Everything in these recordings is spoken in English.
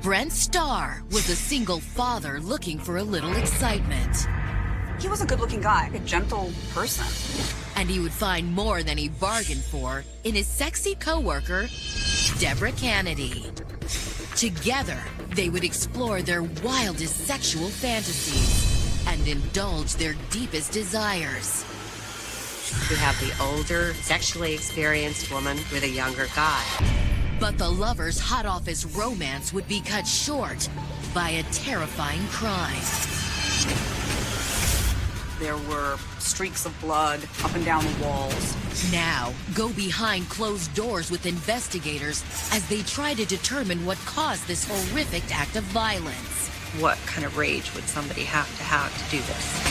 Brent Starr was a single father looking for a little excitement. He was a good-looking guy, a gentle person. And he would find more than he bargained for in his sexy coworker, Deborah Canady. Together, they would explore their wildest sexual fantasies and indulge their deepest desires. We have the older, sexually experienced woman with a younger guy. But the lovers' hot office romance would be cut short by a terrifying crime. There were streaks of blood up and down the walls. Now, go behind closed doors with investigators as they try to determine what caused this horrific act of violence. What kind of rage would somebody have to do this?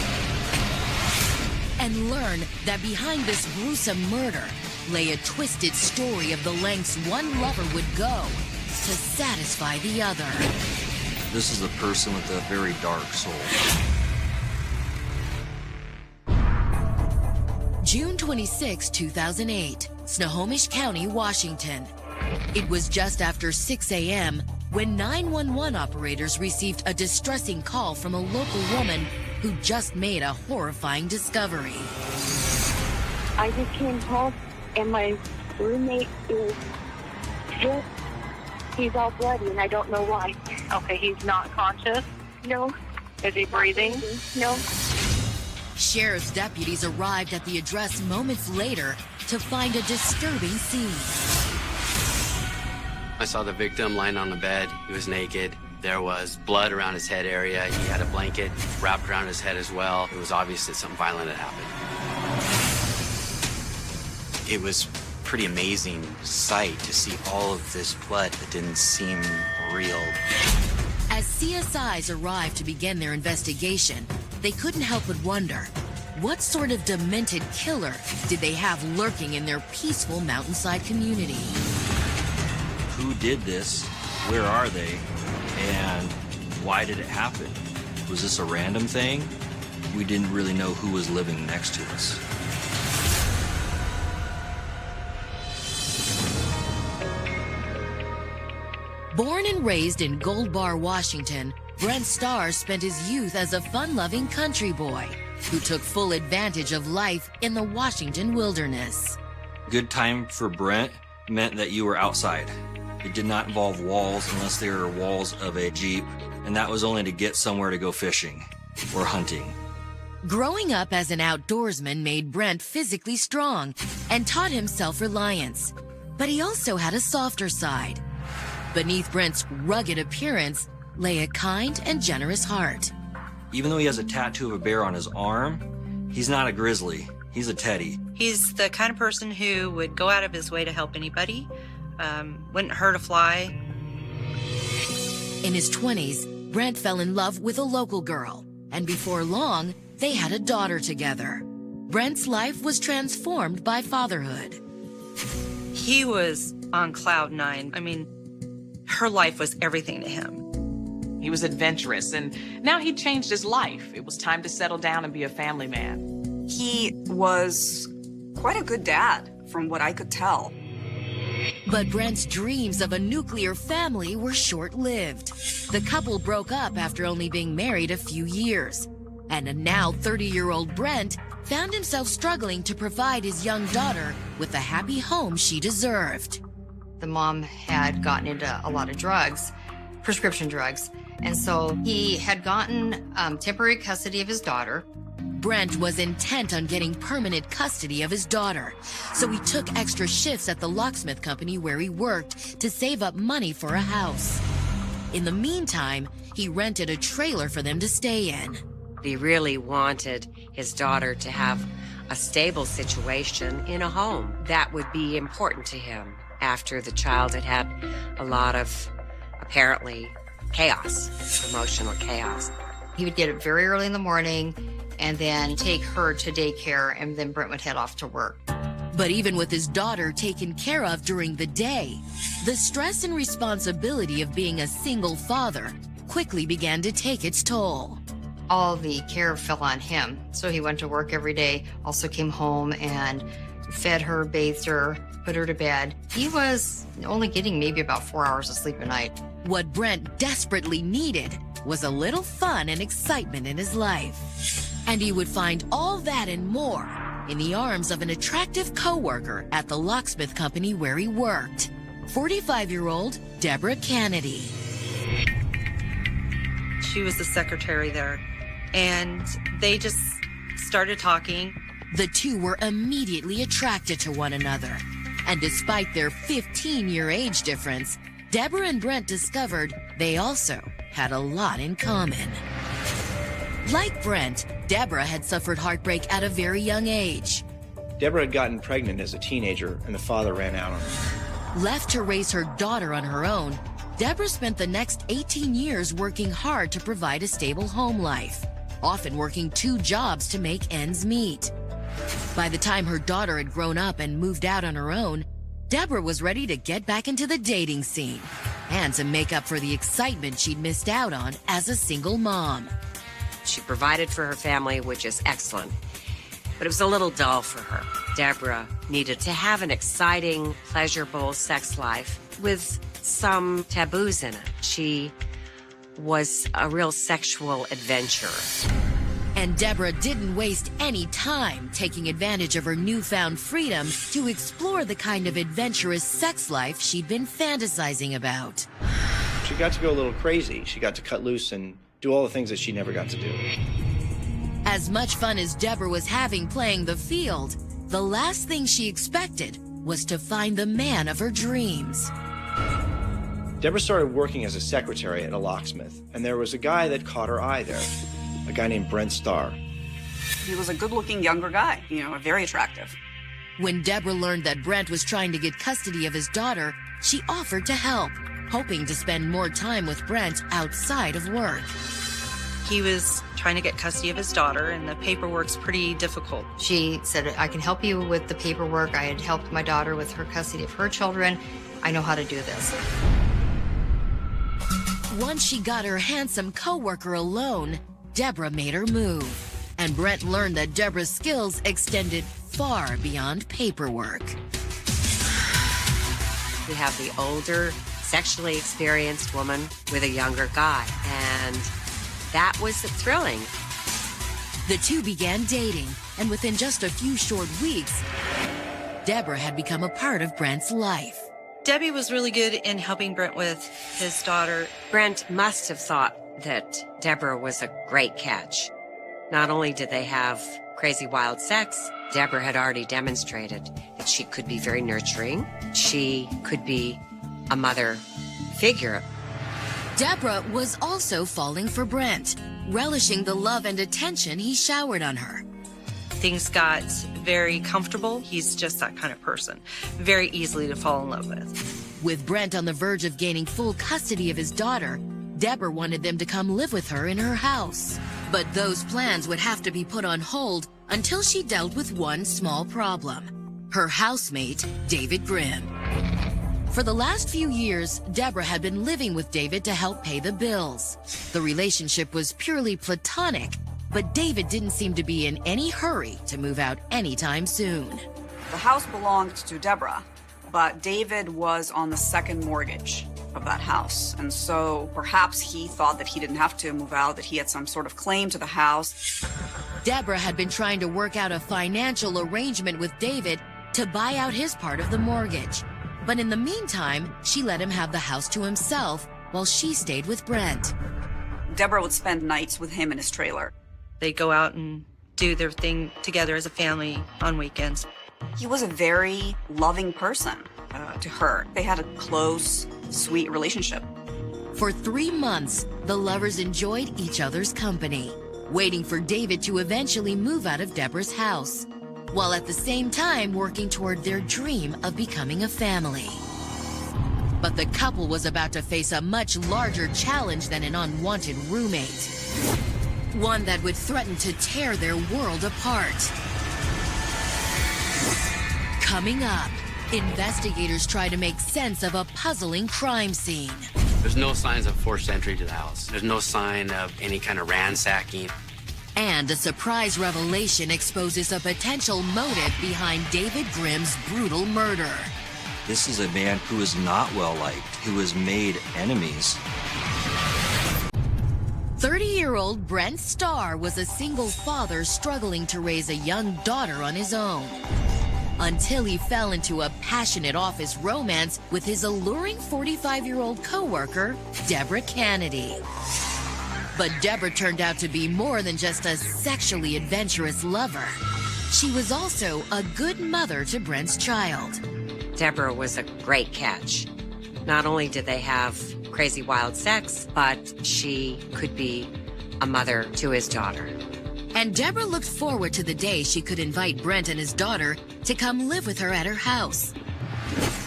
And learn that behind this gruesome murder lay a twisted story of the lengths one lover would go to satisfy the other. This is a person with a very dark soul. June 26, 2008, Snohomish County, Washington. It was just after 6 a.m. when 911 operators received a distressing call from a local woman who just made a horrifying discovery. I just came home and my roommate is hit. He's all bloody and I don't know why. Okay, he's not conscious? No. Is he breathing? No. Sheriff's deputies arrived at the address moments later to find a disturbing scene. I saw the victim lying on the bed. He was naked. There was blood around his head area. He had a blanket wrapped around his head as well. It was obvious that something violent had happened. It was a pretty amazing sight to see all of this blood that didn't seem real. As CSIs arrived to begin their investigation, they couldn't help but wonder, what sort of demented killer did they have lurking in their peaceful mountainside community? Who did this? Where are they? And why did it happen? Was this a random thing? We didn't really know who was living next to us. Born and raised in Gold Bar, Washington, Brent Starr spent his youth as a fun-loving country boy who took full advantage of life in the Washington wilderness. Good time for Brent meant that you were outside. It did not involve walls unless they were walls of a Jeep, and that was only to get somewhere to go fishing or hunting. Growing up as an outdoorsman made Brent physically strong and taught him self-reliance. But he also had a softer side. Beneath Brent's rugged appearance lay a kind and generous heart. Even though he has a tattoo of a bear on his arm, he's not a grizzly. He's a teddy. He's the kind of person who would go out of his way to help anybody, wouldn't hurt a fly. In his 20s, Brent fell in love with a local girl, and before long, they had a daughter together. Brent's life was transformed by fatherhood. He was on cloud nine. I mean, her life was everything to him. He was adventurous, and now he'd changed his life. It was time to settle down and be a family man. He was quite a good dad, from what I could tell. But Brent's dreams of a nuclear family were short-lived. The couple broke up after only being married a few years. And a now 30-year-old Brent found himself struggling to provide his young daughter with the happy home she deserved. The mom had gotten into a lot of drugs, prescription drugs, and so he had gotten temporary custody of his daughter. Brent was intent on getting permanent custody of his daughter, so he took extra shifts at the locksmith company where he worked to save up money for a house. In the meantime, he rented a trailer for them to stay in. He really wanted his daughter to have a stable situation in a home. That would be important to him after the child had had a lot of, apparently, chaos, emotional chaos. He would get up very early in the morning and then take her to daycare, and then Brent would head off to work. But even with his daughter taken care of during the day, the stress and responsibility of being a single father quickly began to take its toll. All the care fell on him, so he went to work every day, also came home and fed her, bathed her, put her to bed. He was only getting maybe about 4 hours of sleep a night. What Brent desperately needed was a little fun and excitement in his life. And he would find all that and more in the arms of an attractive coworker at the locksmith company where he worked, 45-year-old Deborah Canady. She was the secretary there, and they just started talking. The two were immediately attracted to one another. And despite their 15-year age difference, Deborah and Brent discovered they also had a lot in common. Like Brent, Deborah had suffered heartbreak at a very young age. Deborah had gotten pregnant as a teenager, and the father ran out on her. Left to raise her daughter on her own, Deborah spent the next 18 years working hard to provide a stable home life, often working 2 jobs to make ends meet. By the time her daughter had grown up and moved out on her own, Deborah was ready to get back into the dating scene and to make up for the excitement she'd missed out on as a single mom. She provided for her family, which is excellent, but it was a little dull for her. Deborah needed to have an exciting, pleasurable sex life with some taboos in it. She was a real sexual adventurer. And Deborah didn't waste any time taking advantage of her newfound freedom to explore the kind of adventurous sex life she'd been fantasizing about. She got to go a little crazy. She got to cut loose and do all the things that she never got to do. As much fun as Deborah was having playing the field, the last thing she expected was to find the man of her dreams. Deborah started working as a secretary at a locksmith, and there was a guy that caught her eye there, a guy named Brent Starr. He was a good-looking younger guy, very attractive. When Deborah learned that Brent was trying to get custody of his daughter, she offered to help, hoping to spend more time with Brent outside of work. He was trying to get custody of his daughter, and the paperwork's pretty difficult. She said, I can help you with the paperwork. I had helped my daughter with her custody of her children. I know how to do this. Once she got her handsome coworker alone, Deborah made her move. And Brent learned that Deborah's skills extended far beyond paperwork. We have the older, sexually experienced woman with a younger guy, and that was thrilling. The two began dating, and within just a few short weeks, Deborah had become a part of Brent's life. Debbie was really good in helping Brent with his daughter. Brent must have thought that Deborah was a great catch. Not only did they have crazy wild sex, Deborah had already demonstrated that she could be very nurturing. She could be a mother figure. Deborah was also falling for Brent, relishing the love and attention he showered on her. Things got very comfortable. He's just that kind of person, very easily to fall in love with. With Brent on the verge of gaining full custody of his daughter, Deborah wanted them to come live with her in her house. But those plans would have to be put on hold until she dealt with one small problem: her housemate, David Grimm. For the last few years, Deborah had been living with David to help pay the bills. The relationship was purely platonic, but David didn't seem to be in any hurry to move out anytime soon. The house belonged to Deborah, but David was on the second mortgage of that house. And so perhaps he thought that he didn't have to move out, that he had some sort of claim to the house. Deborah had been trying to work out a financial arrangement with David to buy out his part of the mortgage. But in the meantime, she let him have the house to himself while she stayed with Brent. Deborah would spend nights with him in his trailer. They go out and do their thing together as a family on weekends. He was a very loving person to her. They had a close, sweet relationship. For 3 months, the lovers enjoyed each other's company, waiting for David to eventually move out of Deborah's house, while at the same time working toward their dream of becoming a family. But the couple was about to face a much larger challenge than an unwanted roommate. One that would threaten to tear their world apart. Coming up, investigators try to make sense of a puzzling crime scene. There's no signs of forced entry to the house. There's no sign of any kind of ransacking. And a surprise revelation exposes a potential motive behind David Grimm's brutal murder. This is a man who is not well-liked, who has made enemies. 30-year-old Brent Starr was a single father struggling to raise a young daughter on his own, until he fell into a passionate office romance with his alluring 45-year-old coworker, Deborah Canady. But Deborah turned out to be more than just a sexually adventurous lover. She was also a good mother to Brent's child. Deborah was a great catch. Not only did they have crazy wild sex, but she could be a mother to his daughter. And Deborah looked forward to the day she could invite Brent and his daughter to come live with her at her house.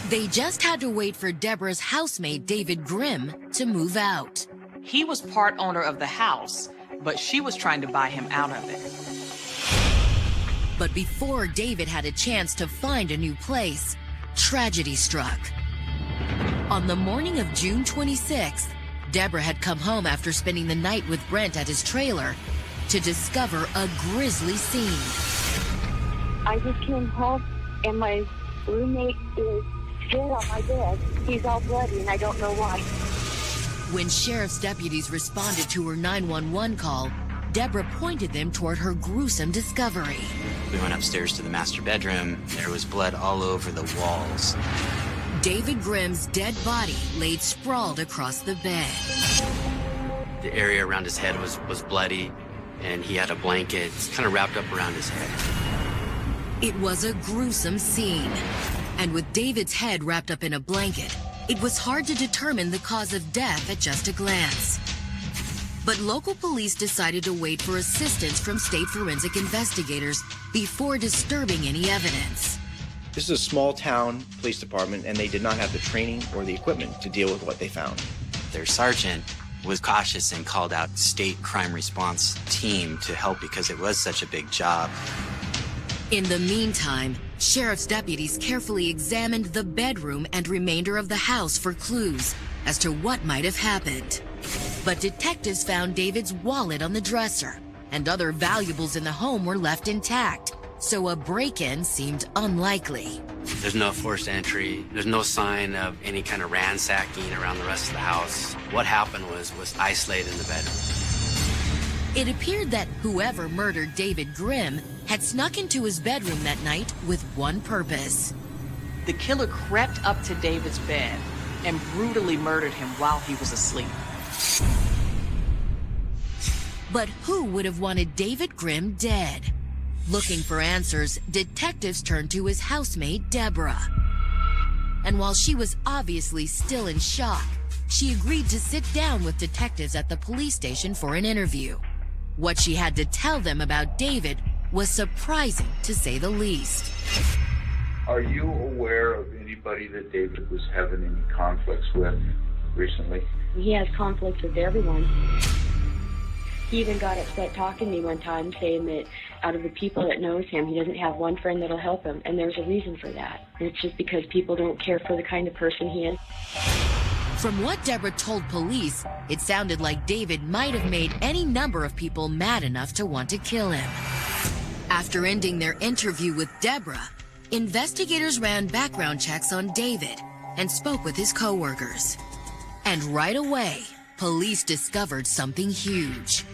They just had to wait for Deborah's housemate, David Grimm, to move out. He was part owner of the house, but she was trying to buy him out of it. But before David had a chance to find a new place, tragedy struck. On the morning of June 26th, Deborah had come home after spending the night with Brent at his trailer to discover a grisly scene. I just came home and my roommate is dead on my bed. He's all bloody and I don't know why. When sheriff's deputies responded to her 911 call, Deborah pointed them toward her gruesome discovery. We went upstairs to the master bedroom. There was blood all over the walls. David Grimm's dead body laid sprawled across the bed. The area around his head was bloody, and he had a blanket kind of wrapped up around his head. It was a gruesome scene. And with David's head wrapped up in a blanket, it was hard to determine the cause of death at just a glance. But local police decided to wait for assistance from state forensic investigators before disturbing any evidence. This is a small town police department, and they did not have the training or the equipment to deal with what they found. Their sergeant was cautious and called out state crime response team to help because it was such a big job. In the meantime, sheriff's deputies carefully examined the bedroom and remainder of the house for clues as to what might have happened. But detectives found David's wallet on the dresser, and other valuables in the home were left intact, so a break-in seemed unlikely. There's no forced entry. There's no sign of any kind of ransacking around the rest of the house. What happened was isolated in the bedroom. It appeared that whoever murdered David Grimm had snuck into his bedroom that night with one purpose. The killer crept up to David's bed and brutally murdered him while he was asleep. But who would have wanted David Grimm dead? Looking for answers, detectives turned to his housemate, Deborah. And while she was obviously still in shock, she agreed to sit down with detectives at the police station for an interview. What she had to tell them about David was surprising, to say the least. Are you aware of anybody that David was having any conflicts with recently? He has conflicts with everyone. He even got upset talking to me one time, saying that out of the people that knows him, he doesn't have one friend that'll help him, and there's a reason for that. And it's just because people don't care for the kind of person he is. From what Deborah told police, it sounded like David might have made any number of people mad enough to want to kill him. After ending their interview with Deborah, investigators ran background checks on David and spoke with his coworkers. And right away, police discovered something huge.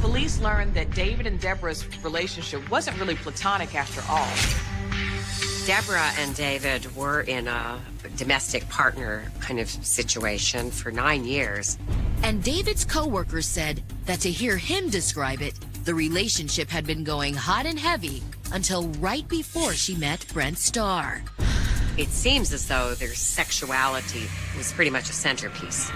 Police learned that David and Deborah's relationship wasn't really platonic after all. Deborah and David were in a domestic partner kind of situation for 9 years. And David's coworkers said that to hear him describe it, the relationship had been going hot and heavy until right before she met Brent Starr. It seems as though their sexuality was pretty much a centerpiece.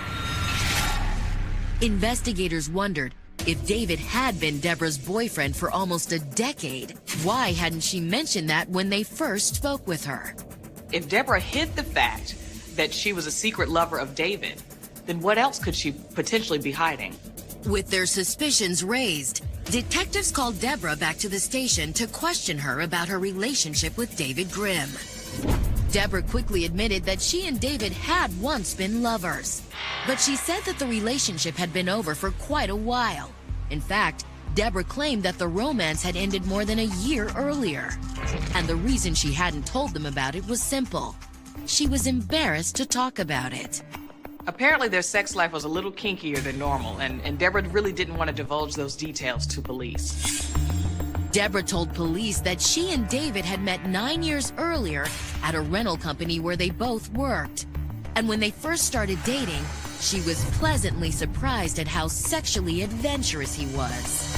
Investigators wondered if David had been Deborah's boyfriend for almost a decade, why hadn't she mentioned that when they first spoke with her? If Deborah hid the fact that she was a secret lover of David, then what else could she potentially be hiding? With their suspicions raised, detectives called Deborah back to the station to question her about her relationship with David Grimm. Deborah quickly admitted that she and David had once been lovers, but she said that the relationship had been over for quite a while. In fact, Deborah claimed that the romance had ended more than a year earlier. And the reason she hadn't told them about it was simple. She was embarrassed to talk about it. Apparently their sex life was a little kinkier than normal, and Deborah really didn't want to divulge those details to police. Deborah told police that she and David had met 9 years earlier at a rental company where they both worked. And when they first started dating, she was pleasantly surprised at how sexually adventurous he was.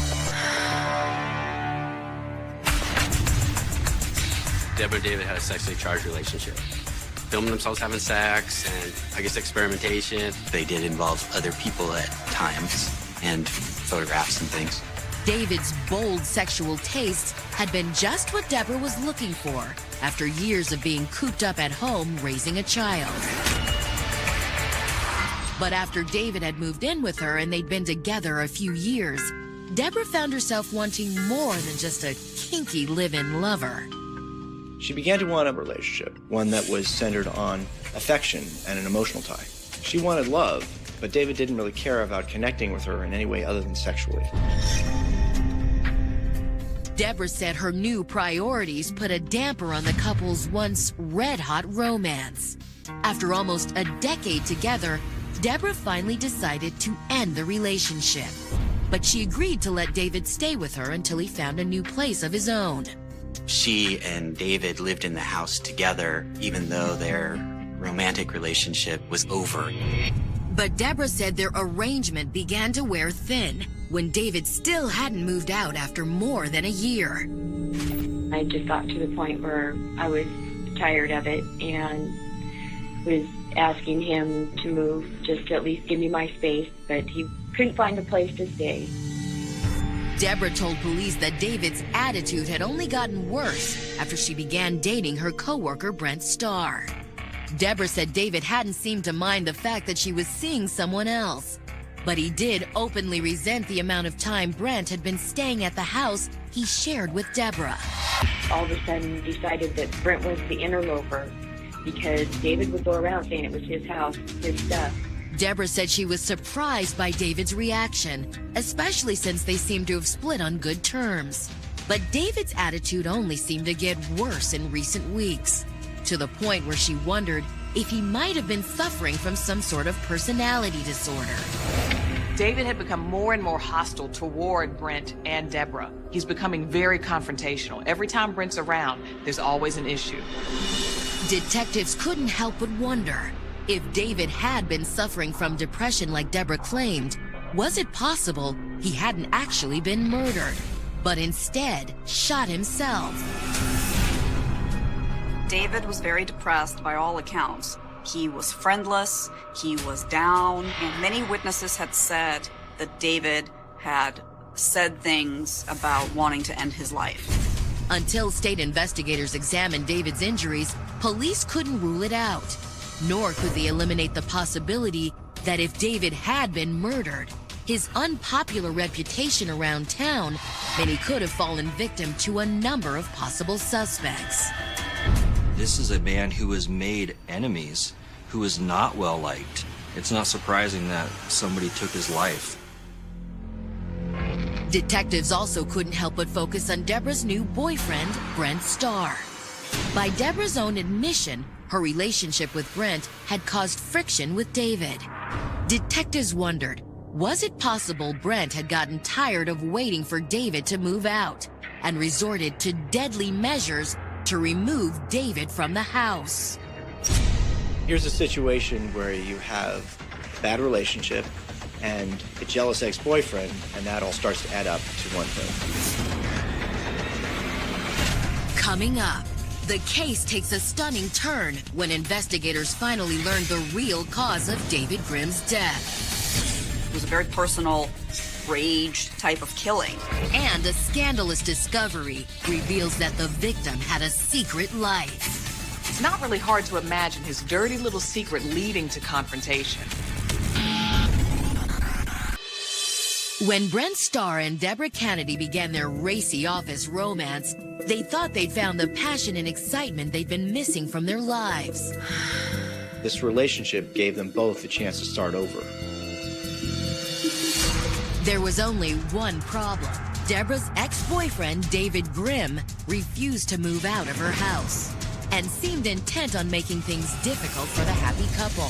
Deborah and David had a sexually charged relationship. Filming themselves having sex and, I guess, experimentation. They did involve other people at times and photographs and things. David's bold sexual tastes had been just what Deborah was looking for after years of being cooped up at home raising a child. But after David had moved in with her and they'd been together a few years, Deborah found herself wanting more than just a kinky live-in lover. She began to want a relationship, one that was centered on affection and an emotional tie. She wanted love, but David didn't really care about connecting with her in any way other than sexually. Deborah said her new priorities put a damper on the couple's once red-hot romance. After almost a decade together, Deborah finally decided to end the relationship. But she agreed to let David stay with her until he found a new place of his own. She and David lived in the house together, even though their romantic relationship was over. But Deborah said their arrangement began to wear thin when David still hadn't moved out after more than a year. I just got to the point where I was tired of it and was asking him to move, just to at least give me my space, but he couldn't find a place to stay. Deborah told police that David's attitude had only gotten worse after she began dating her coworker Brent Starr. Deborah said David hadn't seemed to mind the fact that she was seeing someone else, but he did openly resent the amount of time Brent had been staying at the house he shared with Deborah. All of a sudden decided that Brent was the interloper because David would go around saying it was his house, his stuff. Deborah said she was surprised by David's reaction, especially since they seemed to have split on good terms. But David's attitude only seemed to get worse in recent weeks, to the point where she wondered if he might have been suffering from some sort of personality disorder. David had become more and more hostile toward Brent and Deborah. He's becoming very confrontational. Every time Brent's around, there's always an issue. Detectives couldn't help but wonder, if David had been suffering from depression like Deborah claimed, was it possible he hadn't actually been murdered, but instead shot himself? David was very depressed by all accounts. He was friendless, he was down, and many witnesses had said that David had said things about wanting to end his life. Until state investigators examined David's injuries, police couldn't rule it out. Nor could they eliminate the possibility that if David had been murdered, his unpopular reputation around town meant he could have fallen victim to a number of possible suspects. This is a man who has made enemies, who is not well liked. It's not surprising that somebody took his life. Detectives also couldn't help but focus on Deborah's new boyfriend, Brent Starr. By Deborah's own admission, her relationship with Brent had caused friction with David. Detectives wondered, was it possible Brent had gotten tired of waiting for David to move out and resorted to deadly measures to remove David from the house? Here's a situation where you have a bad relationship and a jealous ex-boyfriend, and that all starts to add up to one thing. Coming up, the case takes a stunning turn when investigators finally learn the real cause of David Grimm's death. It was a very personal, rage type of killing. And a scandalous discovery reveals that the victim had a secret life. It's not really hard to imagine his dirty little secret leading to confrontation. When Brent Starr and Deborah Canady began their racy office romance, they thought they'd found the passion and excitement they'd been missing from their lives. This relationship gave them both the chance to start over. There was only one problem. Deborah's ex-boyfriend, David Grimm, refused to move out of her house and seemed intent on making things difficult for the happy couple.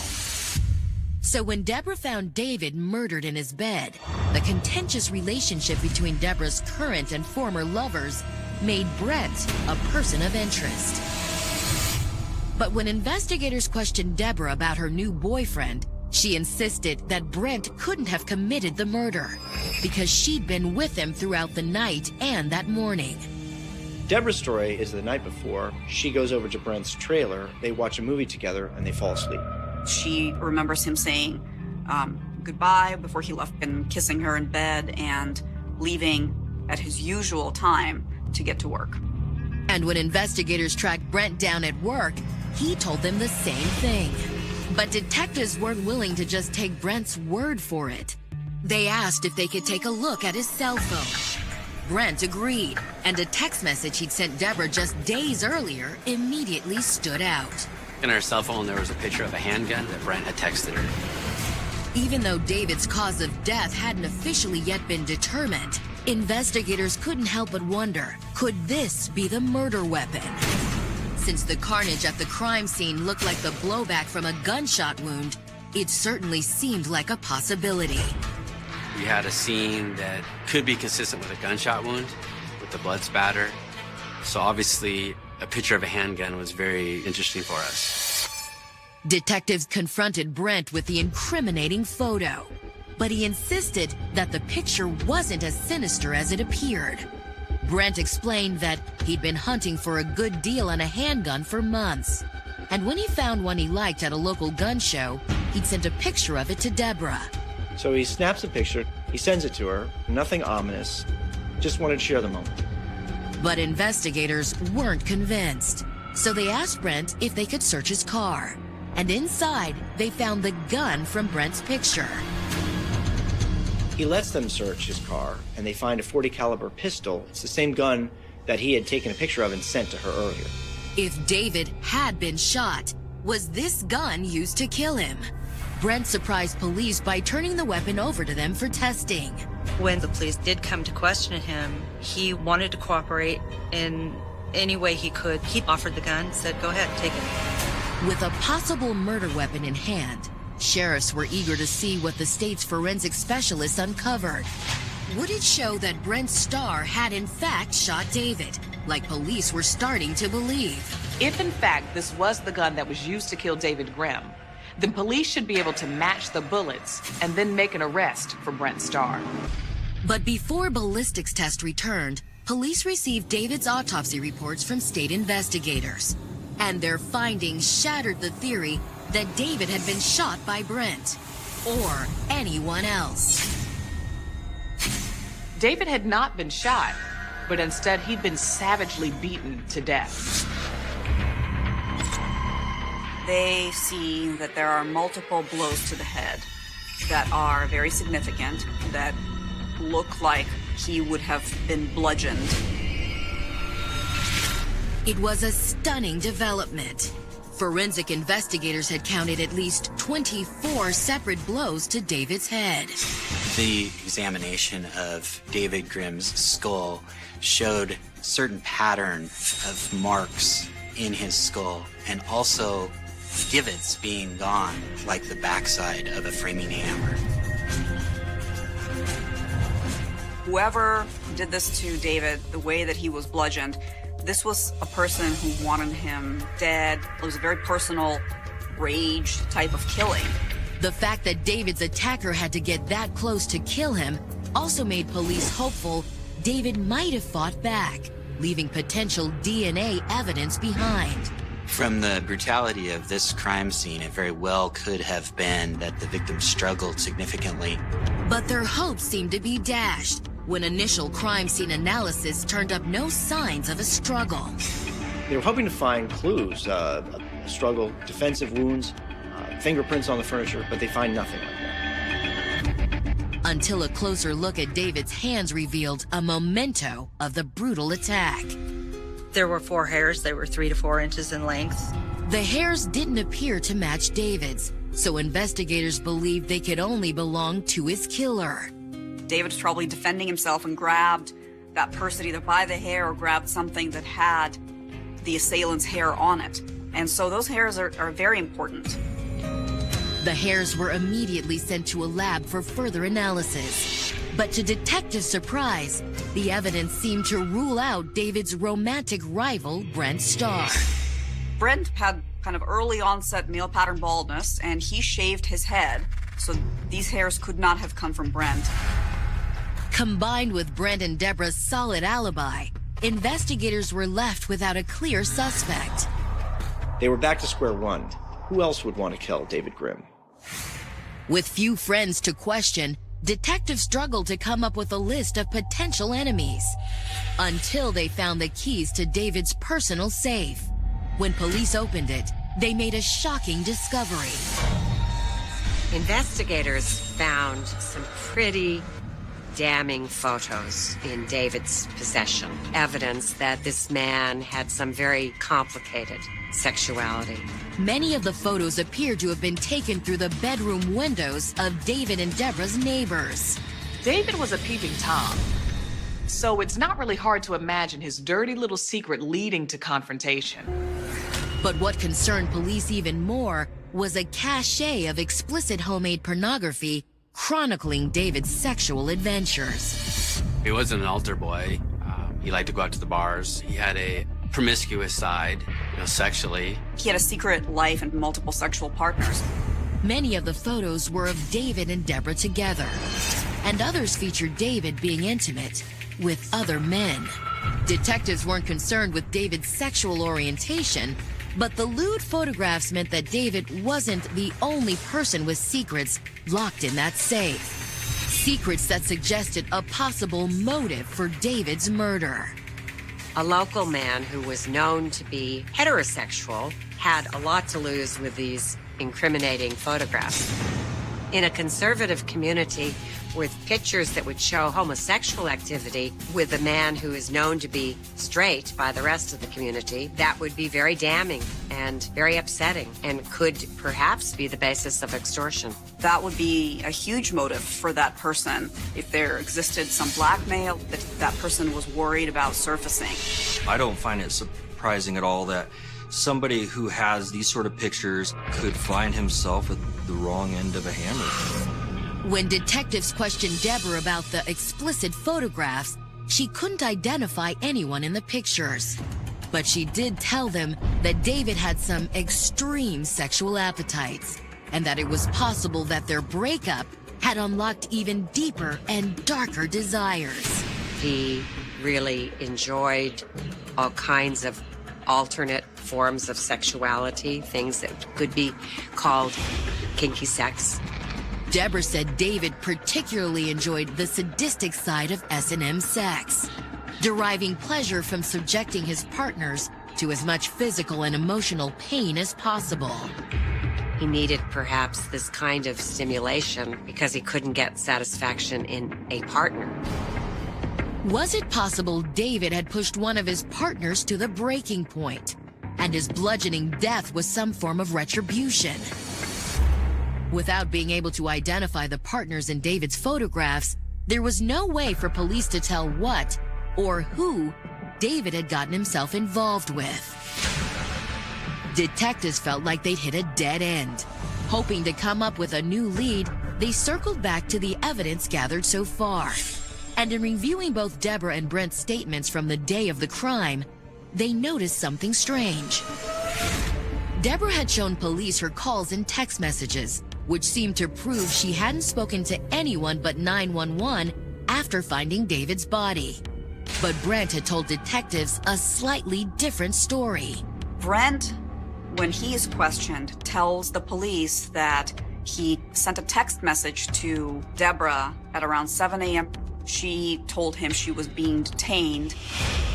So when Deborah found David murdered in his bed, the contentious relationship between Deborah's current and former lovers made Brent a person of interest. But when investigators questioned Deborah about her new boyfriend, she insisted that Brent couldn't have committed the murder because she'd been with him throughout the night and that morning. Deborah's story is the night before, she goes over to Brent's trailer, they watch a movie together, and they fall asleep. She remembers him saying goodbye before he left and kissing her in bed and leaving at his usual time to get to work. And when investigators tracked Brent down at work, he told them the same thing. But detectives weren't willing to just take Brent's word for it. They asked if they could take a look at his cell phone. Brent agreed, and a text message he'd sent Deborah just days earlier immediately stood out. In her cell phone, there was a picture of a handgun that Brent had texted her. Even though David's cause of death hadn't officially yet been determined, investigators couldn't help but wonder, could this be the murder weapon? Since the carnage at the crime scene looked like the blowback from a gunshot wound, it certainly seemed like a possibility. We had a scene that could be consistent with a gunshot wound, with the blood spatter. So obviously, a picture of a handgun was very interesting for us. Detectives confronted Brent with the incriminating photo, but he insisted that the picture wasn't as sinister as it appeared. Brent explained that he'd been hunting for a good deal on a handgun for months, and when he found one he liked at a local gun show, he'd sent a picture of it to Deborah. So he snaps a picture, he sends it to her, nothing ominous, just wanted to share the moment. But investigators weren't convinced, so they asked Brent if they could search his car. And inside, they found the gun from Brent's picture. He lets them search his car, and they find a .40 caliber pistol. It's the same gun that he had taken a picture of and sent to her earlier. If David had been shot, was this gun used to kill him? Brent surprised police by turning the weapon over to them for testing. When the police did come to question him, he wanted to cooperate in any way he could. He offered the gun, said, "Go ahead, take it." With a possible murder weapon in hand, sheriffs were eager to see what the state's forensic specialists uncovered. Would it show that Brent Starr had in fact shot David, like police were starting to believe? If in fact this was the gun that was used to kill David Grimm, then police should be able to match the bullets and then make an arrest for Brent Starr. But before ballistics test returned, police received David's autopsy reports from state investigators. And their findings shattered the theory that David had been shot by Brent or anyone else. David had not been shot, but instead he'd been savagely beaten to death. They see that there are multiple blows to the head that are very significant, that look like he would have been bludgeoned. It was a stunning development. Forensic investigators had counted at least 24 separate blows to David's head. The examination of David Grimm's skull showed a certain pattern of marks in his skull, and also divots being gone like the backside of a framing hammer. Whoever did this to David, the way that he was bludgeoned, this was a person who wanted him dead. It was a very personal rage type of killing. The fact that David's attacker had to get that close to kill him also made police hopeful David might have fought back, leaving potential DNA evidence behind. From the brutality of this crime scene, it very well could have been that the victim struggled significantly. But their hopes seemed to be dashed when initial crime scene analysis turned up no signs of a struggle. They were hoping to find clues, a struggle, defensive wounds, fingerprints on the furniture, but they find nothing like that. Until a closer look at David's hands revealed a memento of the brutal attack. There were 4 hairs. They were 3 to 4 inches in length. The hairs didn't appear to match David's, so investigators believed they could only belong to his killer. David was probably defending himself and grabbed that person either by the hair or grabbed something that had the assailant's hair on it. And so those hairs are very important. The hairs were immediately sent to a lab for further analysis. But to detectives' surprise, the evidence seemed to rule out David's romantic rival, Brent Starr. Brent had kind of early onset male pattern baldness, and he shaved his head, so these hairs could not have come from Brent. Combined with Brent and Deborah's solid alibi, investigators were left without a clear suspect. They were back to square one. Who else would want to kill David Grimm? With few friends to question, detectives struggled to come up with a list of potential enemies until they found the keys to David's personal safe. When police opened it, they made a shocking discovery. Investigators found some pretty damning photos in David's possession. Evidence that this man had some very complicated sexuality. Many of the photos appeared to have been taken through the bedroom windows of David and Deborah's neighbors. David was a peeping Tom, so it's not really hard to imagine his dirty little secret leading to confrontation. But what concerned police even more was a cache of explicit homemade pornography chronicling David's sexual adventures. He wasn't an altar boy. He liked to go out to the bars. He had a promiscuous side, sexually. He had a secret life and multiple sexual partners. Many of the photos were of David and Deborah together, and others featured David being intimate with other men. Detectives weren't concerned with David's sexual orientation, but the lewd photographs meant that David wasn't the only person with secrets locked in that safe. Secrets that suggested a possible motive for David's murder. A local man who was known to be heterosexual had a lot to lose with these incriminating photographs. In a conservative community with pictures that would show homosexual activity with a man who is known to be straight by the rest of the community, that would be very damning and very upsetting and could perhaps be the basis of extortion. That would be a huge motive for that person. If there existed some blackmail, that person was worried about surfacing. I don't find it surprising at all that somebody who has these sort of pictures could find himself at the wrong end of a hammer. When detectives questioned Deborah about the explicit photographs, she couldn't identify anyone in the pictures. But she did tell them that David had some extreme sexual appetites, and that it was possible that their breakup had unlocked even deeper and darker desires. He really enjoyed all kinds of alternate forms of sexuality, things that could be called kinky sex. Deborah said David particularly enjoyed the sadistic side of S&M sex, deriving pleasure from subjecting his partners to as much physical and emotional pain as possible. He needed perhaps this kind of stimulation because he couldn't get satisfaction in a partner. Was it possible David had pushed one of his partners to the breaking point, and his bludgeoning death was some form of retribution? Without being able to identify the partners in David's photographs, there was no way for police to tell what or who David had gotten himself involved with. Detectives felt like they'd hit a dead end. Hoping to come up with a new lead, they circled back to the evidence gathered so far. And in reviewing both Deborah and Brent's statements from the day of the crime, they noticed something strange. Deborah had shown police her calls and text messages, which seemed to prove she hadn't spoken to anyone but 911 after finding David's body. But Brent had told detectives a slightly different story. Brent, when he is questioned, tells the police that he sent a text message to Deborah at around 7 a.m. She told him she was being detained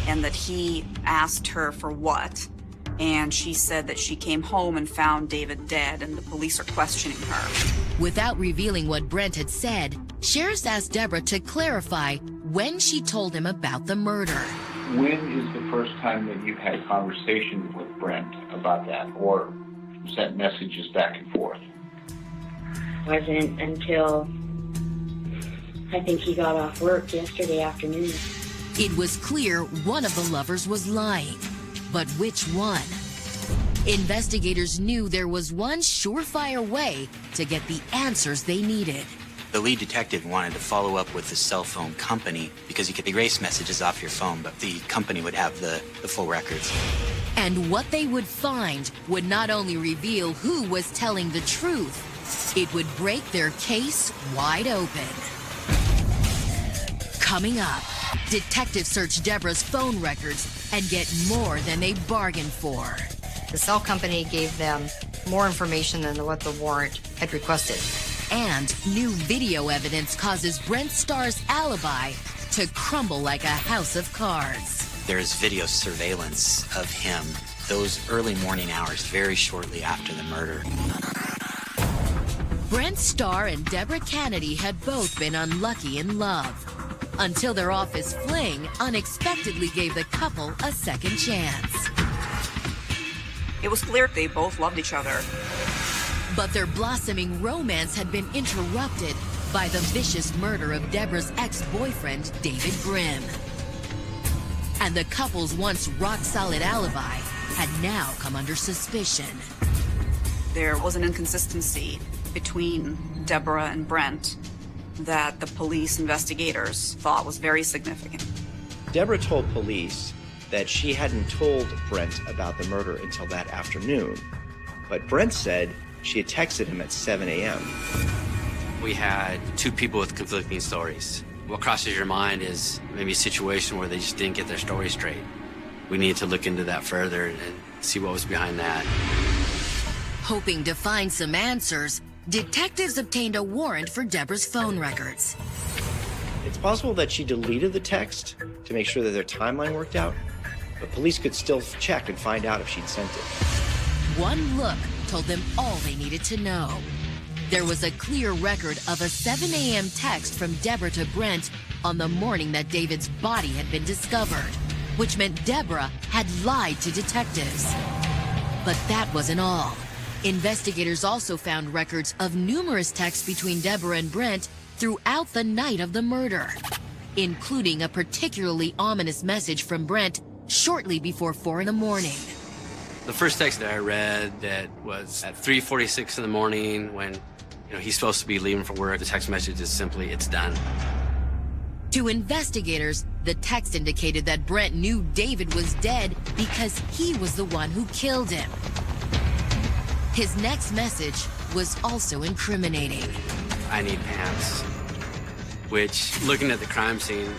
and that he asked her for what. And she said that she came home and found David dead, and the police are questioning her. Without revealing what Brent had said, sheriffs asked Deborah to clarify when she told him about the murder. When is the first time that you had conversations with Brent about that, or sent messages back and forth? Wasn't until I think he got off work yesterday afternoon. It was clear one of the lovers was lying, but which one? Investigators knew there was one surefire way to get the answers they needed. The lead detective wanted to follow up with the cell phone company because you could erase messages off your phone, but the company would have the full records. And what they would find would not only reveal who was telling the truth, it would break their case wide open. Coming up, detectives search Deborah's phone records and get more than they bargained for. The cell company gave them more information than what the warrant had requested. And new video evidence causes Brent Starr's alibi to crumble like a house of cards. There's video surveillance of him those early morning hours, very shortly after the murder. Brent Starr and Deborah Canady had both been unlucky in love, until their office fling unexpectedly gave the couple a second chance. It was clear they both loved each other. But their blossoming romance had been interrupted by the vicious murder of Deborah's ex-boyfriend, David Grimm. And the couple's once rock-solid alibi had now come under suspicion. There was an inconsistency between Deborah and Brent that the police investigators thought was very significant. Deborah told police that she hadn't told Brent about the murder until that afternoon, but Brent said she had texted him at 7 a.m. We had two people with conflicting stories. What crosses your mind is maybe a situation where they just didn't get their story straight. We need to look into that further and see what was behind that. Hoping to find some answers, detectives obtained a warrant for Deborah's phone records. It's possible that she deleted the text to make sure that their timeline worked out, but police could still check and find out if she'd sent it. One look told them all they needed to know. There was a clear record of a 7 a.m. text from Deborah to Brent on the morning that David's body had been discovered, which meant Deborah had lied to detectives. But that wasn't all. Investigators also found records of numerous texts between Deborah and Brent throughout the night of the murder, including a particularly ominous message from Brent shortly before 4 in the morning. The first text that I read that was at 3:46 in the morning when he's supposed to be leaving for work. The text message is simply, "It's done." To investigators, the text indicated that Brent knew David was dead because he was the one who killed him. His next message was also incriminating. "I need pants." Which, looking at the crime scene,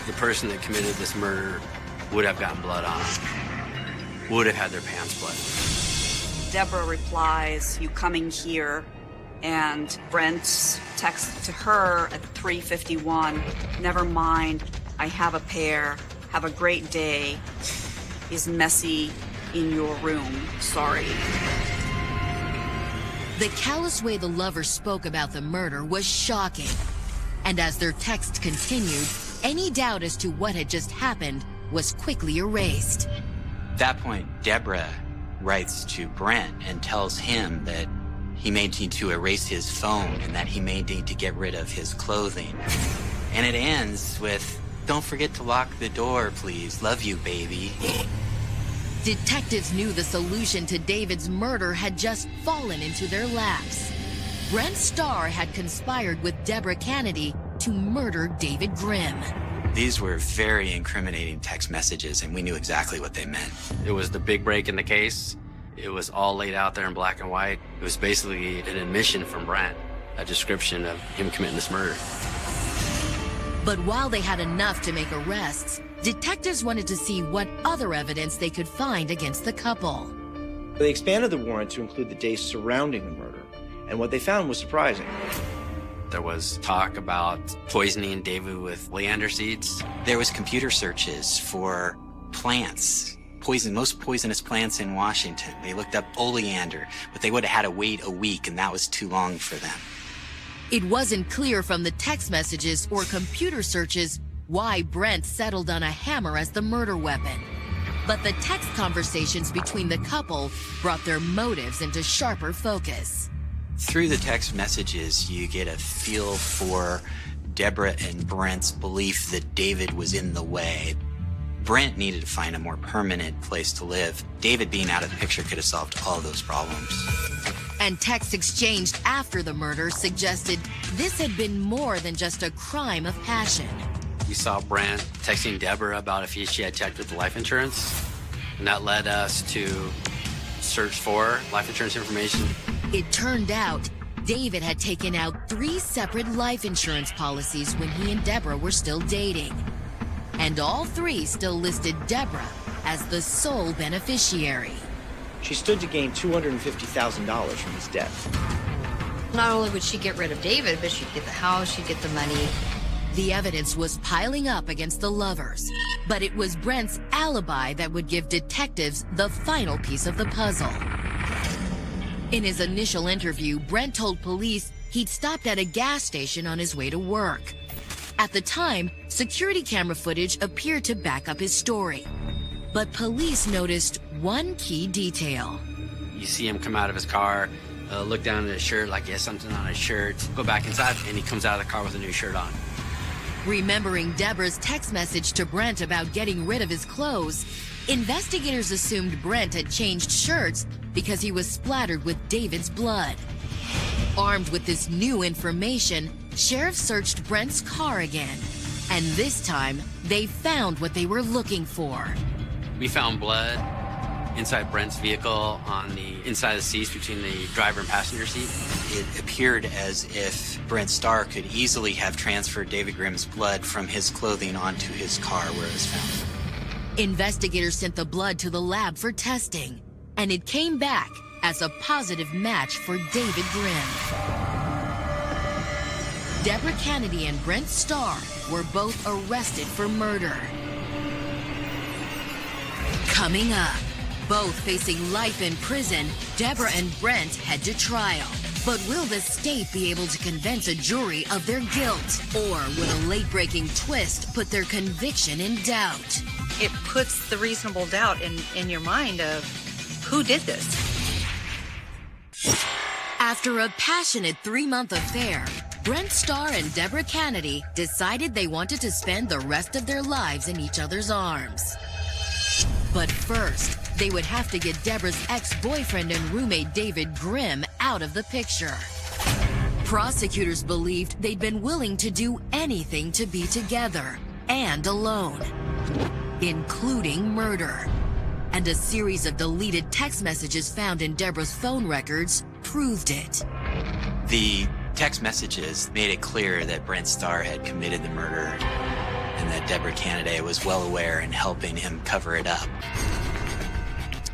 the person that committed this murder would have gotten blood on them. Would have had their pants blood. Deborah replies, "You coming here?" And Brent's text to her at 3:51, "Never mind, I have a pair. Have a great day. Is messy in your room. Sorry." The callous way the lovers spoke about the murder was shocking. And as their text continued, any doubt as to what had just happened was quickly erased. At that point, Deborah writes to Brent and tells him that he may need to erase his phone and that he may need to get rid of his clothing. And it ends with, "Don't forget to lock the door, please. Love you, baby." Detectives knew the solution to David's murder had just fallen into their laps. Brent Starr had conspired with Deborah Canady to murder David Grimm. These were very incriminating text messages, and we knew exactly what they meant. It was the big break in the case. It was all laid out there in black and white. It was basically an admission from Brent, a description of him committing this murder. But while they had enough to make arrests, detectives wanted to see what other evidence they could find against the couple. They expanded the warrant to include the days surrounding the murder, and what they found was surprising. There was talk about poisoning David with oleander seeds. There was computer searches for plants, most poisonous plants in Washington. They looked up oleander, but they would have had to wait a week, and that was too long for them. It wasn't clear from the text messages or computer searches why Brent settled on a hammer as the murder weapon. But the text conversations between the couple brought their motives into sharper focus. Through the text messages, you get a feel for Deborah and Brent's belief that David was in the way. Brent needed to find a more permanent place to live. David being out of the picture could have solved all those problems. And texts exchanged after the murder suggested this had been more than just a crime of passion. We saw Brent texting Deborah about if she had checked with the life insurance, and that led us to search for life insurance information. It turned out David had taken out 3 separate life insurance policies when he and Deborah were still dating. And all 3 still listed Deborah as the sole beneficiary. She stood to gain $250,000 from his death. Not only would she get rid of David, but she'd get the house, she'd get the money. The evidence was piling up against the lovers, but it was Brent's alibi that would give detectives the final piece of the puzzle. In his initial interview, Brent told police he'd stopped at a gas station on his way to work. At the time, security camera footage appeared to back up his story. But police noticed one key detail. You see him come out of his car, look down at his shirt like he has something on his shirt, go back inside, and he comes out of the car with a new shirt on. Remembering Deborah's text message to Brent about getting rid of his clothes, investigators assumed Brent had changed shirts because he was splattered with David's blood. Armed with this new information, sheriffs searched Brent's car again. And this time, they found what they were looking for. We found blood inside Brent's vehicle on the inside of the seats between the driver and passenger seat. It appeared as if Brent Starr could easily have transferred David Grimm's blood from his clothing onto his car where it was found. Investigators sent the blood to the lab for testing, and it came back as a positive match for David Grimm. Deborah Canady and Brent Starr were both arrested for murder. Coming up, both facing life in prison, Deborah and Brent head to trial. But will the state be able to convince a jury of their guilt? Or will a late-breaking twist put their conviction in doubt? It puts the reasonable doubt in your mind of who did this. After a passionate 3-month affair, Brent Starr and Deborah Canady decided they wanted to spend the rest of their lives in each other's arms. But first, they would have to get Deborah's ex-boyfriend and roommate David Grimm out of the picture. Prosecutors believed they'd been willing to do anything to be together and alone, including murder. And a series of deleted text messages found in Deborah's phone records proved it. The text messages made it clear that Brent Starr had committed the murder and that Deborah Canady was well aware and helping him cover it up.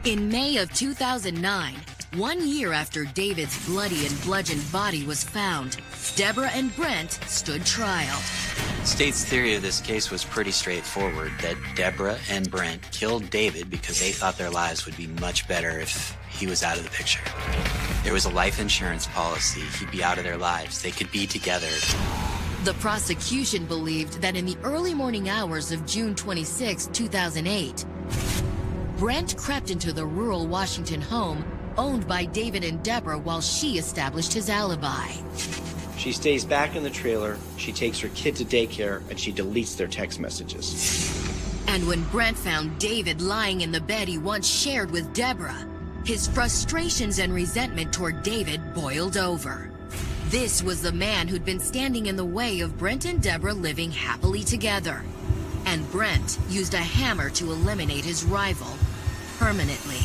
In May of 2009, 1 year after David's bloody and bludgeoned body was found, Deborah and Brent stood trial. The state's theory of this case was pretty straightforward, that Deborah and Brent killed David because they thought their lives would be much better if he was out of the picture. There was a life insurance policy. He'd be out of their lives. They could be together. The prosecution believed that in the early morning hours of June 26, 2008, Brent crept into the rural Washington home owned by David and Deborah while she established his alibi. She stays back in the trailer, she takes her kid to daycare, and she deletes their text messages. And when Brent found David lying in the bed he once shared with Deborah, his frustrations and resentment toward David boiled over. This was the man who'd been standing in the way of Brent and Deborah living happily together. And Brent used a hammer to eliminate his rival permanently.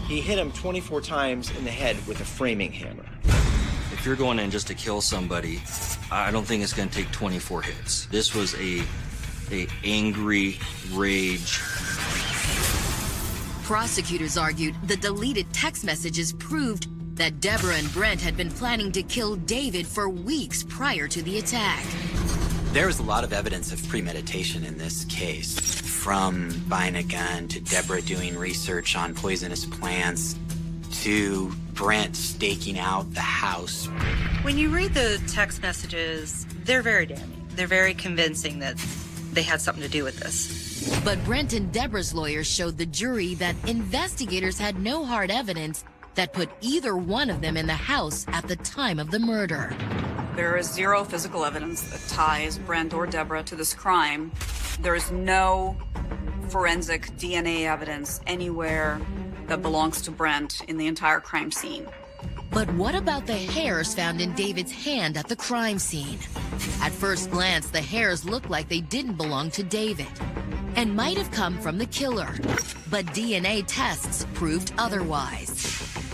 He hit him 24 times in the head with a framing hammer. If you're going in just to kill somebody, I don't think it's going to take 24 hits. This was a angry rage. Prosecutors argued the deleted text messages proved that Deborah and Brent had been planning to kill David for weeks prior to the attack. There was a lot of evidence of premeditation in this case, from buying a gun to Deborah doing research on poisonous plants to Brent staking out the house. When you read the text messages, they're very damning. They're very convincing that they had something to do with this. But Brent and Deborah's lawyers showed the jury that investigators had no hard evidence that put either one of them in the house at the time of the murder. There is zero physical evidence that ties Brent or Deborah to this crime. There is no forensic DNA evidence anywhere that belongs to Brent in the entire crime scene. But what about the hairs found in David's hand at the crime scene? At first glance, the hairs look like they didn't belong to David and might have come from the killer. But DNA tests proved otherwise.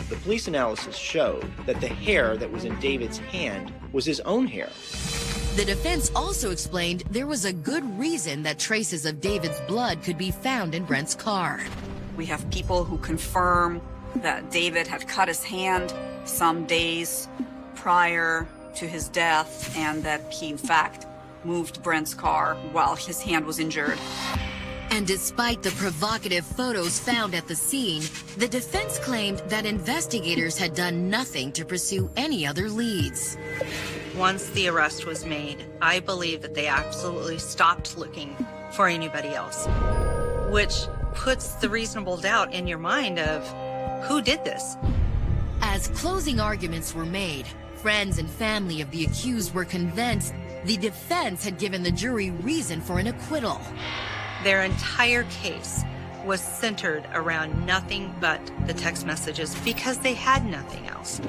The police analysis showed that the hair that was in David's hand was his own hair. The defense also explained there was a good reason that traces of David's blood could be found in Brent's car. We have people who confirm that David had cut his hand some days prior to his death and that he, in fact, moved Brent's car while his hand was injured. And despite the provocative photos found at the scene, the defense claimed that investigators had done nothing to pursue any other leads. Once the arrest was made, I believe that they absolutely stopped looking for anybody else, which puts the reasonable doubt in your mind of who did this. As closing arguments were made, friends and family of the accused were convinced the defense had given the jury reason for an acquittal. Their entire case was centered around nothing but the text messages because they had nothing else.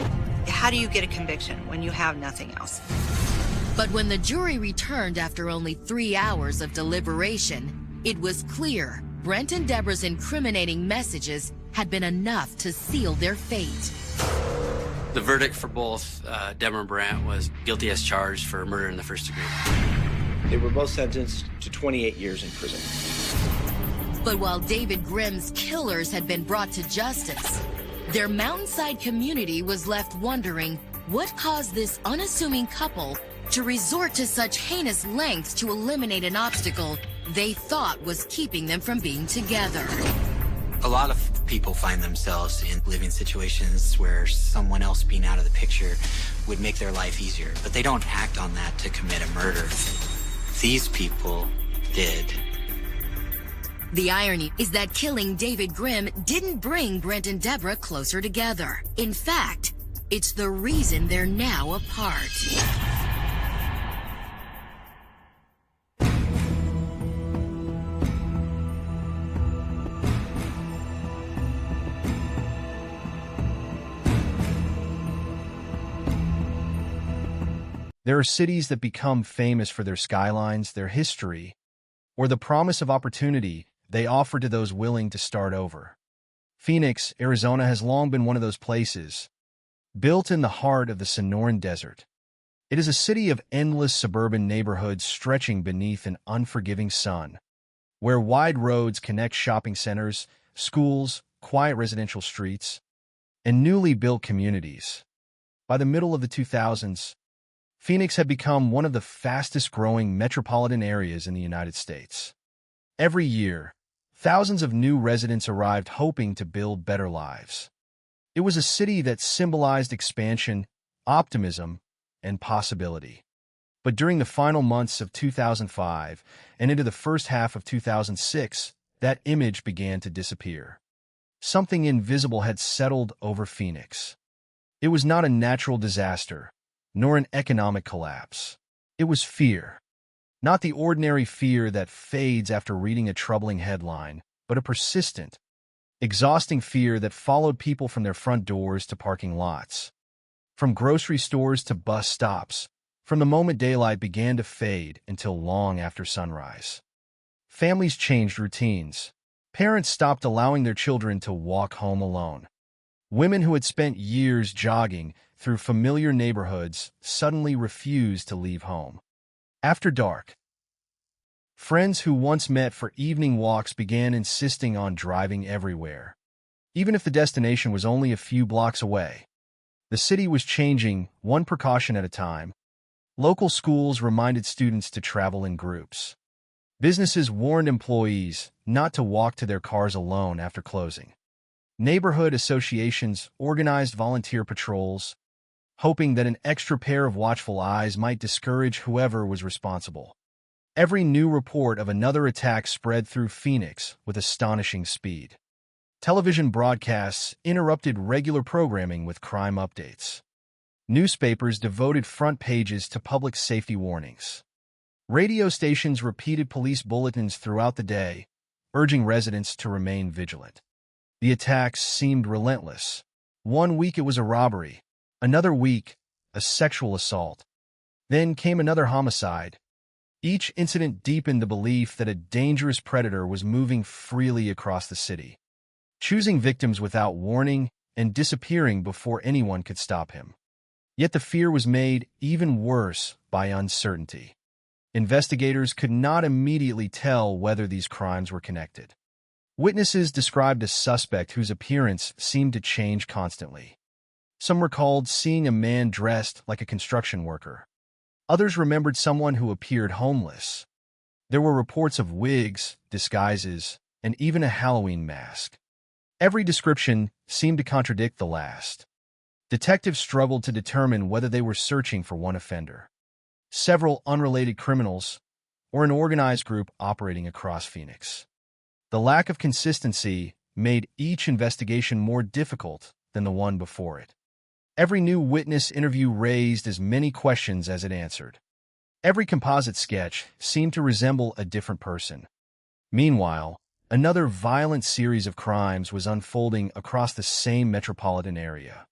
How do you get a conviction when you have nothing else? But when the jury returned after only 3 hours of deliberation, it was clear Brent and Deborah's incriminating messages had been enough to seal their fate. The verdict for both Deborah and Brent was guilty as charged for murder in the first degree. They were both sentenced to 28 years in prison. But while David Grimm's killers had been brought to justice, their mountainside community was left wondering what caused this unassuming couple to resort to such heinous lengths to eliminate an obstacle they thought was keeping them from being together. A lot of people find themselves in living situations where someone else being out of the picture would make their life easier, but they don't act on that to commit a murder. These people did. The irony is that killing David Grimm didn't bring Brent and Deborah closer together. In fact, it's the reason they're now apart. There are cities that become famous for their skylines, their history, or the promise of opportunity they offer to those willing to start over. Phoenix, Arizona has long been one of those places, built in the heart of the Sonoran Desert. It is a city of endless suburban neighborhoods stretching beneath an unforgiving sun, where wide roads connect shopping centers, schools, quiet residential streets, and newly built communities. By the middle of the 2000s, Phoenix had become one of the fastest-growing metropolitan areas in the United States. Every year, thousands of new residents arrived hoping to build better lives. It was a city that symbolized expansion, optimism, and possibility. But during the final months of 2005 and into the first half of 2006, that image began to disappear. Something invisible had settled over Phoenix. It was not a natural disaster, nor an economic collapse. It was fear. Not the ordinary fear that fades after reading a troubling headline, but a persistent, exhausting fear that followed people from their front doors to parking lots, from grocery stores to bus stops, from the moment daylight began to fade until long after sunrise. Families changed routines. Parents stopped allowing their children to walk home alone. Women who had spent years jogging through familiar neighborhoods suddenly refused to leave home. After dark, friends who once met for evening walks began insisting on driving everywhere, even if the destination was only a few blocks away. The city was changing, one precaution at a time. Local schools reminded students to travel in groups. Businesses warned employees not to walk to their cars alone after closing. Neighborhood associations organized volunteer patrols, hoping that an extra pair of watchful eyes might discourage whoever was responsible. Every new report of another attack spread through Phoenix with astonishing speed. Television broadcasts interrupted regular programming with crime updates. Newspapers devoted front pages to public safety warnings. Radio stations repeated police bulletins throughout the day, urging residents to remain vigilant. The attacks seemed relentless. One week it was a robbery, another week, a sexual assault. Then came another homicide. Each incident deepened the belief that a dangerous predator was moving freely across the city, choosing victims without warning and disappearing before anyone could stop him. Yet the fear was made even worse by uncertainty. Investigators could not immediately tell whether these crimes were connected. Witnesses described a suspect whose appearance seemed to change constantly. Some recalled seeing a man dressed like a construction worker. Others remembered someone who appeared homeless. There were reports of wigs, disguises, and even a Halloween mask. Every description seemed to contradict the last. Detectives struggled to determine whether they were searching for one offender, several unrelated criminals, or an organized group operating across Phoenix. The lack of consistency made each investigation more difficult than the one before it. Every new witness interview raised as many questions as it answered. Every composite sketch seemed to resemble a different person. Meanwhile, another violent series of crimes was unfolding across the same metropolitan area.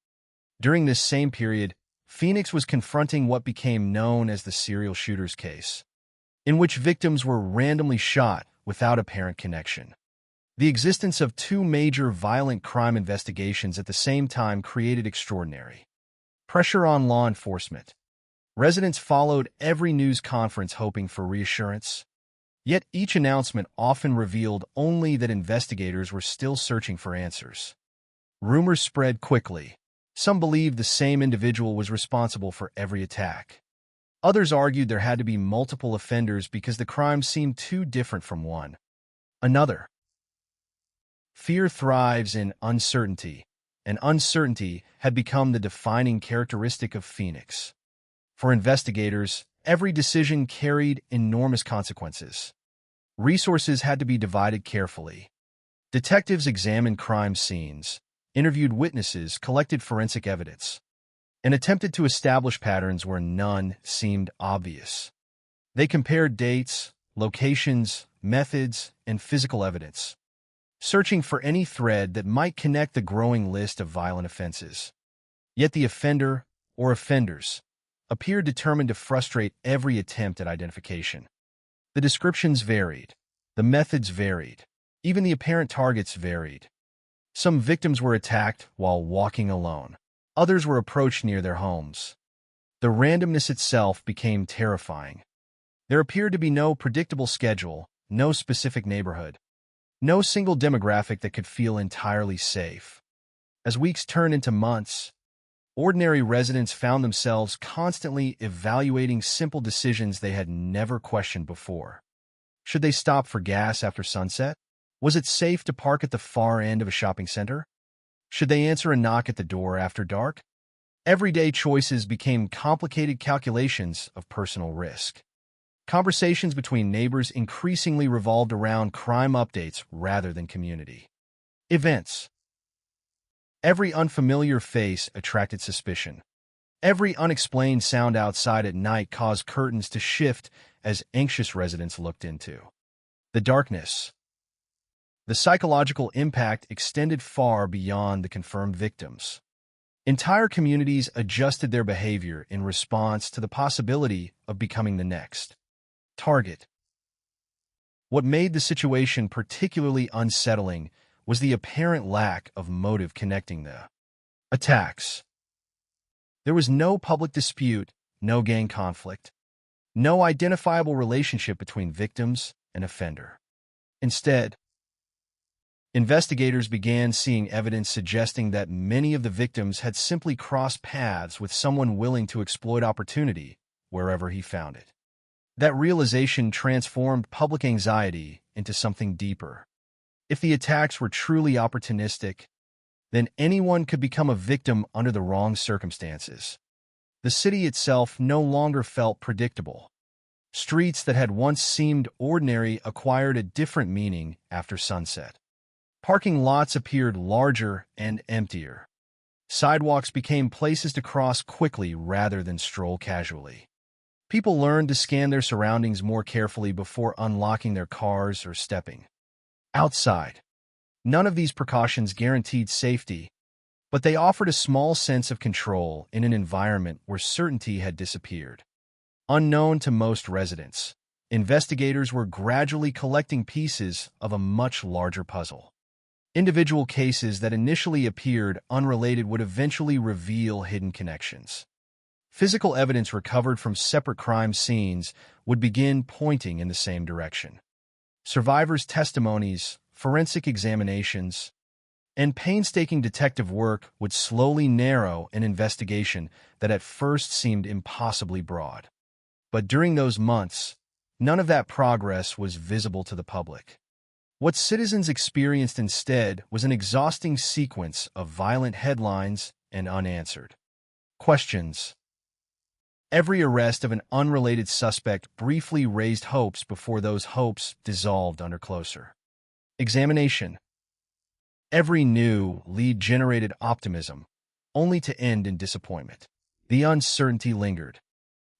During this same period, Phoenix was confronting what became known as the serial shooter's case, in which victims were randomly shot without apparent connection. The existence of two major violent crime investigations at the same time created extraordinary pressure on law enforcement. Residents followed every news conference hoping for reassurance. Yet each announcement often revealed only that investigators were still searching for answers. Rumors spread quickly. Some believed the same individual was responsible for every attack. Others argued there had to be multiple offenders because the crimes seemed too different from one another. Fear thrives in uncertainty, and uncertainty had become the defining characteristic of Phoenix. For investigators, every decision carried enormous consequences. Resources had to be divided carefully. Detectives examined crime scenes, interviewed witnesses, collected forensic evidence, and attempted to establish patterns where none seemed obvious. They compared dates, locations, methods, and physical evidence, searching for any thread that might connect the growing list of violent offenses. Yet the offender, or offenders, appeared determined to frustrate every attempt at identification. The descriptions varied, the methods varied, even the apparent targets varied. Some victims were attacked while walking alone. Others were approached near their homes. The randomness itself became terrifying. There appeared to be no predictable schedule, no specific neighborhood, no single demographic that could feel entirely safe. As weeks turned into months, ordinary residents found themselves constantly evaluating simple decisions they had never questioned before. Should they stop for gas after sunset? Was it safe to park at the far end of a shopping center? Should they answer a knock at the door after dark? Everyday choices became complicated calculations of personal risk. Conversations between neighbors increasingly revolved around crime updates rather than community events. Every unfamiliar face attracted suspicion. Every unexplained sound outside at night caused curtains to shift as anxious residents looked into the darkness. The psychological impact extended far beyond the confirmed victims. Entire communities adjusted their behavior in response to the possibility of becoming the next target. What made the situation particularly unsettling was the apparent lack of motive connecting the attacks. There was no public dispute, no gang conflict, no identifiable relationship between victims and offender. Instead, investigators began seeing evidence suggesting that many of the victims had simply crossed paths with someone willing to exploit opportunity wherever he found it. That realization transformed public anxiety into something deeper. If the attacks were truly opportunistic, then anyone could become a victim under the wrong circumstances. The city itself no longer felt predictable. Streets that had once seemed ordinary acquired a different meaning after sunset. Parking lots appeared larger and emptier. Sidewalks became places to cross quickly rather than stroll casually. People learned to scan their surroundings more carefully before unlocking their cars or stepping outside. None of these precautions guaranteed safety, but they offered a small sense of control in an environment where certainty had disappeared. Unknown to most residents, investigators were gradually collecting pieces of a much larger puzzle. Individual cases that initially appeared unrelated would eventually reveal hidden connections. Physical evidence recovered from separate crime scenes would begin pointing in the same direction. Survivors' testimonies, forensic examinations, and painstaking detective work would slowly narrow an investigation that at first seemed impossibly broad. But during those months, none of that progress was visible to the public. What citizens experienced instead was an exhausting sequence of violent headlines and unanswered questions. Every arrest of an unrelated suspect briefly raised hopes before those hopes dissolved under closer examination. Every new lead generated optimism, only to end in disappointment. The uncertainty lingered.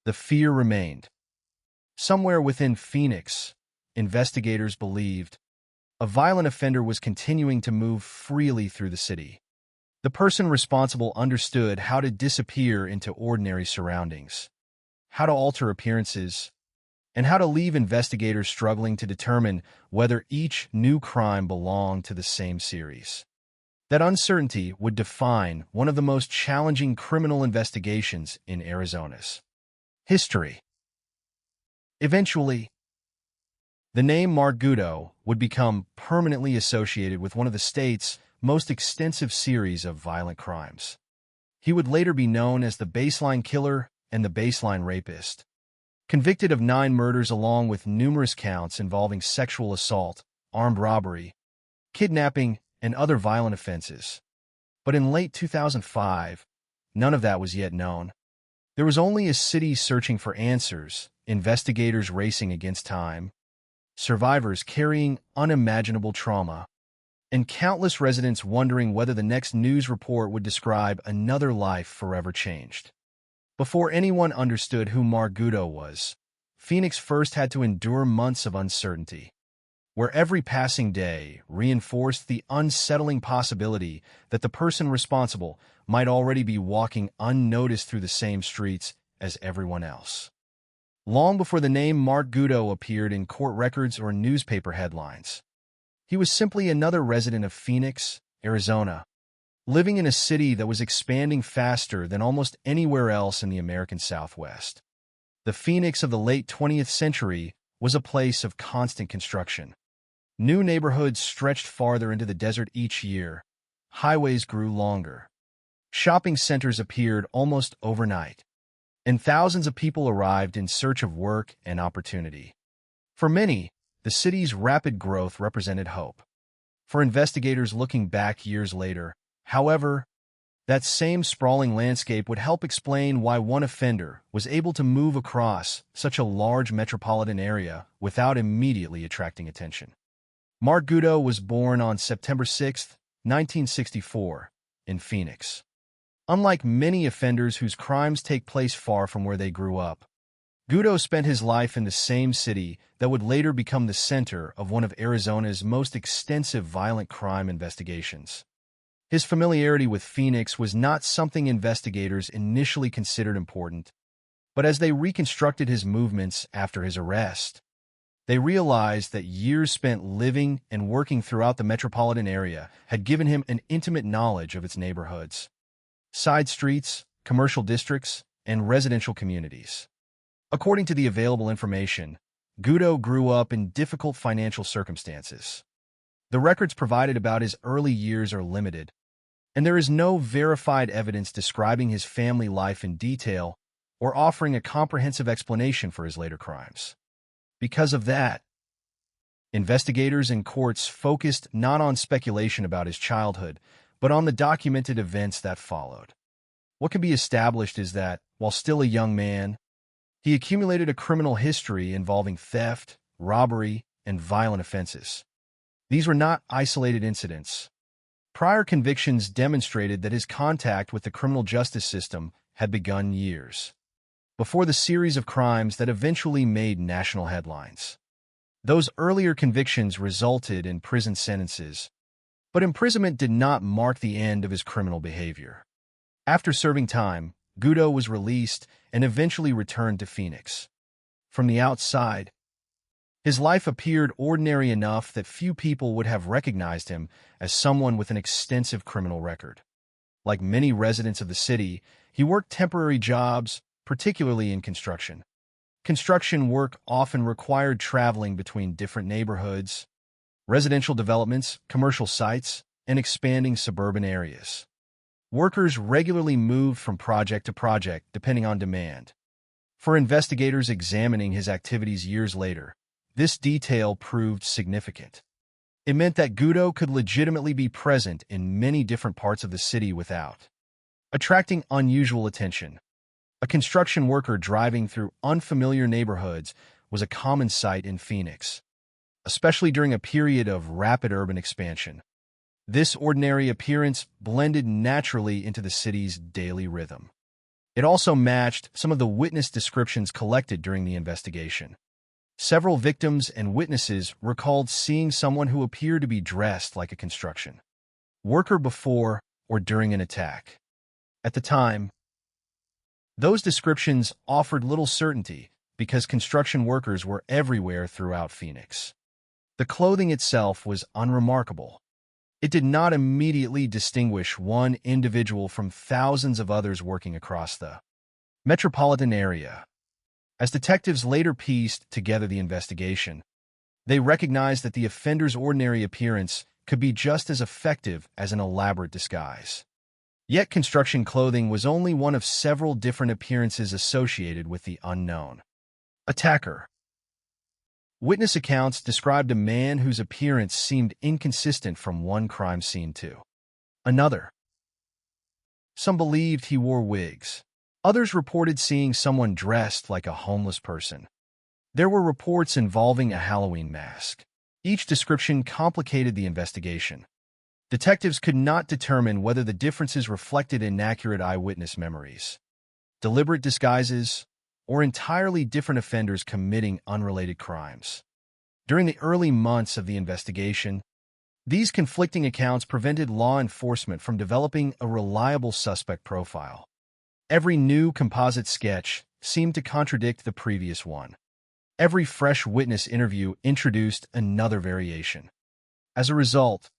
The fear remained. Somewhere within Phoenix, investigators believed a violent offender was continuing to move freely through the city. The person responsible understood how to disappear into ordinary surroundings, how to alter appearances, and how to leave investigators struggling to determine whether each new crime belonged to the same series. That uncertainty would define one of the most challenging criminal investigations in Arizona's history. Eventually, the name Mark Gutto would become permanently associated with one of the state's most extensive series of violent crimes. He would later be known as the Baseline Killer and the Baseline Rapist. Convicted of 9 murders along with numerous counts involving sexual assault, armed robbery, kidnapping, and other violent offenses. But in late 2005, none of that was yet known. There was only a city searching for answers, investigators racing against time, survivors carrying unimaginable trauma, and countless residents wondering whether the next news report would describe another life forever changed. Before anyone understood who Mark Gutto was, Phoenix first had to endure months of uncertainty, where every passing day reinforced the unsettling possibility that the person responsible might already be walking unnoticed through the same streets as everyone else. Long before the name Mark Gutto appeared in court records or newspaper headlines, he was simply another resident of Phoenix, Arizona, living in a city that was expanding faster than almost anywhere else in the American Southwest. The Phoenix of the late 20th century was a place of constant construction. New neighborhoods stretched farther into the desert each year. Highways grew longer. Shopping centers appeared almost overnight, and thousands of people arrived in search of work and opportunity. For many, the city's rapid growth represented hope. For investigators looking back years later, however, that same sprawling landscape would help explain why one offender was able to move across such a large metropolitan area without immediately attracting attention. Mark Gutto was born on September 6, 1964, in Phoenix. Unlike many offenders whose crimes take place far from where they grew up, Gutto spent his life in the same city that would later become the center of one of Arizona's most extensive violent crime investigations. His familiarity with Phoenix was not something investigators initially considered important, but as they reconstructed his movements after his arrest, they realized that years spent living and working throughout the metropolitan area had given him an intimate knowledge of its neighborhoods, side streets, commercial districts, and residential communities. According to the available information, Gutto grew up in difficult financial circumstances. The records provided about his early years are limited, and there is no verified evidence describing his family life in detail or offering a comprehensive explanation for his later crimes. Because of that, investigators and courts focused not on speculation about his childhood, but on the documented events that followed. What can be established is that, while still a young man, he accumulated a criminal history involving theft, robbery, and violent offenses. These were not isolated incidents. Prior convictions demonstrated that his contact with the criminal justice system had begun years before the series of crimes that eventually made national headlines. Those earlier convictions resulted in prison sentences, but imprisonment did not mark the end of his criminal behavior. After serving time, Goudeau was released and eventually returned to Phoenix. From the outside, his life appeared ordinary enough that few people would have recognized him as someone with an extensive criminal record. Like many residents of the city, he worked temporary jobs, particularly in construction. Construction work often required traveling between different neighborhoods, residential developments, commercial sites, and expanding suburban areas. Workers regularly moved from project to project depending on demand. For investigators examining his activities years later, this detail proved significant. It meant that Goudeau could legitimately be present in many different parts of the city without attracting unusual attention. A construction worker driving through unfamiliar neighborhoods was a common sight in Phoenix, especially during a period of rapid urban expansion. This ordinary appearance blended naturally into the city's daily rhythm. It also matched some of the witness descriptions collected during the investigation. Several victims and witnesses recalled seeing someone who appeared to be dressed like a construction worker before or during an attack. At the time, those descriptions offered little certainty because construction workers were everywhere throughout Phoenix. The clothing itself was unremarkable. It did not immediately distinguish one individual from thousands of others working across the metropolitan area. As detectives later pieced together the investigation, they recognized that the offender's ordinary appearance could be just as effective as an elaborate disguise. Yet construction clothing was only one of several different appearances associated with the unknown attacker. Witness accounts described a man whose appearance seemed inconsistent from one crime scene to another. Some believed he wore wigs. Others reported seeing someone dressed like a homeless person. There were reports involving a Halloween mask. Each description complicated the investigation. Detectives could not determine whether the differences reflected inaccurate eyewitness memories, deliberate disguises, or entirely different offenders committing unrelated crimes. During the early months of the investigation, these conflicting accounts prevented law enforcement from developing a reliable suspect profile. Every new composite sketch seemed to contradict the previous one. Every fresh witness interview introduced another variation. As a result,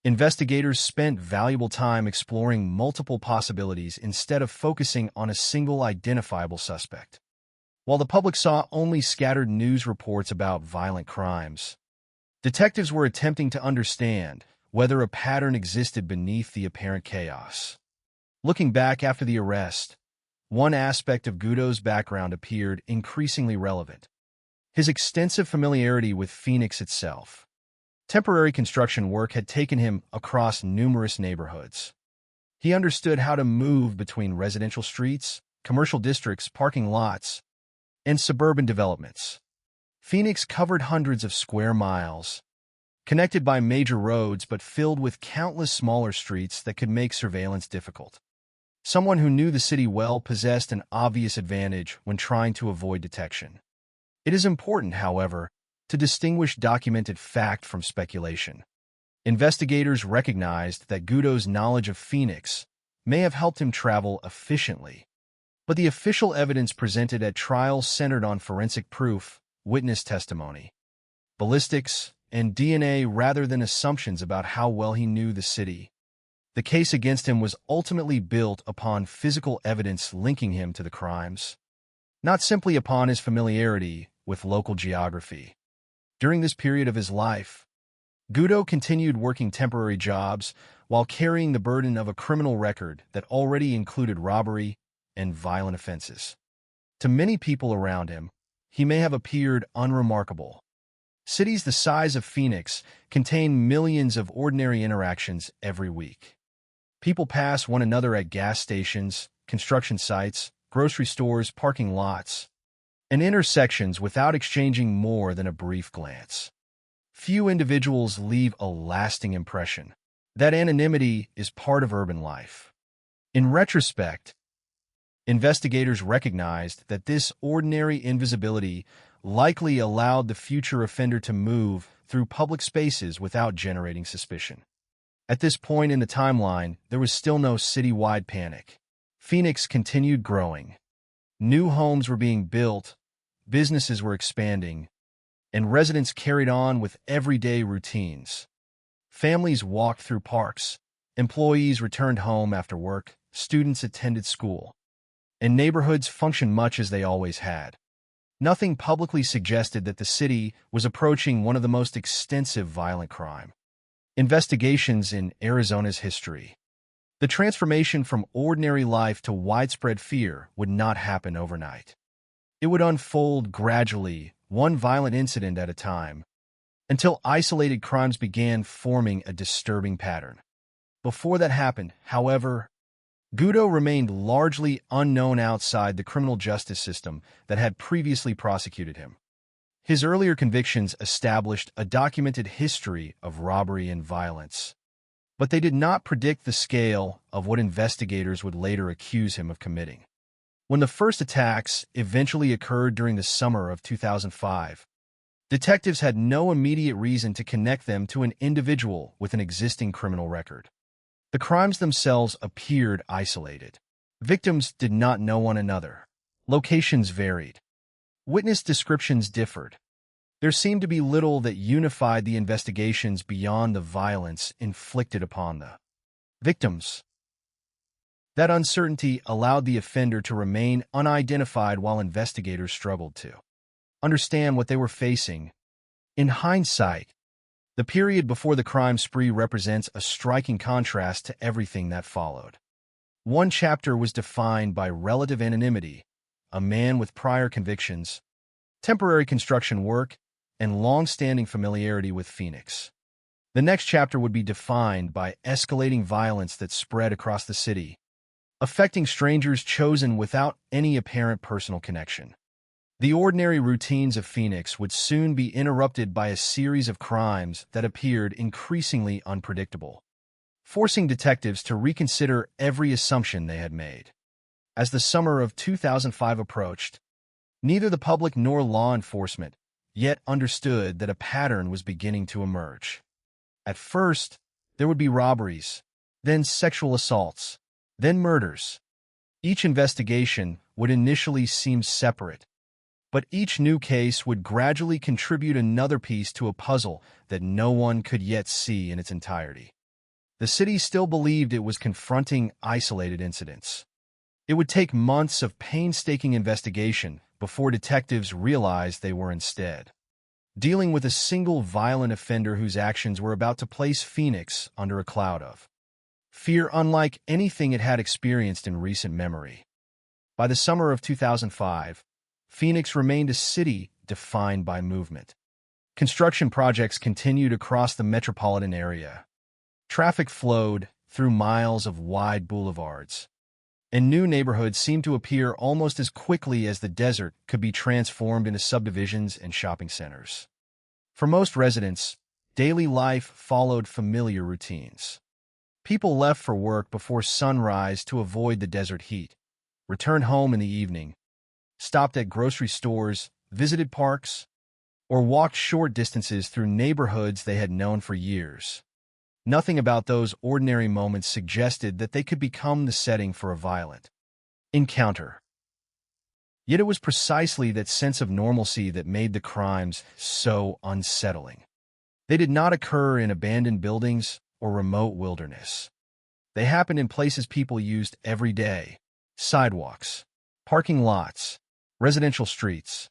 investigators spent valuable time exploring multiple possibilities instead of focusing on a single identifiable suspect. While the public saw only scattered news reports about violent crimes, detectives were attempting to understand whether a pattern existed beneath the apparent chaos. Looking back after the arrest, one aspect of Goudeau's background appeared increasingly relevant: his extensive familiarity with Phoenix itself. Temporary construction work had taken him across numerous neighborhoods. He understood how to move between residential streets, commercial districts, parking lots, and suburban developments. Phoenix covered hundreds of square miles, connected by major roads but filled with countless smaller streets that could make surveillance difficult. Someone who knew the city well possessed an obvious advantage when trying to avoid detection. It is important, however, to distinguish documented fact from speculation. Investigators recognized that Goudeau's knowledge of Phoenix may have helped him travel efficiently, but the official evidence presented at trial centered on forensic proof, witness testimony, ballistics, and DNA rather than assumptions about how well he knew the city. The case against him was ultimately built upon physical evidence linking him to the crimes, not simply upon his familiarity with local geography. During this period of his life, Goudeau continued working temporary jobs while carrying the burden of a criminal record that already included robbery and violent offenses. To many people around him, he may have appeared unremarkable. Cities the size of Phoenix contain millions of ordinary interactions every week. People pass one another at gas stations, construction sites, grocery stores, parking lots, and intersections without exchanging more than a brief glance. Few individuals leave a lasting impression. That anonymity is part of urban life. In retrospect, investigators recognized that this ordinary invisibility likely allowed the future offender to move through public spaces without generating suspicion. At this point in the timeline, there was still no citywide panic. Phoenix continued growing. New homes were being built, businesses were expanding, and residents carried on with everyday routines. Families walked through parks, employees returned home after work, students attended school, and neighborhoods functioned much as they always had. Nothing publicly suggested that the city was approaching one of the most extensive violent crime investigations in Arizona's history. The transformation from ordinary life to widespread fear would not happen overnight. It would unfold gradually, one violent incident at a time, until isolated crimes began forming a disturbing pattern. Before that happened, however, Guido remained largely unknown outside the criminal justice system that had previously prosecuted him. His earlier convictions established a documented history of robbery and violence, but they did not predict the scale of what investigators would later accuse him of committing. When the first attacks eventually occurred during the summer of 2005, detectives had no immediate reason to connect them to an individual with an existing criminal record. The crimes themselves appeared isolated. Victims did not know one another. Locations varied. Witness descriptions differed. There seemed to be little that unified the investigations beyond the violence inflicted upon the victims. That uncertainty allowed the offender to remain unidentified while investigators struggled to understand what they were facing. In hindsight, the period before the crime spree represents a striking contrast to everything that followed. One chapter was defined by relative anonymity, a man with prior convictions, temporary construction work, and long-standing familiarity with Phoenix. The next chapter would be defined by escalating violence that spread across the city, affecting strangers chosen without any apparent personal connection. The ordinary routines of Phoenix would soon be interrupted by a series of crimes that appeared increasingly unpredictable, forcing detectives to reconsider every assumption they had made. As the summer of 2005 approached, neither the public nor law enforcement yet understood that a pattern was beginning to emerge. At first, there would be robberies, then sexual assaults, then murders. Each investigation would initially seem separate, but each new case would gradually contribute another piece to a puzzle that no one could yet see in its entirety. The city still believed it was confronting isolated incidents. It would take months of painstaking investigation before detectives realized they were instead dealing with a single violent offender whose actions were about to place Phoenix under a cloud of fear unlike anything it had experienced in recent memory. By the summer of 2005, Phoenix remained a city defined by movement. Construction projects continued across the metropolitan area. Traffic flowed through miles of wide boulevards, and new neighborhoods seemed to appear almost as quickly as the desert could be transformed into subdivisions and shopping centers. For most residents, daily life followed familiar routines. People left for work before sunrise to avoid the desert heat, returned home in the evening, stopped at grocery stores, visited parks, or walked short distances through neighborhoods they had known for years. Nothing about those ordinary moments suggested that they could become the setting for a violent encounter. Yet it was precisely that sense of normalcy that made the crimes so unsettling. They did not occur in abandoned buildings or remote wilderness. They happened in places people used every day: sidewalks, parking lots, residential streets,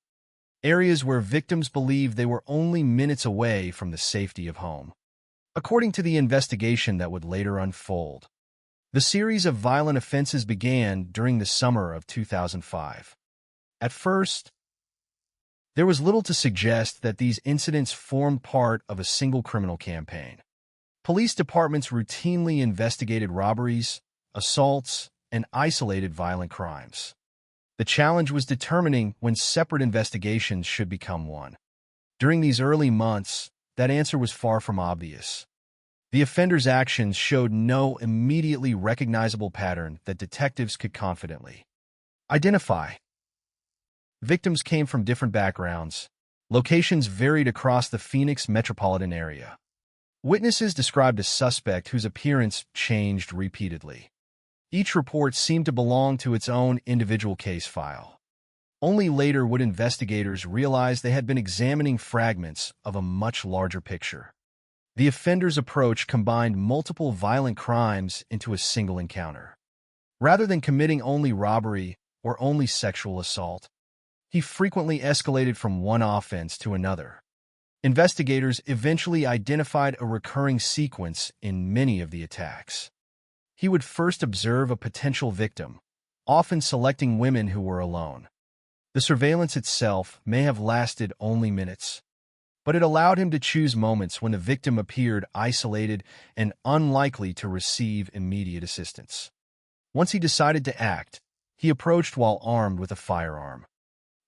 areas where victims believed they were only minutes away from the safety of home. According to the investigation that would later unfold, the series of violent offenses began during the summer of 2005. At first, there was little to suggest that these incidents formed part of a single criminal campaign. Police departments routinely investigated robberies, assaults, and isolated violent crimes. The challenge was determining when separate investigations should become one. During these early months, that answer was far from obvious. The offender's actions showed no immediately recognizable pattern that detectives could confidently identify. Victims came from different backgrounds. Locations varied across the Phoenix metropolitan area. Witnesses described a suspect whose appearance changed repeatedly. Each report seemed to belong to its own individual case file. Only later would investigators realize they had been examining fragments of a much larger picture. The offender's approach combined multiple violent crimes into a single encounter. Rather than committing only robbery or only sexual assault, he frequently escalated from one offense to another. Investigators eventually identified a recurring sequence in many of the attacks. He would first observe a potential victim, often selecting women who were alone. The surveillance itself may have lasted only minutes, but it allowed him to choose moments when the victim appeared isolated and unlikely to receive immediate assistance. Once he decided to act, he approached while armed with a firearm.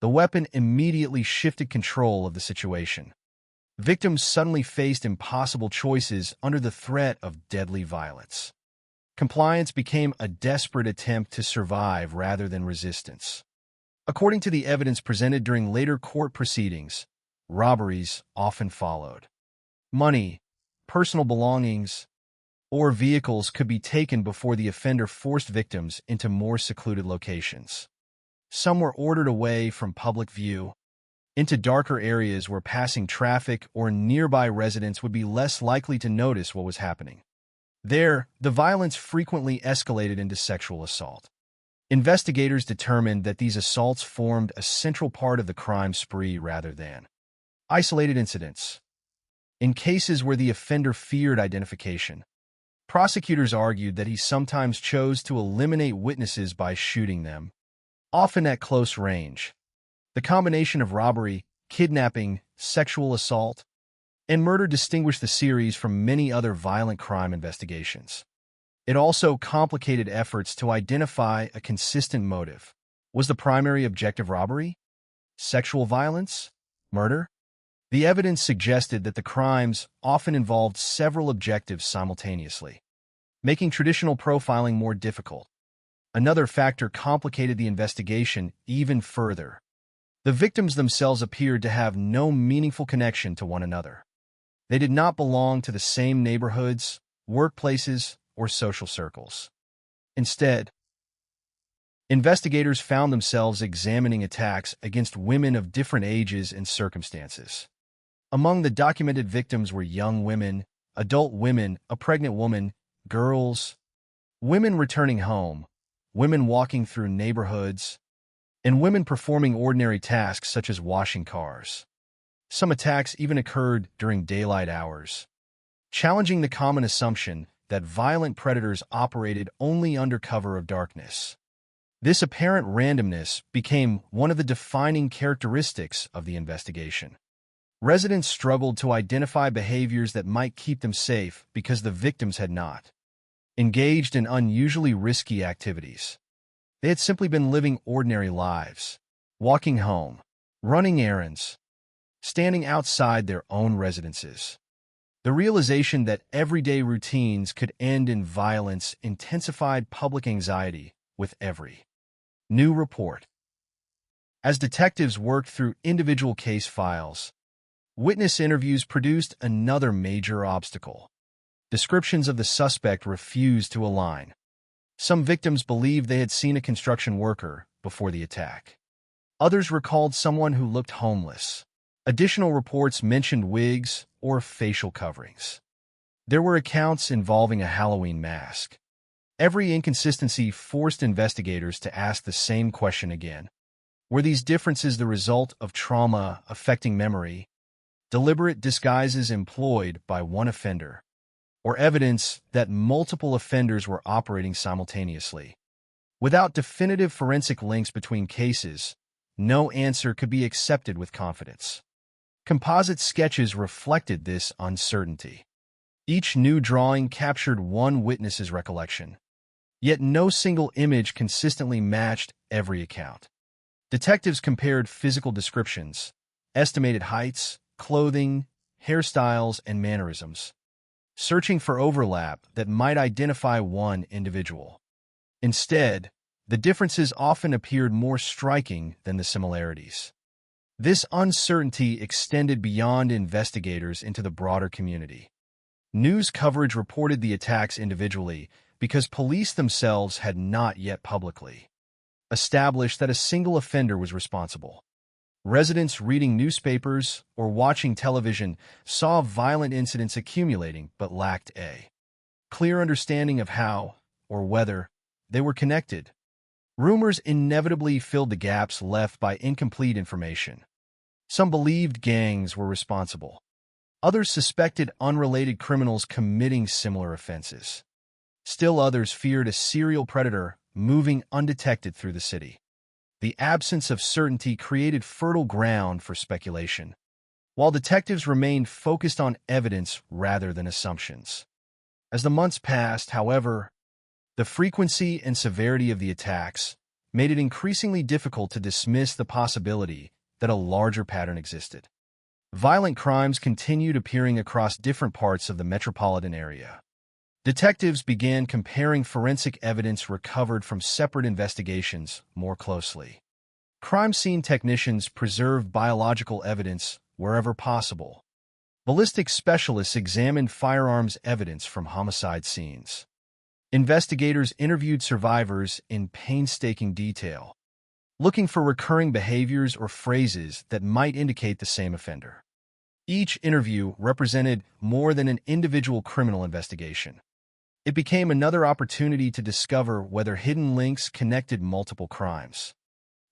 The weapon immediately shifted control of the situation. Victims suddenly faced impossible choices under the threat of deadly violence. Compliance became a desperate attempt to survive rather than resistance. According to the evidence presented during later court proceedings, robberies often followed. Money, personal belongings, or vehicles could be taken before the offender forced victims into more secluded locations. Some were ordered away from public view, into darker areas where passing traffic or nearby residents would be less likely to notice what was happening. There, the violence frequently escalated into sexual assault. Investigators determined that these assaults formed a central part of the crime spree rather than isolated incidents. In cases where the offender feared identification, prosecutors argued that he sometimes chose to eliminate witnesses by shooting them, often at close range. The combination of robbery, kidnapping, sexual assault, and murder distinguished the series from many other violent crime investigations. It also complicated efforts to identify a consistent motive. Was the primary objective robbery? Sexual violence? Murder? The evidence suggested that the crimes often involved several objectives simultaneously, making traditional profiling more difficult. Another factor complicated the investigation even further. The victims themselves appeared to have no meaningful connection to one another. They did not belong to the same neighborhoods, workplaces, or social circles. Instead, investigators found themselves examining attacks against women of different ages and circumstances. Among the documented victims were young women, adult women, a pregnant woman, girls, women returning home, women walking through neighborhoods, and women performing ordinary tasks such as washing cars. Some attacks even occurred during daylight hours, challenging the common assumption that violent predators operated only under cover of darkness. This apparent randomness became one of the defining characteristics of the investigation. Residents struggled to identify behaviors that might keep them safe because the victims had not engaged in unusually risky activities. They had simply been living ordinary lives, walking home, running errands, standing outside their own residences. The realization that everyday routines could end in violence intensified public anxiety with every new report. As detectives worked through individual case files, witness interviews produced another major obstacle. Descriptions of the suspect refused to align. Some victims believed they had seen a construction worker before the attack. Others recalled someone who looked homeless. Additional reports mentioned wigs or facial coverings. There were accounts involving a Halloween mask. Every inconsistency forced investigators to ask the same question again. Were these differences the result of trauma affecting memory, deliberate disguises employed by one offender, or evidence that multiple offenders were operating simultaneously? Without definitive forensic links between cases, no answer could be accepted with confidence. Composite sketches reflected this uncertainty. Each new drawing captured one witness's recollection, yet no single image consistently matched every account. Detectives compared physical descriptions, estimated heights, clothing, hairstyles, and mannerisms. searching for overlap that might identify one individual. Instead, the differences often appeared more striking than the similarities. This uncertainty extended beyond investigators into the broader community. News coverage reported the attacks individually because police themselves had not yet publicly established that a single offender was responsible. Residents reading newspapers or watching television saw violent incidents accumulating but lacked a clear understanding of how, or whether, they were connected. Rumors inevitably filled the gaps left by incomplete information. Some believed gangs were responsible. Others suspected unrelated criminals committing similar offenses. Still others feared a serial predator moving undetected through the city. The absence of certainty created fertile ground for speculation, while detectives remained focused on evidence rather than assumptions. As the months passed, however, the frequency and severity of the attacks made it increasingly difficult to dismiss the possibility that a larger pattern existed. Violent crimes continued appearing across different parts of the metropolitan area. Detectives began comparing forensic evidence recovered from separate investigations more closely. Crime scene technicians preserved biological evidence wherever possible. Ballistic specialists examined firearms evidence from homicide scenes. Investigators interviewed survivors in painstaking detail, looking for recurring behaviors or phrases that might indicate the same offender. Each interview represented more than an individual criminal investigation. It became another opportunity to discover whether hidden links connected multiple crimes.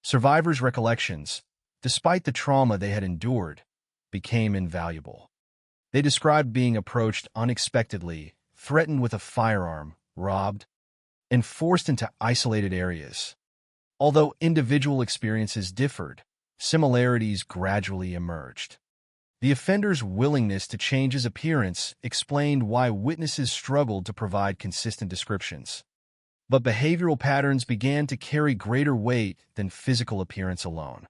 Survivors' recollections, despite the trauma they had endured, became invaluable. They described being approached unexpectedly, threatened with a firearm, robbed, and forced into isolated areas. Although individual experiences differed, similarities gradually emerged. The offender's willingness to change his appearance explained why witnesses struggled to provide consistent descriptions. But behavioral patterns began to carry greater weight than physical appearance alone.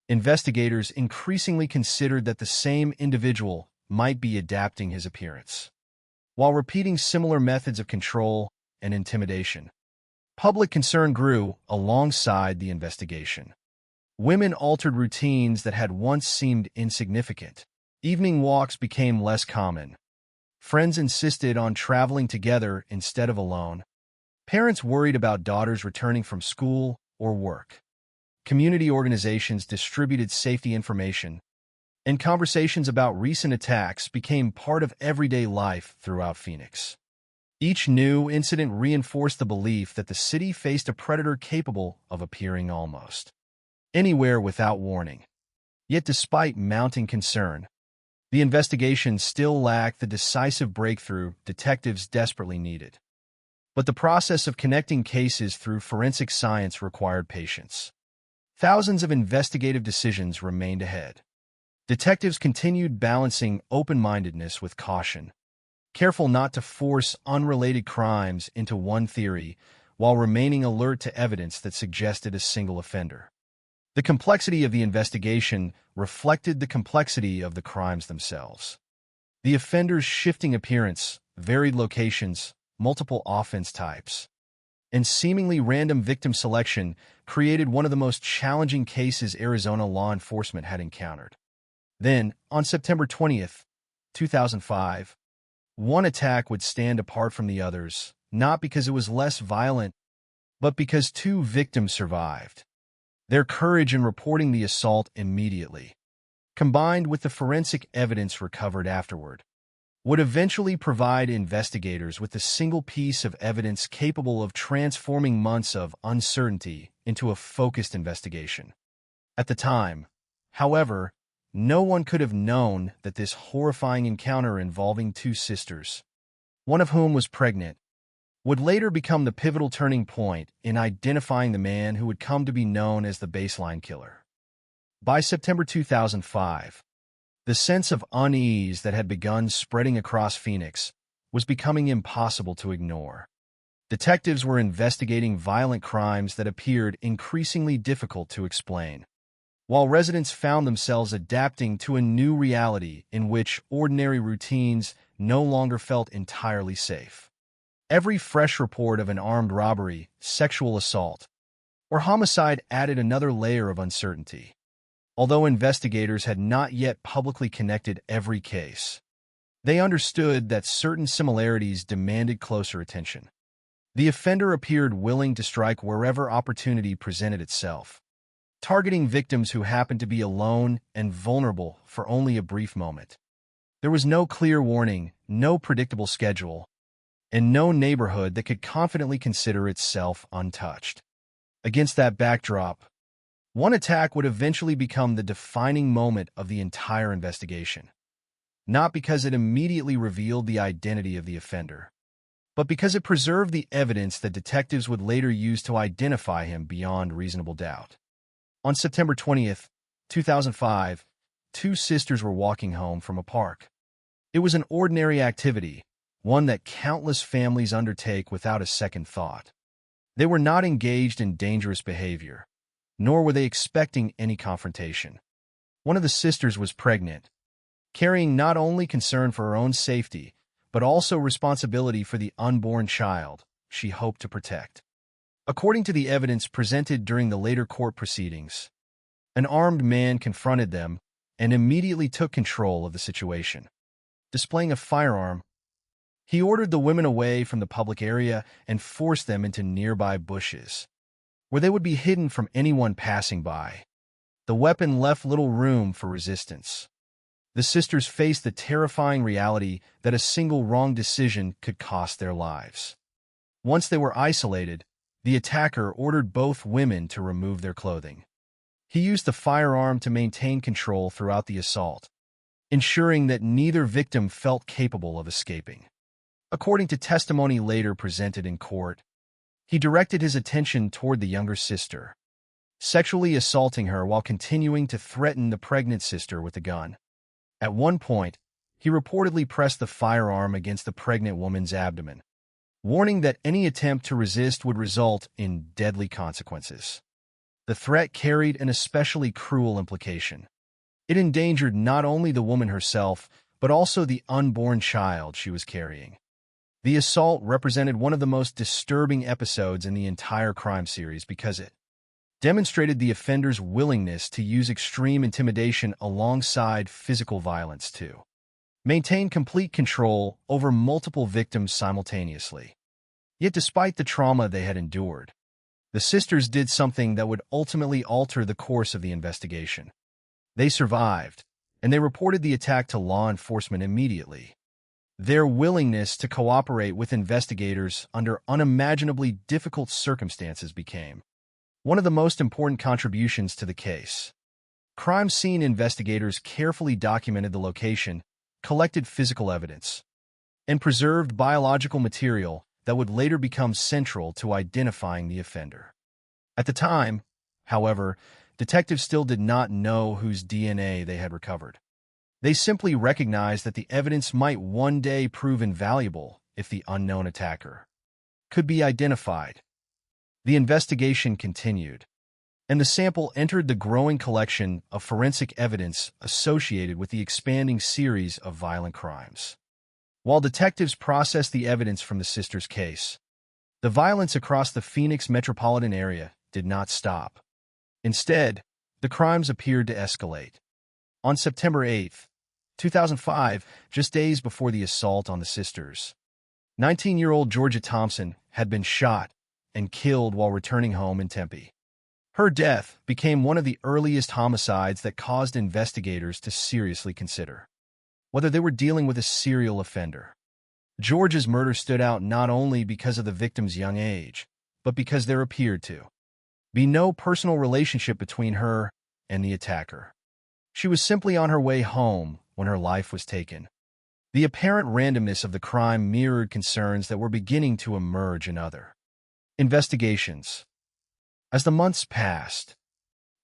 Investigators increasingly considered that the same individual might be adapting his appearance, while repeating similar methods of control and intimidation. Public concern grew alongside the investigation. Women altered routines that had once seemed insignificant. Evening walks became less common. Friends insisted on traveling together instead of alone. Parents worried about daughters returning from school or work. Community organizations distributed safety information, and conversations about recent attacks became part of everyday life throughout Phoenix. Each new incident reinforced the belief that the city faced a predator capable of appearing almost anywhere without warning. Yet despite mounting concern, the investigation still lacked the decisive breakthrough detectives desperately needed. But the process of connecting cases through forensic science required patience. Thousands of investigative decisions remained ahead. Detectives continued balancing open-mindedness with caution, careful not to force unrelated crimes into one theory while remaining alert to evidence that suggested a single offender. The complexity of the investigation reflected the complexity of the crimes themselves. The offender's shifting appearance, varied locations, multiple offense types, and seemingly random victim selection created one of the most challenging cases Arizona law enforcement had encountered. Then, on September 20th, 2005, one attack would stand apart from the others, not because it was less violent, but because two victims survived. Their courage in reporting the assault immediately, combined with the forensic evidence recovered afterward, would eventually provide investigators with a single piece of evidence capable of transforming months of uncertainty into a focused investigation. At the time, however, no one could have known that this horrifying encounter involving two sisters, one of whom was pregnant, would later become the pivotal turning point in identifying the man who would come to be known as the Baseline Killer. By September 2005, the sense of unease that had begun spreading across Phoenix was becoming impossible to ignore. Detectives were investigating violent crimes that appeared increasingly difficult to explain, while residents found themselves adapting to a new reality in which ordinary routines no longer felt entirely safe. Every fresh report of an armed robbery, sexual assault, or homicide added another layer of uncertainty. Although investigators had not yet publicly connected every case, they understood that certain similarities demanded closer attention. The offender appeared willing to strike wherever opportunity presented itself, targeting victims who happened to be alone and vulnerable for only a brief moment. There was no clear warning, no predictable schedule, and no neighborhood that could confidently consider itself untouched. Against that backdrop, one attack would eventually become the defining moment of the entire investigation. Not because it immediately revealed the identity of the offender, but because it preserved the evidence that detectives would later use to identify him beyond reasonable doubt. On September 20th, 2005, two sisters were walking home from a park. It was an ordinary activity, one that countless families undertake without a second thought. They were not engaged in dangerous behavior, nor were they expecting any confrontation. One of the sisters was pregnant, carrying not only concern for her own safety, but also responsibility for the unborn child she hoped to protect. According to the evidence presented during the later court proceedings, an armed man confronted them and immediately took control of the situation. Displaying a firearm, he ordered the women away from the public area and forced them into nearby bushes, where they would be hidden from anyone passing by. The weapon left little room for resistance. The sisters faced the terrifying reality that a single wrong decision could cost their lives. Once they were isolated, the attacker ordered both women to remove their clothing. He used the firearm to maintain control throughout the assault, ensuring that neither victim felt capable of escaping. According to testimony later presented in court, he directed his attention toward the younger sister, sexually assaulting her while continuing to threaten the pregnant sister with a gun. At one point, he reportedly pressed the firearm against the pregnant woman's abdomen, warning that any attempt to resist would result in deadly consequences. The threat carried an especially cruel implication. It endangered not only the woman herself, but also the unborn child she was carrying. The assault represented one of the most disturbing episodes in the entire crime series because it demonstrated the offender's willingness to use extreme intimidation alongside physical violence to maintain complete control over multiple victims simultaneously. Yet despite the trauma they had endured, the sisters did something that would ultimately alter the course of the investigation. They survived, and they reported the attack to law enforcement immediately. Their willingness to cooperate with investigators under unimaginably difficult circumstances became one of the most important contributions to the case. Crime scene investigators carefully documented the location, collected physical evidence, and preserved biological material that would later become central to identifying the offender. At the time, however, detectives still did not know whose DNA they had recovered. They simply recognized that the evidence might one day prove invaluable if the unknown attacker could be identified. The investigation continued, and the sample entered the growing collection of forensic evidence associated with the expanding series of violent crimes. While detectives processed the evidence from the sisters' case, the violence across the Phoenix metropolitan area did not stop. Instead, the crimes appeared to escalate. On September 8th, 2005, just days before the assault on the sisters, 19-year-old Georgia Thompson had been shot and killed while returning home in Tempe. Her death became one of the earliest homicides that caused investigators to seriously consider whether they were dealing with a serial offender. Georgia's murder stood out not only because of the victim's young age, but because there appeared to be no personal relationship between her and the attacker. She was simply on her way home when her life was taken. The apparent randomness of the crime mirrored concerns that were beginning to emerge in other investigations. As the months passed,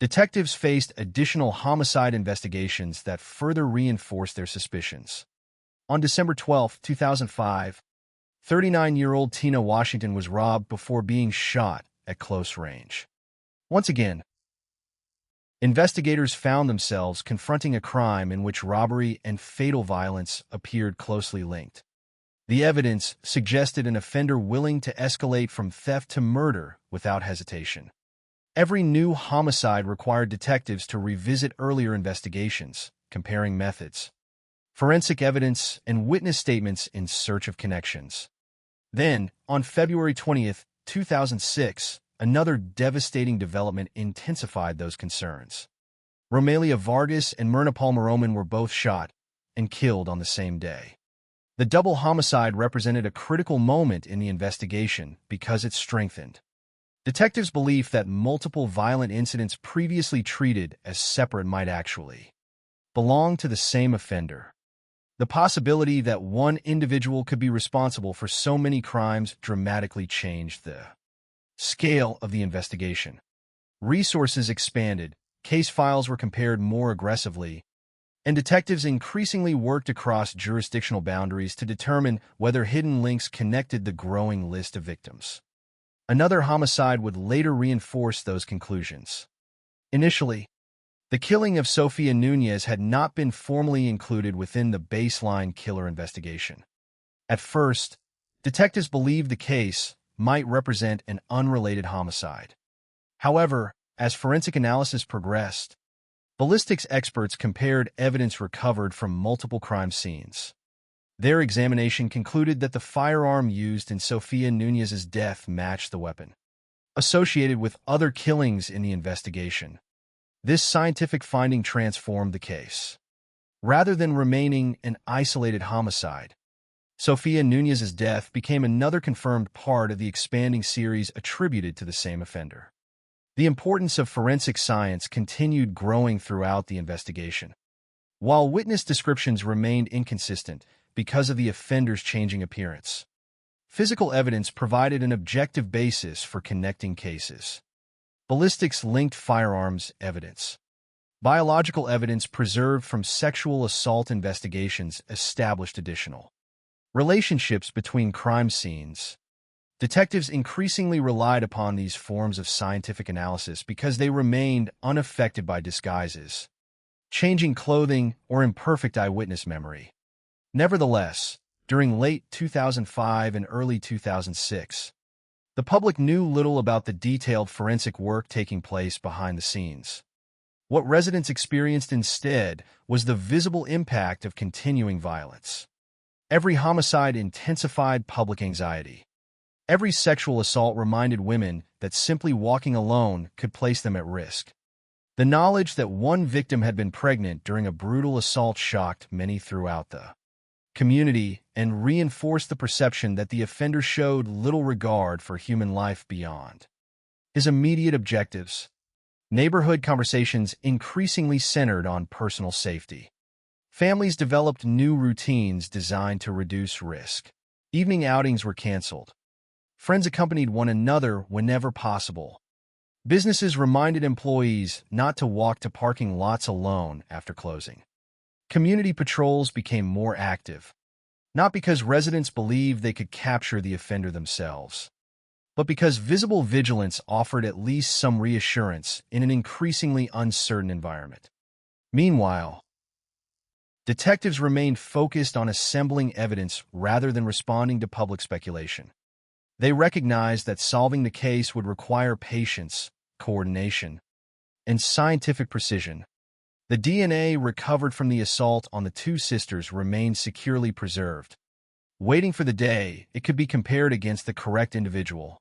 detectives faced additional homicide investigations that further reinforced their suspicions. On December 12, 2005, 39-year-old Tina Washington was robbed before being shot at close range. Once again, Investigators found themselves confronting a crime in which robbery and fatal violence appeared closely linked. The evidence suggested an offender willing to escalate from theft to murder without hesitation. Every new homicide required detectives to revisit earlier investigations, comparing methods, forensic evidence, and witness statements in search of connections. Then, on February 20th, 2006, another devastating development intensified those concerns. Romelia Vargas and Myrna Palmer-Roman were both shot and killed on the same day. The double homicide represented a critical moment in the investigation because it strengthened detectives' belief that multiple violent incidents previously treated as separate might actually belong to the same offender. The possibility that one individual could be responsible for so many crimes dramatically changed the scale of the investigation. Resources expanded, case files were compared more aggressively, and detectives increasingly worked across jurisdictional boundaries to determine whether hidden links connected the growing list of victims. Another homicide would later reinforce those conclusions. Initially, the killing of Sofia Nunez had not been formally included within the baseline killer investigation. At first, detectives believed the case might represent an unrelated homicide. However, as forensic analysis progressed, ballistics experts compared evidence recovered from multiple crime scenes. Their examination concluded that the firearm used in Sofia Nunez's death matched the weapon associated with other killings in the investigation. This scientific finding transformed the case. Rather than remaining an isolated homicide, Sofia Nunez's death became another confirmed part of the expanding series attributed to the same offender. The importance of forensic science continued growing throughout the investigation. While witness descriptions remained inconsistent because of the offender's changing appearance, physical evidence provided an objective basis for connecting cases. Ballistics linked firearms evidence. Biological evidence preserved from sexual assault investigations established additional relationships between crime scenes. Detectives increasingly relied upon these forms of scientific analysis because they remained unaffected by disguises, changing clothing, or imperfect eyewitness memory. Nevertheless, during late 2005 and early 2006, the public knew little about the detailed forensic work taking place behind the scenes. What residents experienced instead was the visible impact of continuing violence. Every homicide intensified public anxiety. Every sexual assault reminded women that simply walking alone could place them at risk. The knowledge that one victim had been pregnant during a brutal assault shocked many throughout the community and reinforced the perception that the offender showed little regard for human life beyond his immediate objectives. Neighborhood conversations increasingly centered on personal safety. Families developed new routines designed to reduce risk. Evening outings were canceled. Friends accompanied one another whenever possible. Businesses reminded employees not to walk to parking lots alone after closing. Community patrols became more active, not because residents believed they could capture the offender themselves, but because visible vigilance offered at least some reassurance in an increasingly uncertain environment. Meanwhile, detectives remained focused on assembling evidence rather than responding to public speculation. They recognized that solving the case would require patience, coordination, and scientific precision. The DNA recovered from the assault on the two sisters remained securely preserved, waiting for the day it could be compared against the correct individual.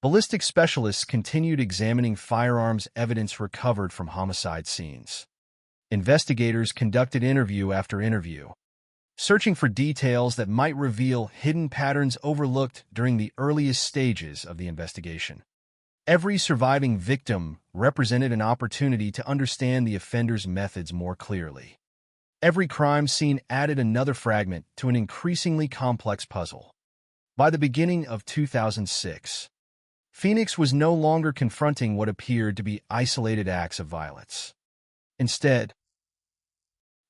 Ballistic specialists continued examining firearms evidence recovered from homicide scenes. Investigators conducted interview after interview, searching for details that might reveal hidden patterns overlooked during the earliest stages of the investigation. Every surviving victim represented an opportunity to understand the offender's methods more clearly. Every crime scene added another fragment to an increasingly complex puzzle. By the beginning of 2006, Phoenix was no longer confronting what appeared to be isolated acts of violence. Instead,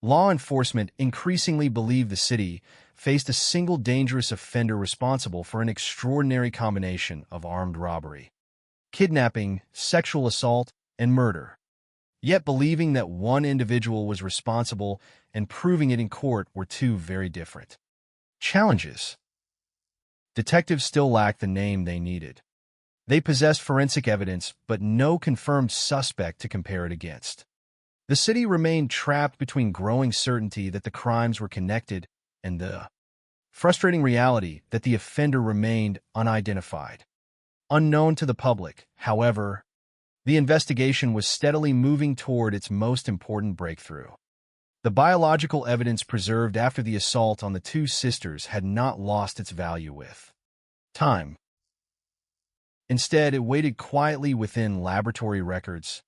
law enforcement increasingly believed the city faced a single dangerous offender responsible for an extraordinary combination of armed robbery, kidnapping, sexual assault, and murder. Yet believing that one individual was responsible and proving it in court were two very different challenges. Detectives still lacked the name they needed. They possessed forensic evidence, but no confirmed suspect to compare it against. The city remained trapped between growing certainty that the crimes were connected and the frustrating reality that the offender remained unidentified. Unknown to the public, however, the investigation was steadily moving toward its most important breakthrough. The biological evidence preserved after the assault on the two sisters had not lost its value with time. Instead, it waited quietly within laboratory records,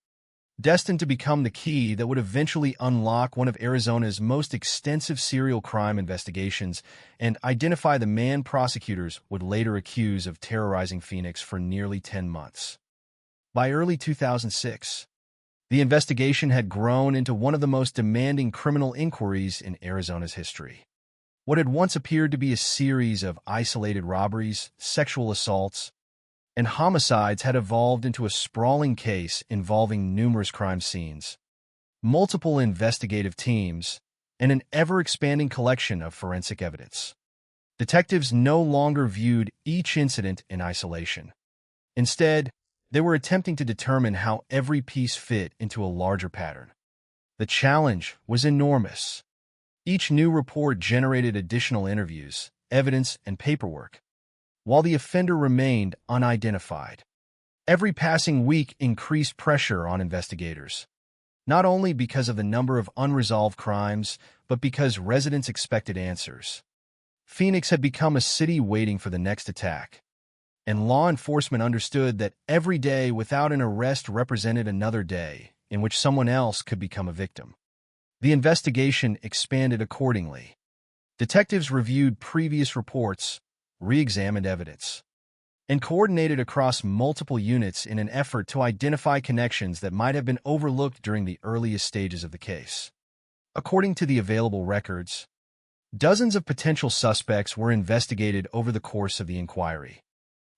destined to become the key that would eventually unlock one of Arizona's most extensive serial crime investigations and identify the man prosecutors would later accuse of terrorizing Phoenix for nearly 10 months. By early 2006, the investigation had grown into one of the most demanding criminal inquiries in Arizona's history. What had once appeared to be a series of isolated robberies, sexual assaults, and homicides had evolved into a sprawling case involving numerous crime scenes, multiple investigative teams, and an ever-expanding collection of forensic evidence. Detectives no longer viewed each incident in isolation. Instead, they were attempting to determine how every piece fit into a larger pattern. The challenge was enormous. Each new report generated additional interviews, evidence, and paperwork, while the offender remained unidentified. Every passing week increased pressure on investigators, not only because of the number of unresolved crimes, but because residents expected answers. Phoenix had become a city waiting for the next attack, and law enforcement understood that every day without an arrest represented another day in which someone else could become a victim. The investigation expanded accordingly. Detectives reviewed previous reports, re-examined evidence, and coordinated across multiple units in an effort to identify connections that might have been overlooked during the earliest stages of the case. According to the available records, dozens of potential suspects were investigated over the course of the inquiry.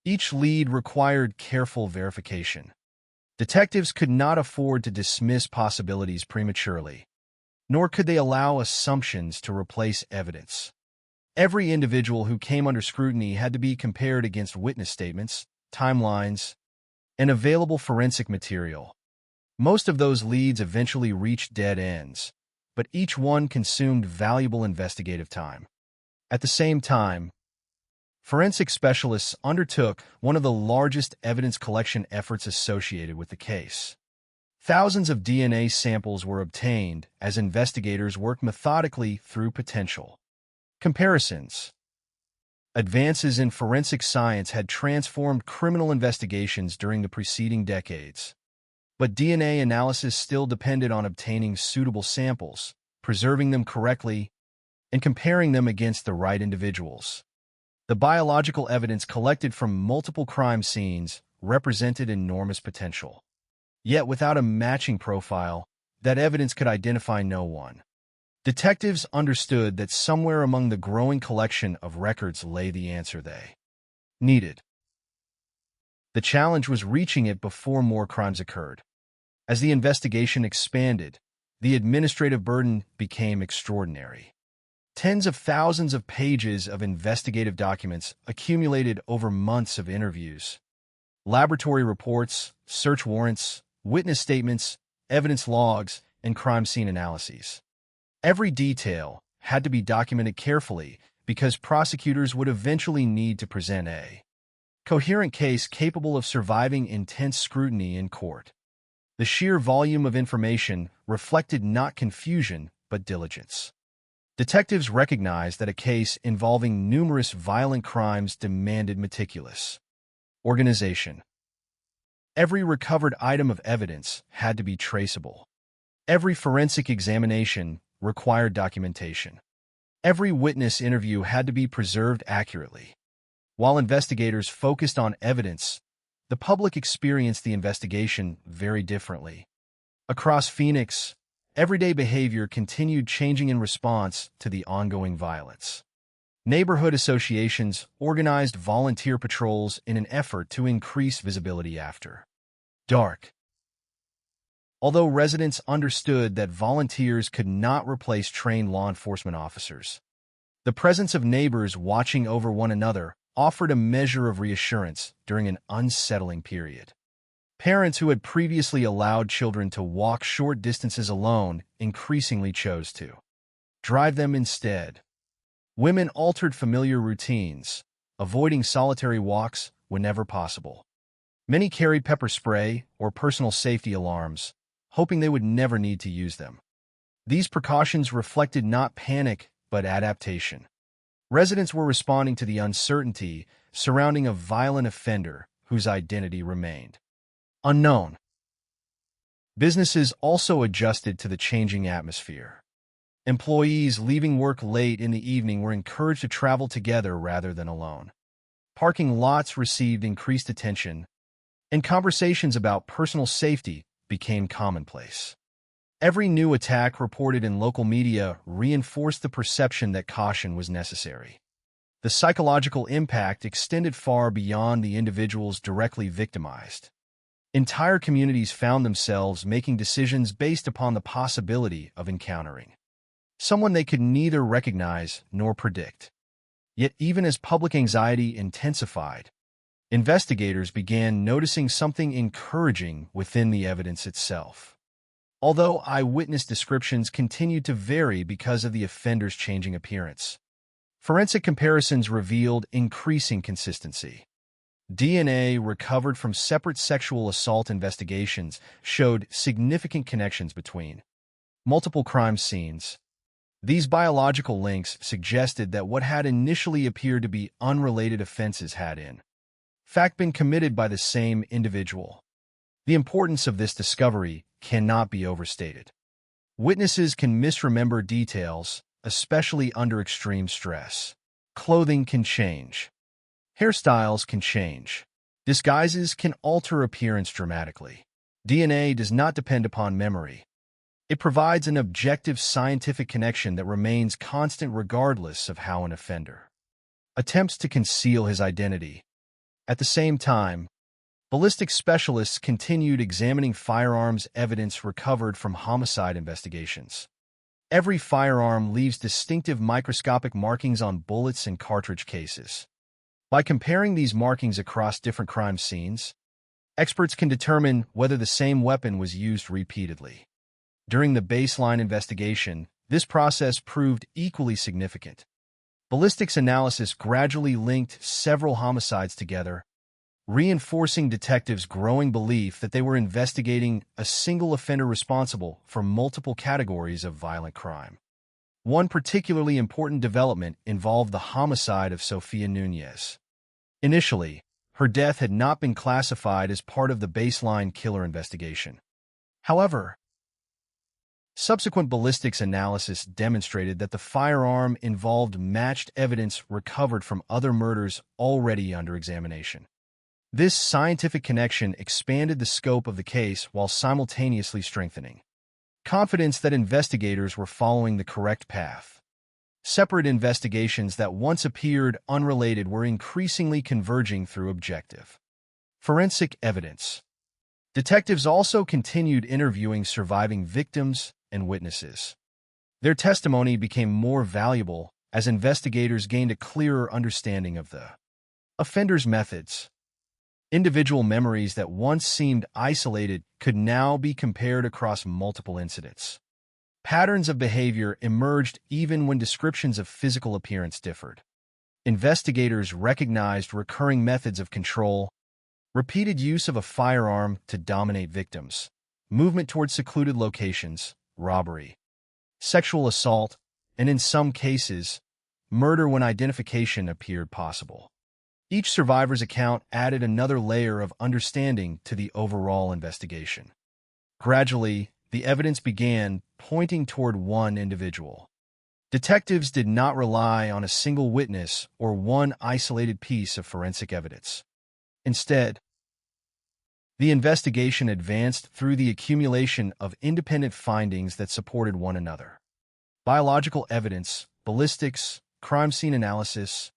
Each lead required careful verification. Detectives could not afford to dismiss possibilities prematurely, nor could they allow assumptions to replace evidence. Every individual who came under scrutiny had to be compared against witness statements, timelines, and available forensic material. Most of those leads eventually reached dead ends, but each one consumed valuable investigative time. At the same time, forensic specialists undertook one of the largest evidence collection efforts associated with the case. Thousands of DNA samples were obtained as investigators worked methodically through potential comparisons. Advances in forensic science had transformed criminal investigations during the preceding decades. But DNA analysis still depended on obtaining suitable samples, preserving them correctly, and comparing them against the right individuals. The biological evidence collected from multiple crime scenes represented enormous potential. Yet without a matching profile, that evidence could identify no one. Detectives understood that somewhere among the growing collection of records lay the answer they needed. The challenge was reaching it before more crimes occurred. As the investigation expanded, the administrative burden became extraordinary. Tens of thousands of pages of investigative documents accumulated over months of interviews. Laboratory reports, search warrants, witness statements, evidence logs, and crime scene analyses. Every detail had to be documented carefully because prosecutors would eventually need to present a coherent case capable of surviving intense scrutiny in court. The sheer volume of information reflected not confusion, but diligence. Detectives recognized that a case involving numerous violent crimes demanded meticulous organization. Every recovered item of evidence had to be traceable. Every forensic examination required documentation. Every witness interview had to be preserved accurately. While investigators focused on evidence, the public experienced the investigation very differently. Across Phoenix, everyday behavior continued changing in response to the ongoing violence. Neighborhood associations organized volunteer patrols in an effort to increase visibility after dark. although residents understood that volunteers could not replace trained law enforcement officers. The presence of neighbors watching over one another offered a measure of reassurance during an unsettling period. Parents who had previously allowed children to walk short distances alone increasingly chose to drive them instead. Women altered familiar routines, avoiding solitary walks whenever possible. Many carried pepper spray or personal safety alarms, hoping they would never need to use them. These precautions reflected not panic, but adaptation. Residents were responding to the uncertainty surrounding a violent offender whose identity remained unknown. Businesses also adjusted to the changing atmosphere. Employees leaving work late in the evening were encouraged to travel together rather than alone. Parking lots received increased attention, and conversations about personal safety became commonplace. Every new attack reported in local media reinforced the perception that caution was necessary. The psychological impact extended far beyond the individuals directly victimized. Entire communities found themselves making decisions based upon the possibility of encountering someone they could neither recognize nor predict. Yet even as public anxiety intensified, investigators began noticing something encouraging within the evidence itself. Although eyewitness descriptions continued to vary because of the offender's changing appearance, forensic comparisons revealed increasing consistency. DNA recovered from separate sexual assault investigations showed significant connections between multiple crime scenes. These biological links suggested that what had initially appeared to be unrelated offenses had in fact been committed by the same individual. The importance of this discovery cannot be overstated. Witnesses can misremember details, especially under extreme stress. Clothing can change. Hairstyles can change. Disguises can alter appearance dramatically. DNA does not depend upon memory. It provides an objective scientific connection that remains constant regardless of how an offender attempts to conceal his identity. At the same time, ballistics specialists continued examining firearms evidence recovered from homicide investigations. Every firearm leaves distinctive microscopic markings on bullets and cartridge cases. By comparing these markings across different crime scenes, experts can determine whether the same weapon was used repeatedly. During the baseline investigation, this process proved equally significant. Ballistics analysis gradually linked several homicides together, reinforcing detectives' growing belief that they were investigating a single offender responsible for multiple categories of violent crime. One particularly important development involved the homicide of Sofia Nunez. Initially, her death had not been classified as part of the baseline killer investigation. However, subsequent ballistics analysis demonstrated that the firearm involved matched evidence recovered from other murders already under examination. This scientific connection expanded the scope of the case while simultaneously strengthening confidence that investigators were following the correct path. Separate investigations that once appeared unrelated were increasingly converging through objective forensic evidence. Detectives also continued interviewing surviving victims and witnesses. Their testimony became more valuable as investigators gained a clearer understanding of the offender's methods. Individual memories that once seemed isolated could now be compared across multiple incidents. Patterns of behavior emerged even when descriptions of physical appearance differed. Investigators recognized recurring methods of control, repeated use of a firearm to dominate victims, movement toward secluded locations, robbery, sexual assault, and in some cases, murder when identification appeared possible. Each survivor's account added another layer of understanding to the overall investigation. Gradually, the evidence began pointing toward one individual. Detectives did not rely on a single witness or one isolated piece of forensic evidence. Instead, the investigation advanced through the accumulation of independent findings that supported one another. Biological evidence, ballistics, crime scene analysis,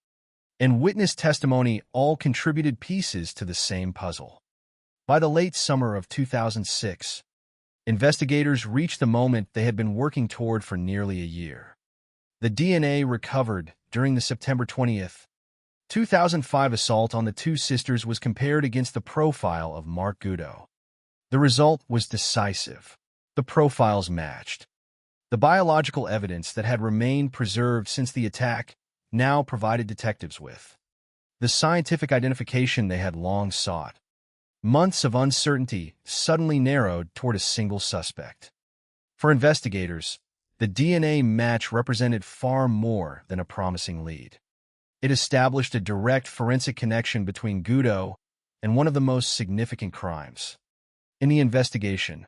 and witness testimony all contributed pieces to the same puzzle. By the late summer of 2006, investigators reached the moment they had been working toward for nearly a year. The DNA recovered during the September 20th, 2005 assault on the two sisters was compared against the profile of Mark Gutto. The result was decisive. The profiles matched. The biological evidence that had remained preserved since the attack now provided detectives with the scientific identification they had long sought. Months of uncertainty suddenly narrowed toward a single suspect. For investigators, the DNA match represented far more than a promising lead. It established a direct forensic connection between Gutto and one of the most significant crimes in the investigation.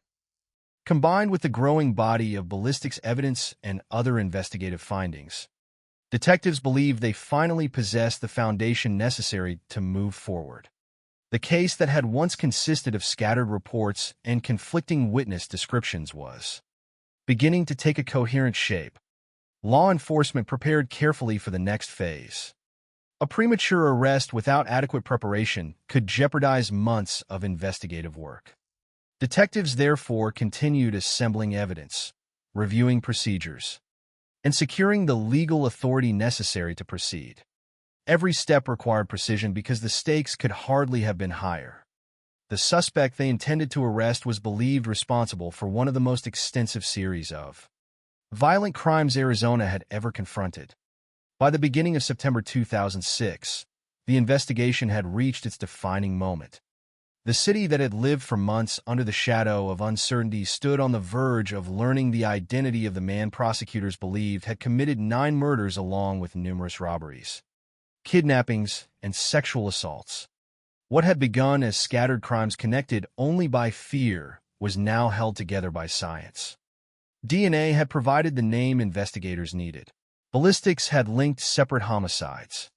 Combined with the growing body of ballistics evidence and other investigative findings, detectives believed they finally possessed the foundation necessary to move forward. The case that had once consisted of scattered reports and conflicting witness descriptions was beginning to take a coherent shape. Law enforcement prepared carefully for the next phase. A premature arrest without adequate preparation could jeopardize months of investigative work. Detectives therefore continued assembling evidence, reviewing procedures, and securing the legal authority necessary to proceed. Every step required precision because the stakes could hardly have been higher. The suspect they intended to arrest was believed responsible for one of the most extensive series of violent crimes Arizona had ever confronted. By the beginning of September 2006, the investigation had reached its defining moment. The city that had lived for months under the shadow of uncertainty stood on the verge of learning the identity of the man prosecutors believed had committed 9 murders along with numerous robberies, kidnappings, and sexual assaults. What had begun as scattered crimes connected only by fear was now held together by science. DNA had provided the name investigators needed. Ballistics had linked separate homicides.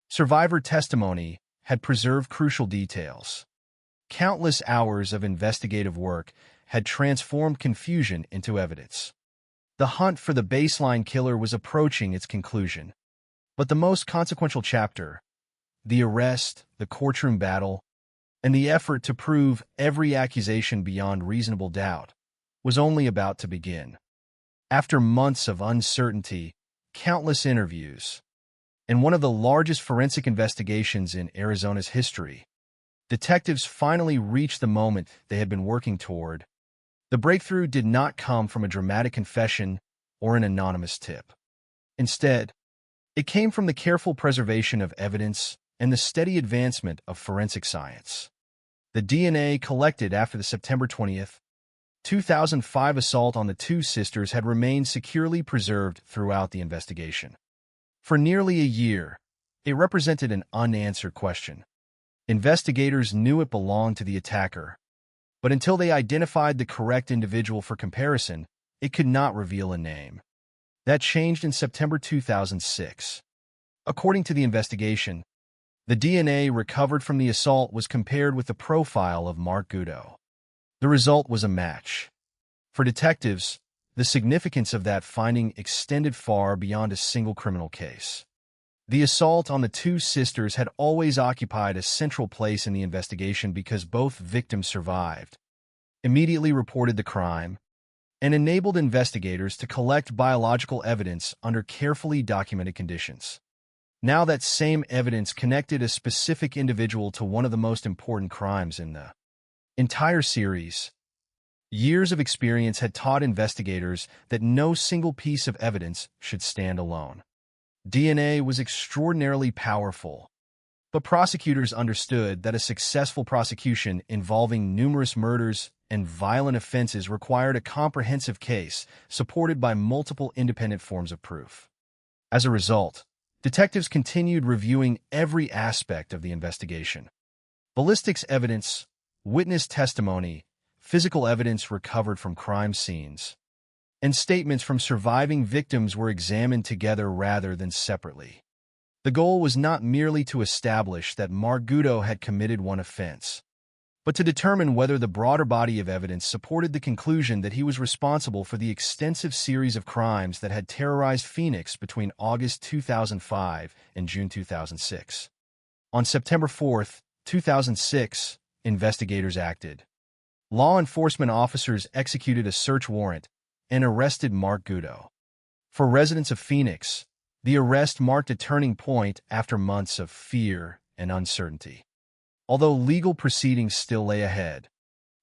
Survivor testimony had preserved crucial details. Countless hours of investigative work had transformed confusion into evidence. The hunt for the baseline killer was approaching its conclusion. But the most consequential chapter, the arrest, the courtroom battle, and the effort to prove every accusation beyond reasonable doubt, was only about to begin. After months of uncertainty, countless interviews, and one of the largest forensic investigations in Arizona's history, detectives finally reached the moment they had been working toward. The breakthrough did not come from a dramatic confession or an anonymous tip. Instead, it came from the careful preservation of evidence and the steady advancement of forensic science. The DNA collected after the September 20th, 2005 assault on the two sisters had remained securely preserved throughout the investigation. For nearly a year, it represented an unanswered question. Investigators knew it belonged to the attacker, but until they identified the correct individual for comparison, it could not reveal a name. That changed in September 2006. According to the investigation, the DNA recovered from the assault was compared with the profile of Mark Gutto. The result was a match. For detectives, the significance of that finding extended far beyond a single criminal case. The assault on the two sisters had always occupied a central place in the investigation because both victims survived, immediately reported the crime, and enabled investigators to collect biological evidence under carefully documented conditions. Now that same evidence connected a specific individual to one of the most important crimes in the entire series. Years of experience had taught investigators that no single piece of evidence should stand alone. DNA was extraordinarily powerful, but prosecutors understood that a successful prosecution involving numerous murders and violent offenses required a comprehensive case supported by multiple independent forms of proof. As a result, detectives continued reviewing every aspect of the investigation. Ballistics evidence, witness testimony, physical evidence recovered from crime scenes, and statements from surviving victims were examined together rather than separately. The goal was not merely to establish that Mark Gutto had committed one offense, but to determine whether the broader body of evidence supported the conclusion that he was responsible for the extensive series of crimes that had terrorized Phoenix between August 2005 and June 2006. On September 4, 2006, investigators acted. law enforcement officers executed a search warrant and arrested Mark Gutto. For residents of Phoenix, the arrest marked a turning point after months of fear and uncertainty. Although legal proceedings still lay ahead,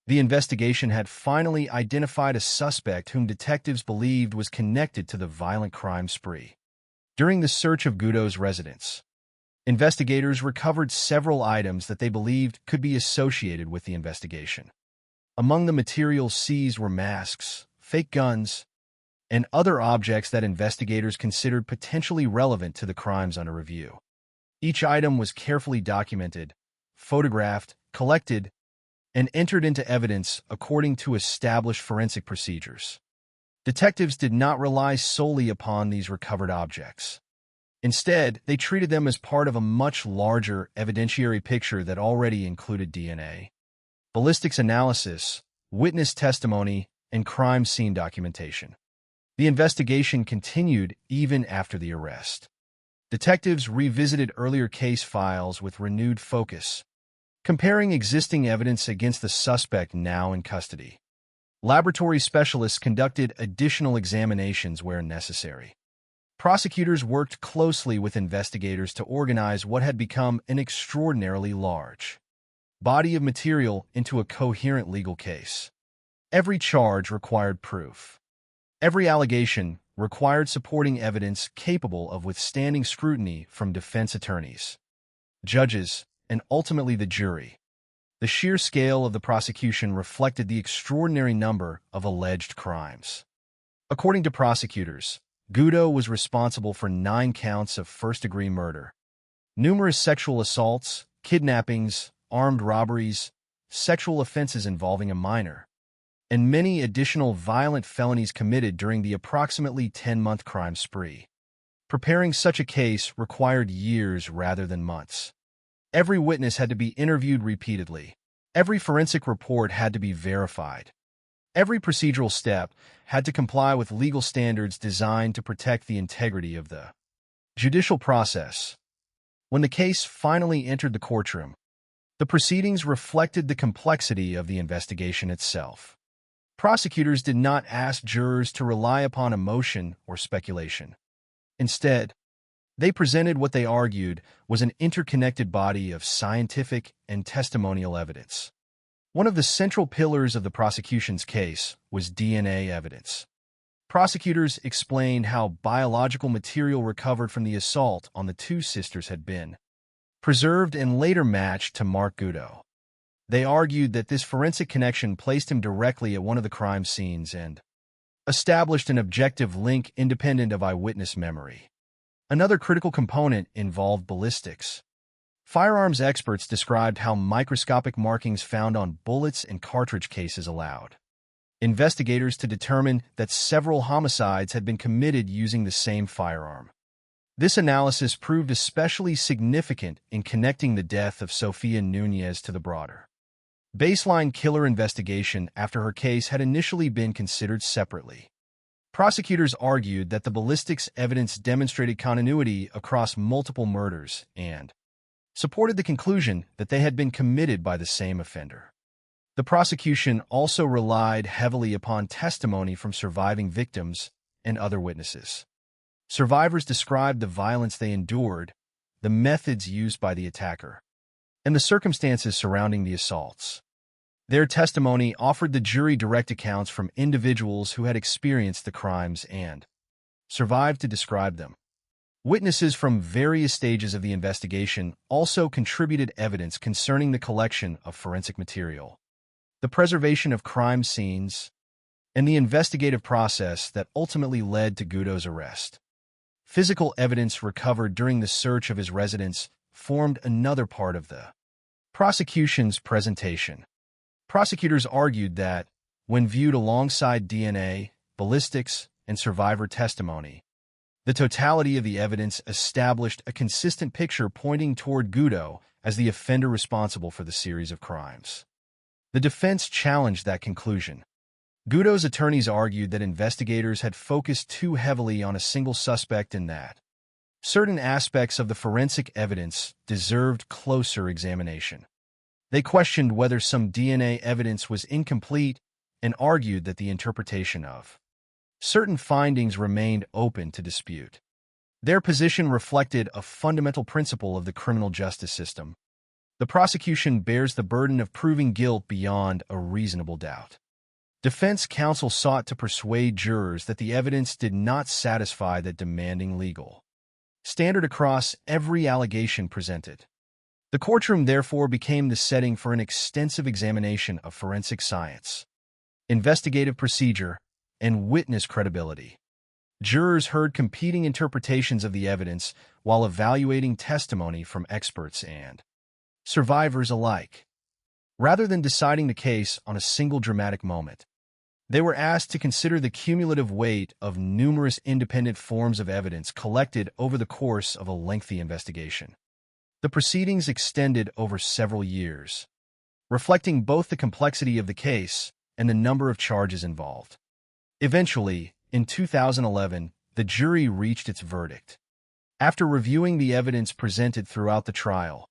the investigation had finally identified a suspect whom detectives believed was connected to the violent crime spree. During the search of Gutto's residence, investigators recovered several items that they believed could be associated with the investigation. Among the materials seized were masks, fake guns, and other objects that investigators considered potentially relevant to the crimes under review. Each item was carefully documented, photographed, collected, and entered into evidence according to established forensic procedures. Detectives did not rely solely upon these recovered objects. Instead, they treated them as part of a much larger evidentiary picture that already included DNA, ballistics analysis, witness testimony, and crime scene documentation. The investigation continued even after the arrest. Detectives revisited earlier case files with renewed focus, comparing existing evidence against the suspect now in custody. Laboratory specialists conducted additional examinations where necessary. Prosecutors worked closely with investigators to organize what had become an extraordinarily large body of material into a coherent legal case. Every charge required proof. Every allegation required supporting evidence capable of withstanding scrutiny from defense attorneys, judges, and ultimately the jury. The sheer scale of the prosecution reflected the extraordinary number of alleged crimes. According to prosecutors, Gutto was responsible for 9 counts of first-degree murder, numerous sexual assaults, kidnappings, armed robberies, sexual offenses involving a minor, and many additional violent felonies committed during the approximately 10-month crime spree. Preparing such a case required years rather than months. Every witness had to be interviewed repeatedly. Every forensic report had to be verified. Every procedural step had to comply with legal standards designed to protect the integrity of the judicial process. When the case finally entered the courtroom, the proceedings reflected the complexity of the investigation itself. Prosecutors did not ask jurors to rely upon emotion or speculation. Instead, they presented what they argued was an interconnected body of scientific and testimonial evidence. One of the central pillars of the prosecution's case was DNA evidence. Prosecutors explained how biological material recovered from the assault on the 2 sisters had been preserved and later matched to Mark Gutto. They argued that this forensic connection placed him directly at one of the crime scenes and established an objective link independent of eyewitness memory. Another critical component involved ballistics. Firearms experts described how microscopic markings found on bullets and cartridge cases allowed investigators to determine that several homicides had been committed using the same firearm. This analysis proved especially significant in connecting the death of Sofia Nunez to the broader baseline killer investigation after her case had initially been considered separately. Prosecutors argued that the ballistics evidence demonstrated continuity across multiple murders and supported the conclusion that they had been committed by the same offender. The prosecution also relied heavily upon testimony from surviving victims and other witnesses. Survivors described the violence they endured, the methods used by the attacker, and the circumstances surrounding the assaults. Their testimony offered the jury direct accounts from individuals who had experienced the crimes and survived to describe them. Witnesses from various stages of the investigation also contributed evidence concerning the collection of forensic material, the preservation of crime scenes, and the investigative process that ultimately led to Gutto's arrest. Physical evidence recovered during the search of his residence formed another part of the prosecution's presentation. Prosecutors argued that, when viewed alongside DNA, ballistics, and survivor testimony, the totality of the evidence established a consistent picture pointing toward Gutto as the offender responsible for the series of crimes. The defense challenged that conclusion. Gutto's attorneys argued that investigators had focused too heavily on a single suspect and that certain aspects of the forensic evidence deserved closer examination. They questioned whether some DNA evidence was incomplete and argued that the interpretation of certain findings remained open to dispute. Their position reflected a fundamental principle of the criminal justice system. The prosecution bears the burden of proving guilt beyond a reasonable doubt. Defense counsel sought to persuade jurors that the evidence did not satisfy that demanding legal standard across every allegation presented. The courtroom therefore became the setting for an extensive examination of forensic science, investigative procedure, and witness credibility. Jurors heard competing interpretations of the evidence while evaluating testimony from experts and survivors alike. Rather than deciding the case on a single dramatic moment, they were asked to consider the cumulative weight of numerous independent forms of evidence collected over the course of a lengthy investigation. The proceedings extended over several years, reflecting both the complexity of the case and the number of charges involved. Eventually, in 2011, the jury reached its verdict. After reviewing the evidence presented throughout the trial,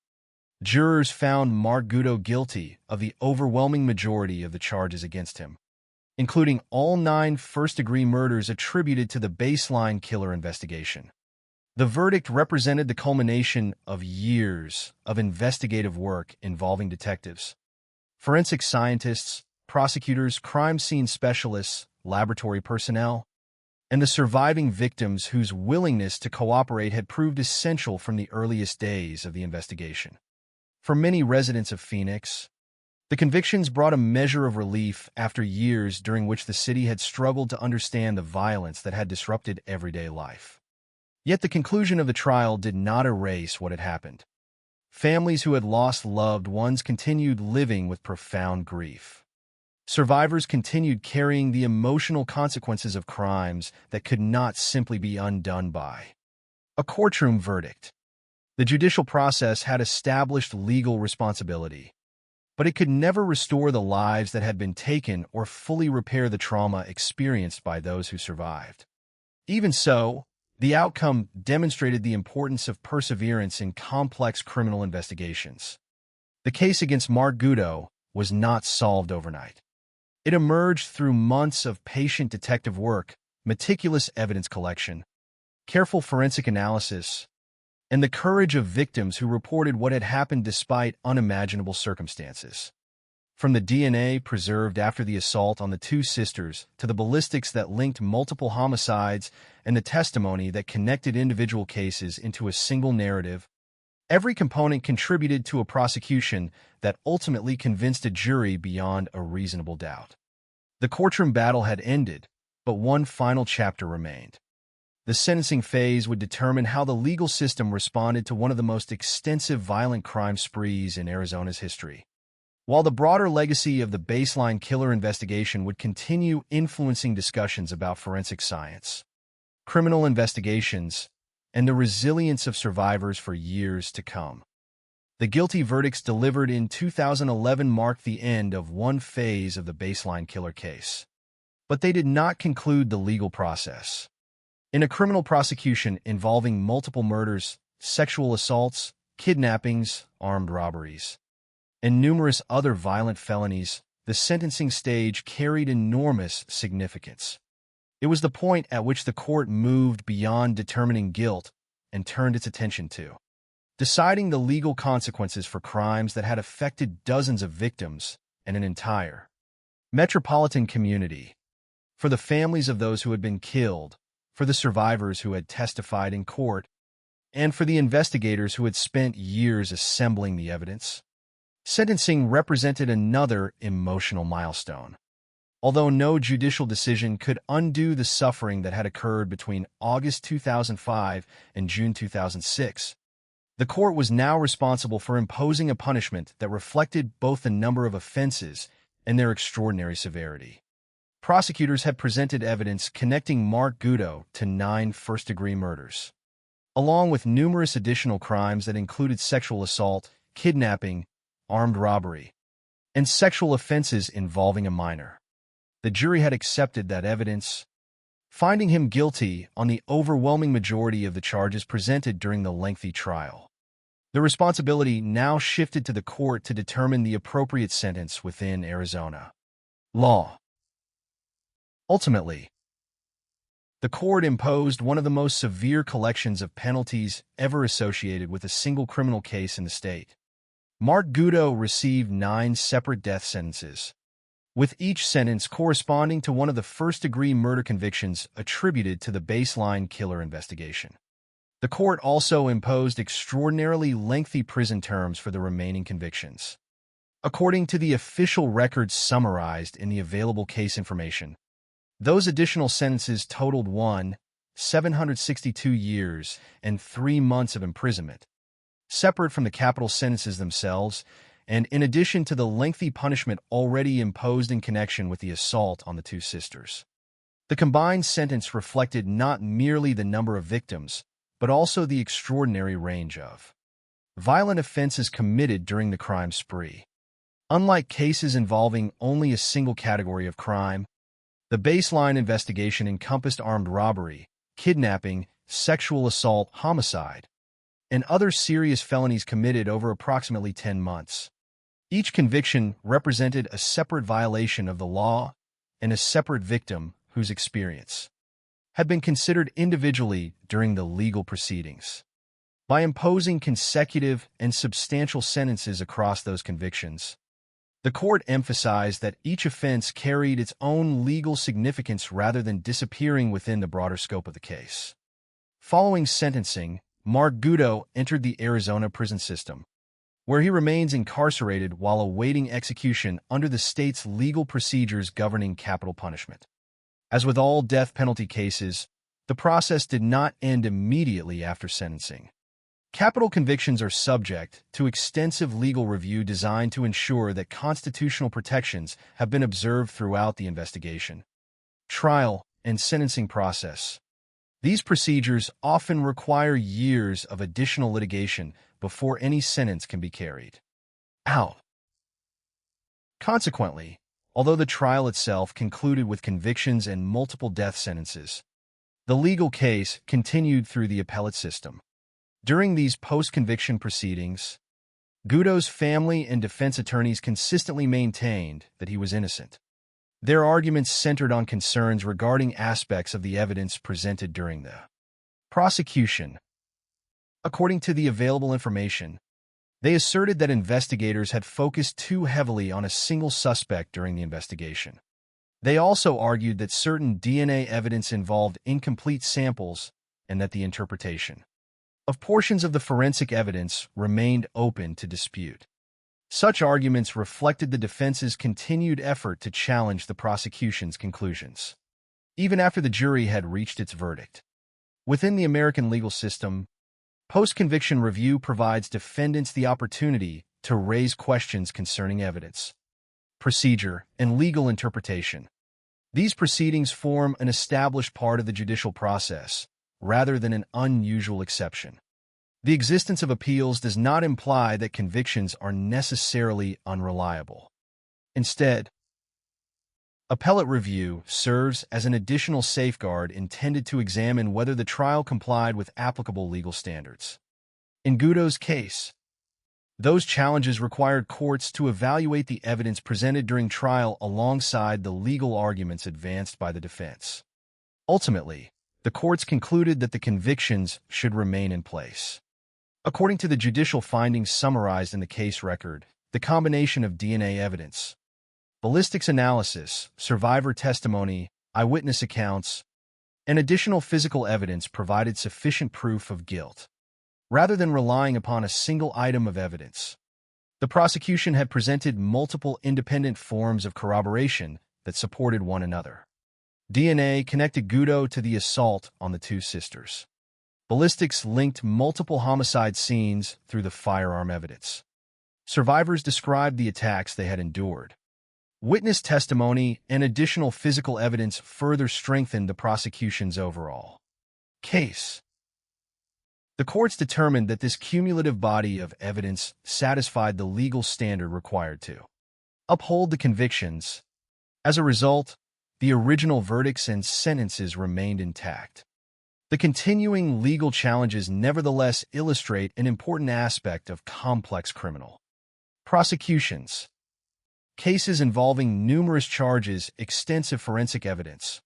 jurors found Mark Gutto guilty of the overwhelming majority of the charges against him, including all 9 first-degree murders attributed to the baseline killer investigation. The verdict represented the culmination of years of investigative work involving detectives, forensic scientists, prosecutors, crime scene specialists, laboratory personnel, and the surviving victims whose willingness to cooperate had proved essential from the earliest days of the investigation. For many residents of Phoenix, the convictions brought a measure of relief after years during which the city had struggled to understand the violence that had disrupted everyday life. Yet the conclusion of the trial did not erase what had happened. Families who had lost loved ones continued living with profound grief. Survivors continued carrying the emotional consequences of crimes that could not simply be undone by a courtroom verdict. The judicial process had established legal responsibility, but it could never restore the lives that had been taken or fully repair the trauma experienced by those who survived. Even so, the outcome demonstrated the importance of perseverance in complex criminal investigations. The case against Mark Gutto was not solved overnight. It emerged through months of patient detective work, meticulous evidence collection, careful forensic analysis, and the courage of victims who reported what had happened despite unimaginable circumstances. From the DNA preserved after the assault on the 2 sisters to the ballistics that linked multiple homicides and the testimony that connected individual cases into a single narrative, every component contributed to a prosecution that ultimately convinced a jury beyond a reasonable doubt. The courtroom battle had ended, but one final chapter remained. The sentencing phase would determine how the legal system responded to one of the most extensive violent crime sprees in Arizona's history. While the broader legacy of the baseline killer investigation would continue influencing discussions about forensic science, criminal investigations, and the resilience of survivors for years to come. The guilty verdicts delivered in 2011 marked the end of one phase of the baseline killer case. But they did not conclude the legal process. In a criminal prosecution involving multiple murders, sexual assaults, kidnappings, armed robberies, and numerous other violent felonies, the sentencing stage carried enormous significance. It was the point at which the court moved beyond determining guilt and turned its attention to deciding the legal consequences for crimes that had affected dozens of victims and an entire metropolitan community. For the families of those who had been killed, for the survivors who had testified in court, and for the investigators who had spent years assembling the evidence, sentencing represented another emotional milestone. Although no judicial decision could undo the suffering that had occurred between August 2005 and June 2006, the court was now responsible for imposing a punishment that reflected both the number of offenses and their extraordinary severity. Prosecutors had presented evidence connecting Mark Gutto to 9 first-degree murders, along with numerous additional crimes that included sexual assault, kidnapping, armed robbery, and sexual offenses involving a minor. The jury had accepted that evidence, finding him guilty on the overwhelming majority of the charges presented during the lengthy trial. The responsibility now shifted to the court to determine the appropriate sentence within Arizona law. Ultimately, the court imposed one of the most severe collections of penalties ever associated with a single criminal case in the state. Mark Gutto received 9 separate death sentences, with each sentence corresponding to one of the first-degree murder convictions attributed to the baseline killer investigation. The court also imposed extraordinarily lengthy prison terms for the remaining convictions. According to the official records summarized in the available case information, those additional sentences totaled 762 years and 3 months of imprisonment, separate from the capital sentences themselves, and in addition to the lengthy punishment already imposed in connection with the assault on the 2 sisters. The combined sentence reflected not merely the number of victims, but also the extraordinary range of violent offenses committed during the crime spree. Unlike cases involving only a single category of crime, the baseline investigation encompassed armed robbery, kidnapping, sexual assault, homicide, and other serious felonies committed over approximately 10 months. Each conviction represented a separate violation of the law and a separate victim whose experience had been considered individually during the legal proceedings. By imposing consecutive and substantial sentences across those convictions, the court emphasized that each offense carried its own legal significance rather than disappearing within the broader scope of the case. Following sentencing, Mark Gutto entered the Arizona prison system, where he remains incarcerated while awaiting execution under the state's legal procedures governing capital punishment. As with all death penalty cases, the process did not end immediately after sentencing. Capital convictions are subject to extensive legal review designed to ensure that constitutional protections have been observed throughout the investigation, trial, and sentencing process. These procedures often require years of additional litigation before any sentence can be carried out. Consequently, although the trial itself concluded with convictions and multiple death sentences, the legal case continued through the appellate system. During these post-conviction proceedings, Gutto's family and defense attorneys consistently maintained that he was innocent. Their arguments centered on concerns regarding aspects of the evidence presented during the prosecution. According to the available information, they asserted that investigators had focused too heavily on a single suspect during the investigation. They also argued that certain DNA evidence involved incomplete samples and that the interpretation of portions of the forensic evidence remained open to dispute. Such arguments reflected the defense's continued effort to challenge the prosecution's conclusions, even after the jury had reached its verdict. Within the American legal system, post-conviction review provides defendants the opportunity to raise questions concerning evidence, procedure, and legal interpretation. These proceedings form an established part of the judicial process, rather than an unusual exception. The existence of appeals does not imply that convictions are necessarily unreliable. Instead, appellate review serves as an additional safeguard intended to examine whether the trial complied with applicable legal standards. In Gutto's case, those challenges required courts to evaluate the evidence presented during trial alongside the legal arguments advanced by the defense. Ultimately, the courts concluded that the convictions should remain in place. According to the judicial findings summarized in the case record, the combination of DNA evidence, ballistics analysis, survivor testimony, eyewitness accounts, and additional physical evidence provided sufficient proof of guilt. Rather than relying upon a single item of evidence, the prosecution had presented multiple independent forms of corroboration that supported one another. DNA connected Gutto to the assault on the 2 sisters. Ballistics linked multiple homicide scenes through the firearm evidence. Survivors described the attacks they had endured. Witness testimony and additional physical evidence further strengthened the prosecution's overall case. The courts determined that this cumulative body of evidence satisfied the legal standard required to uphold the convictions. As a result, the original verdicts and sentences remained intact. The continuing legal challenges nevertheless illustrate an important aspect of complex criminal prosecutions. Cases involving numerous charges, extensive forensic evidence,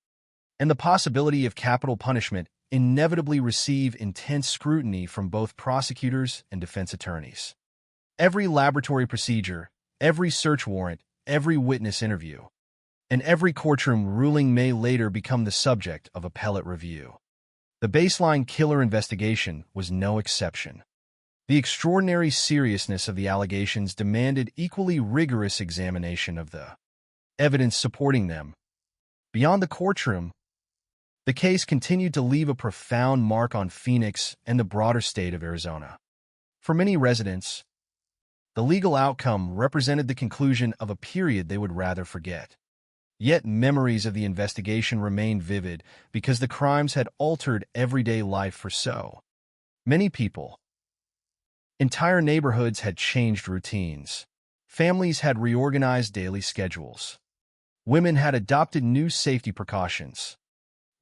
and the possibility of capital punishment inevitably receive intense scrutiny from both prosecutors and defense attorneys. Every laboratory procedure, every search warrant, every witness interview, and every courtroom ruling may later become the subject of appellate review. The baseline killer investigation was no exception. The extraordinary seriousness of the allegations demanded equally rigorous examination of the evidence supporting them. Beyond the courtroom, the case continued to leave a profound mark on Phoenix and the broader state of Arizona. For many residents, the legal outcome represented the conclusion of a period they would rather forget. Yet memories of the investigation remained vivid because the crimes had altered everyday life for so many people. Entire neighborhoods had changed routines. Families had reorganized daily schedules. Women had adopted new safety precautions.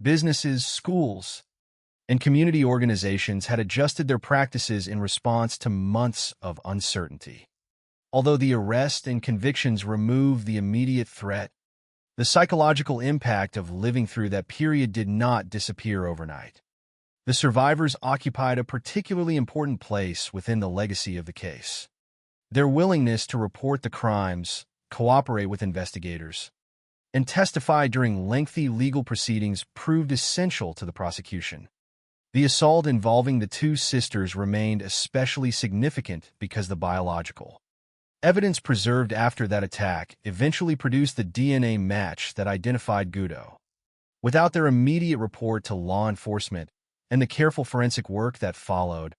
Businesses, schools, and community organizations had adjusted their practices in response to months of uncertainty. Although the arrest and convictions removed the immediate threat, the psychological impact of living through that period did not disappear overnight. The survivors occupied a particularly important place within the legacy of the case. Their willingness to report the crimes, cooperate with investigators, and testify during lengthy legal proceedings proved essential to the prosecution. The assault involving the two sisters remained especially significant because the biological evidence preserved after that attack eventually produced the DNA match that identified Goudeau. Without their immediate report to law enforcement and the careful forensic work that followed,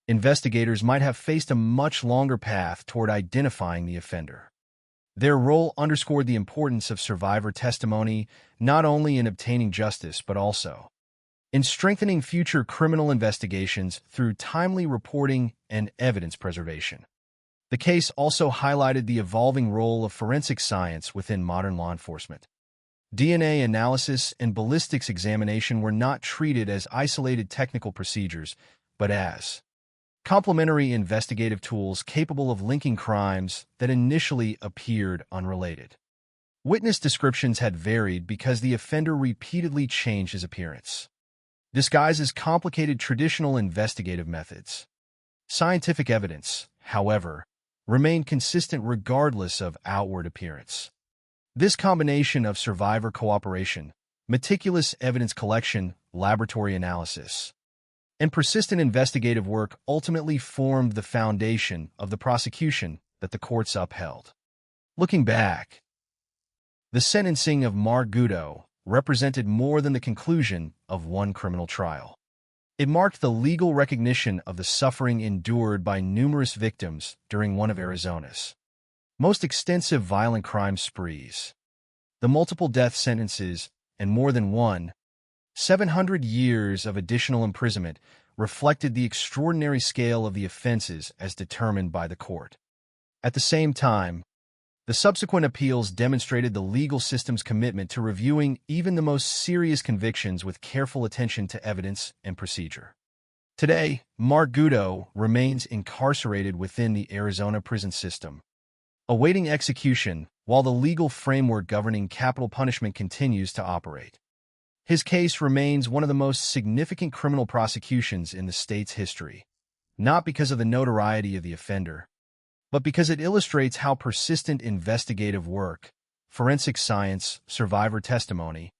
investigators might have faced a much longer path toward identifying the offender. Their role underscored the importance of survivor testimony not only in obtaining justice but also in strengthening future criminal investigations through timely reporting and evidence preservation. The case also highlighted the evolving role of forensic science within modern law enforcement. DNA analysis and ballistics examination were not treated as isolated technical procedures, but as complementary investigative tools capable of linking crimes that initially appeared unrelated. Witness descriptions had varied because the offender repeatedly changed his appearance. Disguises complicated traditional investigative methods. Scientific evidence, however, remained consistent regardless of outward appearance. This combination of survivor cooperation, meticulous evidence collection, laboratory analysis, and persistent investigative work ultimately formed the foundation of the prosecution that the courts upheld. Looking back, the sentencing of Mark Goudeau represented more than the conclusion of one criminal trial. It marked the legal recognition of the suffering endured by numerous victims during one of Arizona's most extensive violent crime sprees. The multiple death sentences and more than 700 years of additional imprisonment reflected the extraordinary scale of the offenses as determined by the court. At the same time, the subsequent appeals demonstrated the legal system's commitment to reviewing even the most serious convictions with careful attention to evidence and procedure. Today, Mark Goudeau remains incarcerated within the Arizona prison system, awaiting execution while the legal framework governing capital punishment continues to operate. His case remains one of the most significant criminal prosecutions in the state's history, not because of the notoriety of the offender, but because it illustrates how persistent investigative work, forensic science, survivor testimony,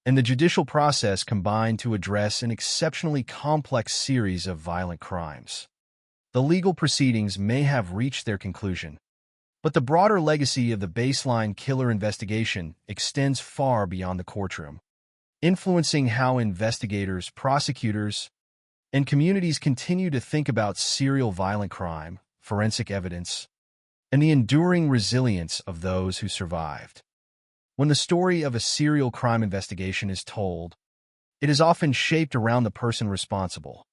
and the judicial process combine to address an exceptionally complex series of violent crimes. The legal proceedings may have reached their conclusion, but the broader legacy of the baseline killer investigation extends far beyond the courtroom, influencing how investigators, prosecutors, and communities continue to think about serial violent crime, forensic evidence, and the enduring resilience of those who survived. When the story of a serial crime investigation is told, it is often shaped around the person responsible.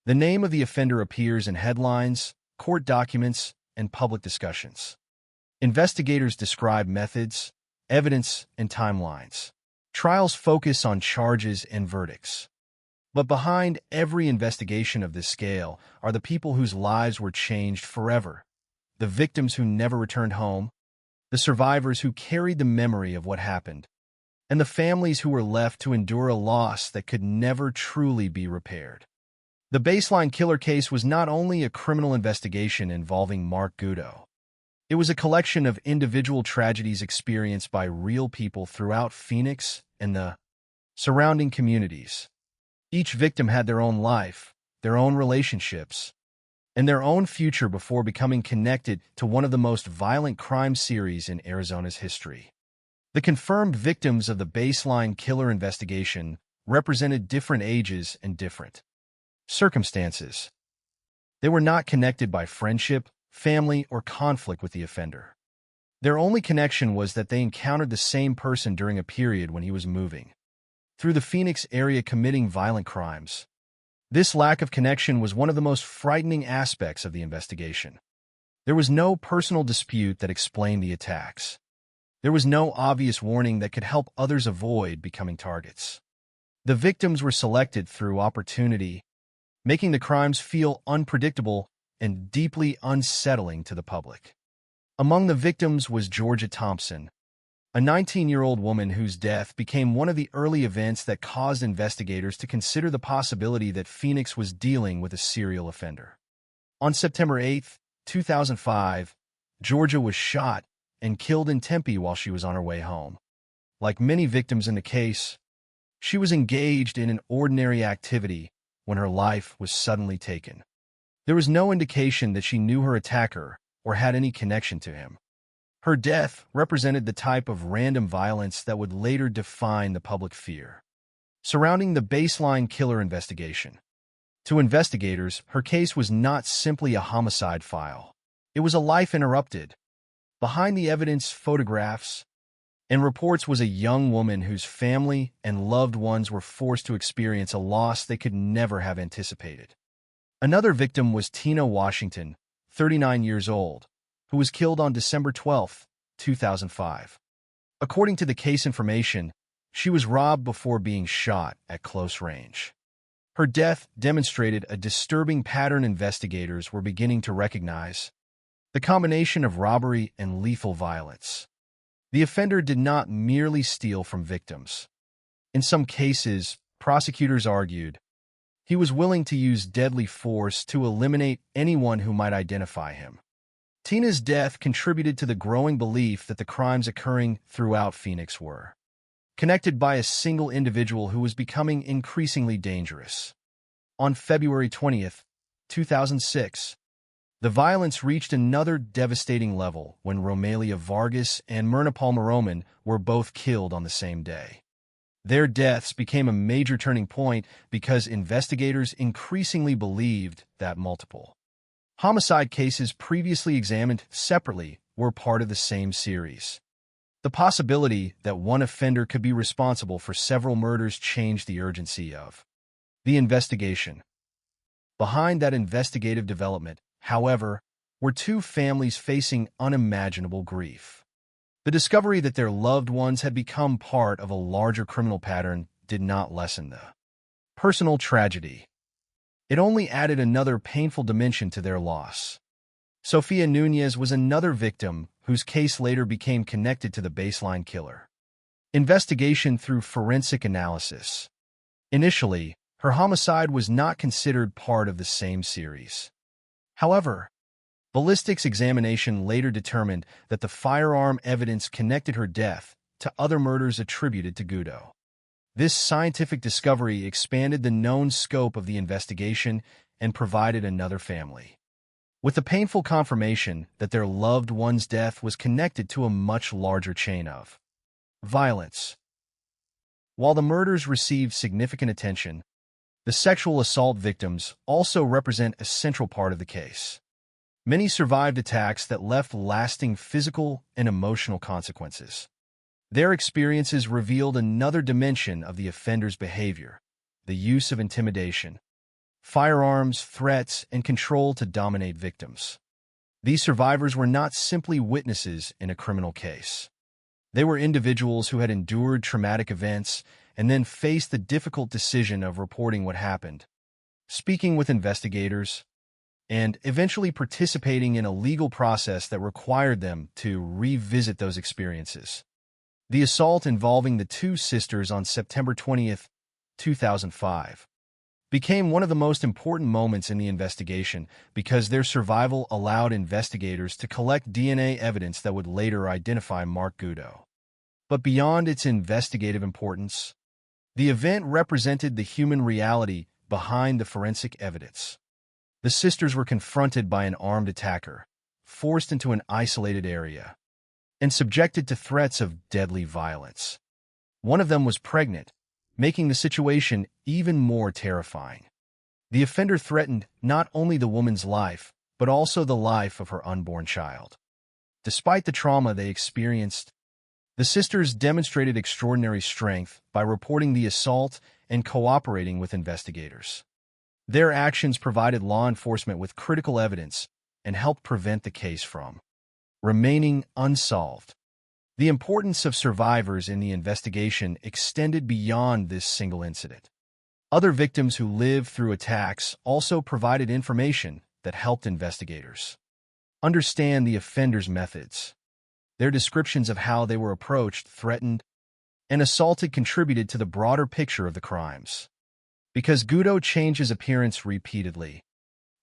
The name of the offender appears in headlines, court documents, and public discussions. Investigators describe methods, evidence, and timelines. Trials focus on charges and verdicts. But behind every investigation of this scale are the people whose lives were changed forever, the victims who never returned home, the survivors who carried the memory of what happened, and the families who were left to endure a loss that could never truly be repaired. The Baseline Killer case was not only a criminal investigation involving Mark Gutto. It was a collection of individual tragedies experienced by real people throughout Phoenix and the surrounding communities. Each victim had their own life, their own relationships, and their own future before becoming connected to one of the most violent crime series in Arizona's history. The confirmed victims of the Baseline Killer investigation represented different ages and different circumstances. They were not connected by friendship, family, or conflict with the offender. Their only connection was that they encountered the same person during a period when he was moving through the Phoenix area committing violent crimes. This lack of connection was one of the most frightening aspects of the investigation. There was no personal dispute that explained the attacks. There was no obvious warning that could help others avoid becoming targets. The victims were selected through opportunity, making the crimes feel unpredictable and deeply unsettling to the public. Among the victims was Georgia Thompson, a 19-year-old woman whose death became one of the early events that caused investigators to consider the possibility that Phoenix was dealing with a serial offender. On September 8, 2005, Georgia was shot and killed in Tempe while she was on her way home. Like many victims in the case, she was engaged in an ordinary activity when her life was suddenly taken. There was no indication that she knew her attacker or had any connection to him. Her death represented the type of random violence that would later define the public fear surrounding the Baseline Killer investigation. To investigators, her case was not simply a homicide file. It was a life interrupted. Behind the evidence, photographs, and reports was a young woman whose family and loved ones were forced to experience a loss they could never have anticipated. Another victim was Tina Washington, 39 years old, who was killed on December 12, 2005. According to the case information, she was robbed before being shot at close range. Her death demonstrated a disturbing pattern investigators were beginning to recognize: the combination of robbery and lethal violence. The offender did not merely steal from victims. In some cases, prosecutors argued, he was willing to use deadly force to eliminate anyone who might identify him. Tina's death contributed to the growing belief that the crimes occurring throughout Phoenix were connected by a single individual who was becoming increasingly dangerous. On February 20, 2006, the violence reached another devastating level when Romelia Vargas and Myrna Palmer-Roman were both killed on the same day. Their deaths became a major turning point because investigators increasingly believed that multiple homicide cases previously examined separately were part of the same series. The possibility that one offender could be responsible for several murders changed the urgency of the investigation. Behind that investigative development, however, were two families facing unimaginable grief. The discovery that their loved ones had become part of a larger criminal pattern did not lessen the personal tragedy. It only added another painful dimension to their loss. Sofia Nunez was another victim whose case later became connected to the Baseline Killer investigation through forensic analysis. Initially, her homicide was not considered part of the same series. However, ballistics examination later determined that the firearm evidence connected her death to other murders attributed to Gutto. This scientific discovery expanded the known scope of the investigation and provided another family with the painful confirmation that their loved one's death was connected to a much larger chain of violence. While the murders received significant attention, the sexual assault victims also represent a central part of the case. Many survived attacks that left lasting physical and emotional consequences. Their experiences revealed another dimension of the offender's behavior: the use of intimidation, firearms, threats, and control to dominate victims. These survivors were not simply witnesses in a criminal case. They were individuals who had endured traumatic events and then faced the difficult decision of reporting what happened, speaking with investigators, and eventually participating in a legal process that required them to revisit those experiences. The assault involving the two sisters on September 20th, 2005, became one of the most important moments in the investigation because their survival allowed investigators to collect DNA evidence that would later identify Mark Gutto. But beyond its investigative importance, the event represented the human reality behind the forensic evidence. The sisters were confronted by an armed attacker, forced into an isolated area, and subjected to threats of deadly violence. One of them was pregnant, making the situation even more terrifying. The offender threatened not only the woman's life, but also the life of her unborn child. Despite the trauma they experienced, the sisters demonstrated extraordinary strength by reporting the assault and cooperating with investigators. Their actions provided law enforcement with critical evidence and helped prevent the case from remaining unsolved. The importance of survivors in the investigation extended beyond this single incident. Other victims who lived through attacks also provided information that helped investigators understand the offender's methods. Their descriptions of how they were approached, threatened, and assaulted contributed to the broader picture of the crimes. Because Gutto changed his appearance repeatedly,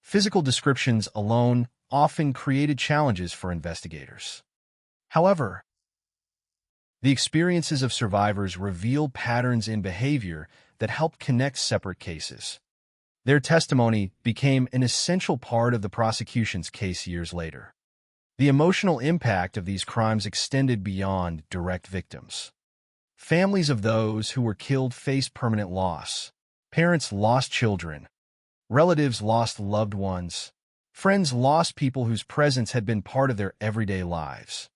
physical descriptions alone often created challenges for investigators. However, the experiences of survivors reveal patterns in behavior that helped connect separate cases. Their testimony became an essential part of the prosecution's case years later. The emotional impact of these crimes extended beyond direct victims. Families of those who were killed faced permanent loss. Parents lost children. Relatives lost loved ones. Friends lost people whose presence had been part of their everyday lives.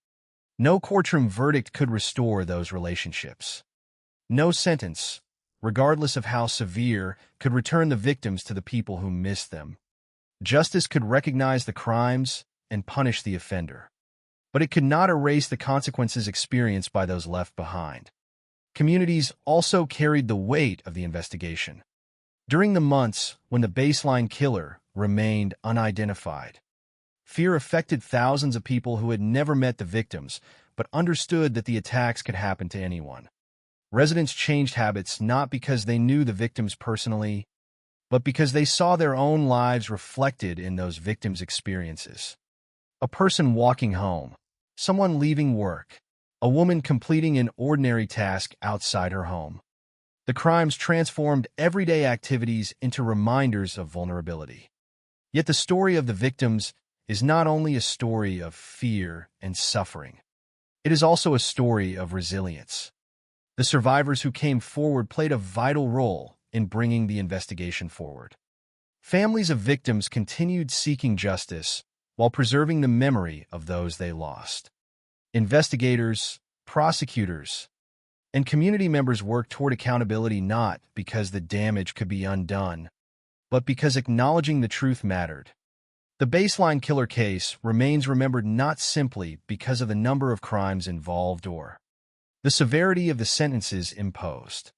No courtroom verdict could restore those relationships. No sentence, regardless of how severe, could return the victims to the people who missed them. Justice could recognize the crimes and punish the offender, but it could not erase the consequences experienced by those left behind. Communities also carried the weight of the investigation. During the months when the baseline killer remained unidentified, fear affected thousands of people who had never met the victims but understood that the attacks could happen to anyone. Residents changed habits not because they knew the victims personally, but because they saw their own lives reflected in those victims' experiences. A person walking home, someone leaving work, a woman completing an ordinary task outside her home. The crimes transformed everyday activities into reminders of vulnerability. Yet the story of the victims is not only a story of fear and suffering. It is also a story of resilience. The survivors who came forward played a vital role in bringing the investigation forward. Families of victims continued seeking justice while preserving the memory of those they lost. Investigators, prosecutors, and community members worked toward accountability not because the damage could be undone, but because acknowledging the truth mattered. The baseline killer case remains remembered not simply because of the number of crimes involved or the severity of the sentences imposed.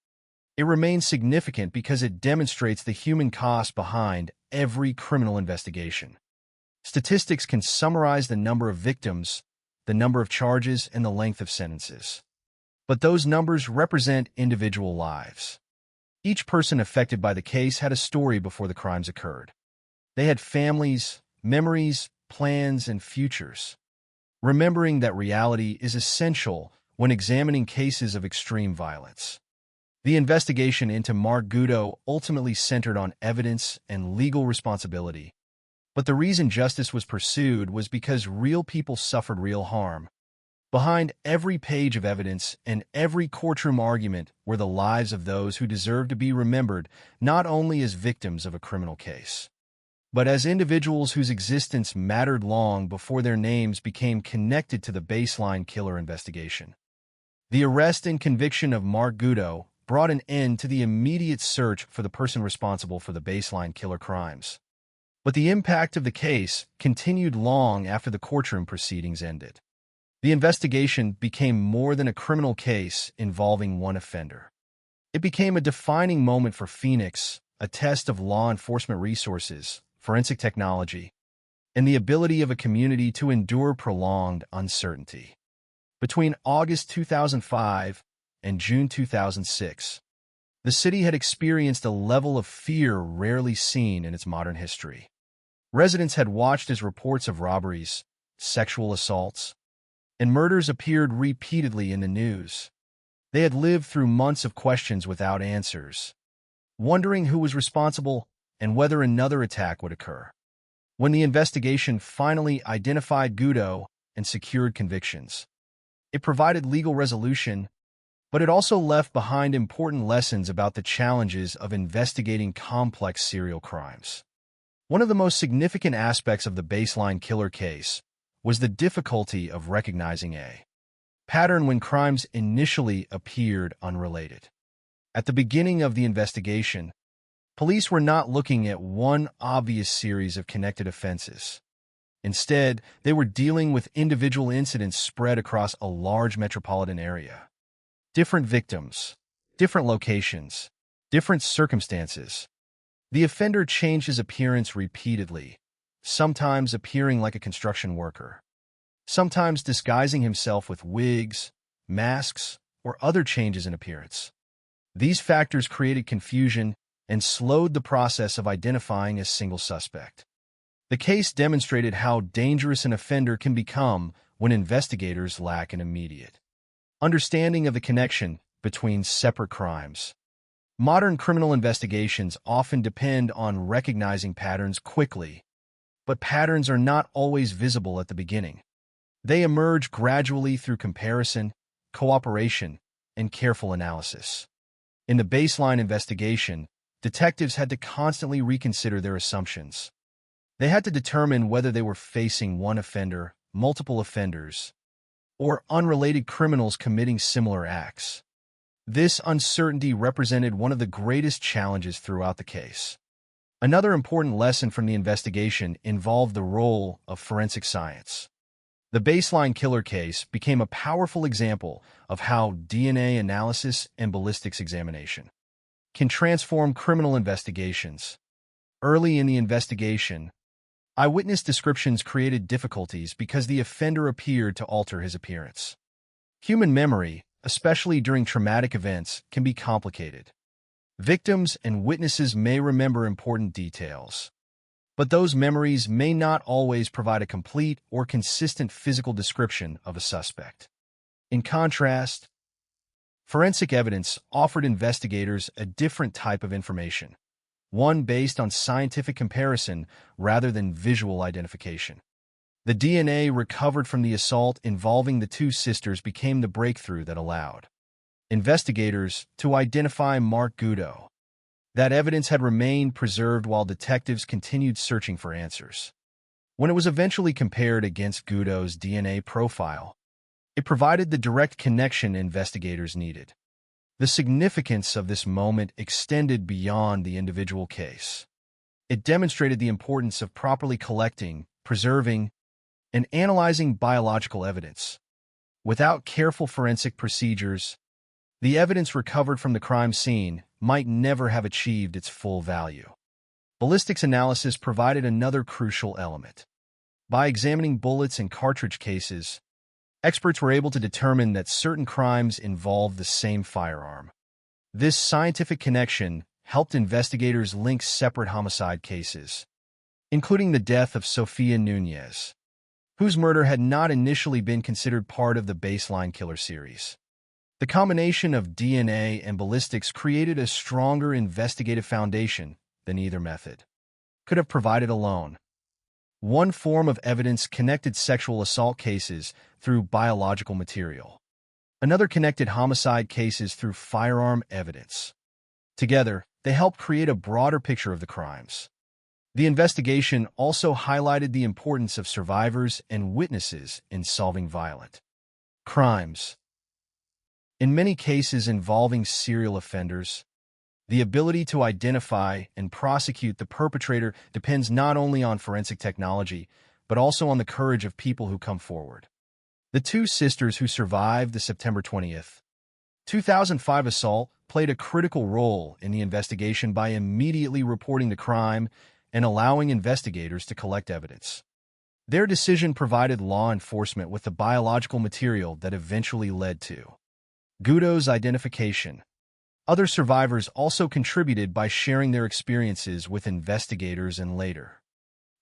It remains significant because it demonstrates the human cost behind every criminal investigation. Statistics can summarize the number of victims, the number of charges, and the length of sentences. But those numbers represent individual lives. Each person affected by the case had a story before the crimes occurred. They had families, memories, plans, and futures. Remembering that reality is essential when examining cases of extreme violence. The investigation into Mark Gutto ultimately centered on evidence and legal responsibility. But the reason justice was pursued was because real people suffered real harm. Behind every page of evidence and every courtroom argument were the lives of those who deserve to be remembered not only as victims of a criminal case, but as individuals whose existence mattered long before their names became connected to the baseline killer investigation. The arrest and conviction of Mark Gutto brought an end to the immediate search for the person responsible for the baseline killer crimes. But the impact of the case continued long after the courtroom proceedings ended. The investigation became more than a criminal case involving one offender. It became a defining moment for Phoenix, a test of law enforcement resources, forensic technology, and the ability of a community to endure prolonged uncertainty. Between August 2005 and June 2006, the city had experienced a level of fear rarely seen in its modern history. Residents had watched as reports of robberies, sexual assaults, and murders appeared repeatedly in the news. They had lived through months of questions without answers, wondering who was responsible and whether another attack would occur. When the investigation finally identified Gudo and secured convictions, it provided legal resolution, but it also left behind important lessons about the challenges of investigating complex serial crimes. One of the most significant aspects of the baseline killer case was the difficulty of recognizing a pattern when crimes initially appeared unrelated. At the beginning of the investigation, police were not looking at one obvious series of connected offenses. Instead, they were dealing with individual incidents spread across a large metropolitan area. Different victims, different locations, different circumstances. The offender changed his appearance repeatedly, sometimes appearing like a construction worker, sometimes disguising himself with wigs, masks, or other changes in appearance. These factors created confusion and slowed the process of identifying a single suspect. The case demonstrated how dangerous an offender can become when investigators lack an immediate understanding of the connection between separate crimes. Modern criminal investigations often depend on recognizing patterns quickly, but patterns are not always visible at the beginning. They emerge gradually through comparison, cooperation, and careful analysis. In the baseline investigation, detectives had to constantly reconsider their assumptions. They had to determine whether they were facing one offender, multiple offenders, or unrelated criminals committing similar acts. This uncertainty represented one of the greatest challenges throughout the case. Another important lesson from the investigation involved the role of forensic science. The baseline killer case became a powerful example of how DNA analysis and ballistics examination can transform criminal investigations. Early in the investigation, eyewitness descriptions created difficulties because the offender appeared to alter his appearance. Human memory, especially during traumatic events, can be complicated. Victims and witnesses may remember important details, but those memories may not always provide a complete or consistent physical description of a suspect. In contrast, forensic evidence offered investigators a different type of information, one based on scientific comparison rather than visual identification. The DNA recovered from the assault involving the two sisters became the breakthrough that allowed investigators to identify Mark Gudo. That evidence had remained preserved while detectives continued searching for answers. When it was eventually compared against Gudo's DNA profile, it provided the direct connection investigators needed. The significance of this moment extended beyond the individual case. It demonstrated the importance of properly collecting, preserving, and analyzing biological evidence. Without careful forensic procedures, the evidence recovered from the crime scene might never have achieved its full value. Ballistics analysis provided another crucial element. By examining bullets and cartridge cases, experts were able to determine that certain crimes involved the same firearm. This scientific connection helped investigators link separate homicide cases, including the death of Sofia Nunez, whose murder had not initially been considered part of the baseline killer series. The combination of DNA and ballistics created a stronger investigative foundation than either method could have provided alone. One form of evidence connected sexual assault cases through biological material. Another connected homicide cases through firearm evidence. Together, they helped create a broader picture of the crimes. The investigation also highlighted the importance of survivors and witnesses in solving violent crimes. In many cases involving serial offenders, the ability to identify and prosecute the perpetrator depends not only on forensic technology, but also on the courage of people who come forward. The two sisters who survived the September 20th, 2005 assault played a critical role in the investigation by immediately reporting the crime and allowing investigators to collect evidence. Their decision provided law enforcement with the biological material that eventually led to Gudo's identification. Other survivors also contributed by sharing their experiences with investigators and later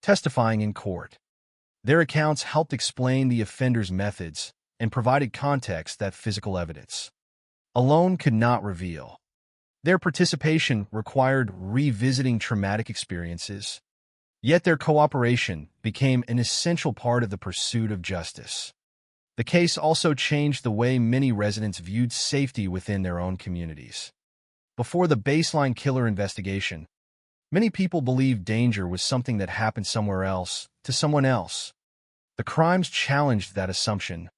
testifying in court. Their accounts helped explain the offender's methods and provided context that physical evidence alone could not reveal. Their participation required revisiting traumatic experiences, yet their cooperation became an essential part of the pursuit of justice. The case also changed the way many residents viewed safety within their own communities. Before the baseline killer investigation, many people believed danger was something that happened somewhere else, to someone else. The crimes challenged that assumption.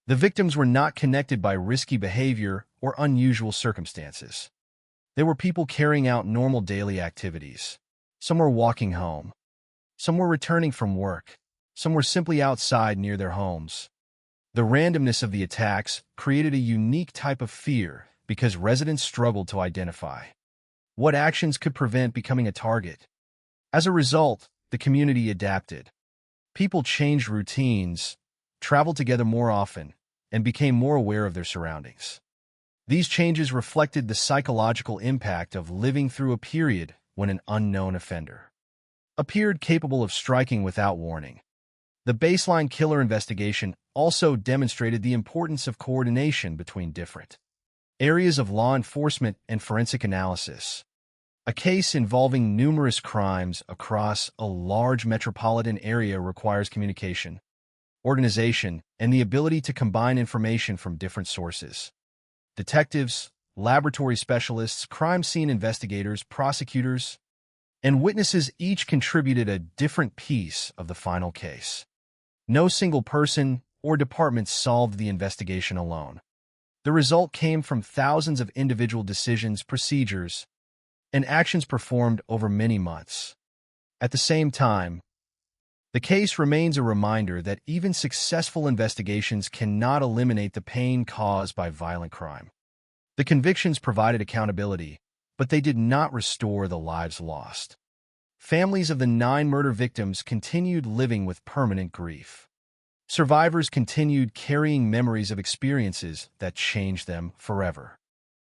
The victims were not connected by risky behavior or unusual circumstances. They were people carrying out normal daily activities. Some were walking home. Some were returning from work. Some were simply outside near their homes. The randomness of the attacks created a unique type of fear because residents struggled to identify what actions could prevent becoming a target. As a result, the community adapted. People changed routines, traveled together more often, and became more aware of their surroundings. These changes reflected the psychological impact of living through a period when an unknown offender appeared capable of striking without warning. The baseline killer investigation also demonstrated the importance of coordination between different areas of law enforcement and forensic analysis. A case involving numerous crimes across a large metropolitan area requires communication, organization, and the ability to combine information from different sources. Detectives, laboratory specialists, crime scene investigators, prosecutors, and witnesses each contributed a different piece of the final case. No single person or department solved the investigation alone. The result came from thousands of individual decisions, procedures, and actions performed over many months. At the same time, the case remains a reminder that even successful investigations cannot eliminate the pain caused by violent crime. The convictions provided accountability, but they did not restore the lives lost. Families of the 9 murder victims continued living with permanent grief. Survivors continued carrying memories of experiences that changed them forever.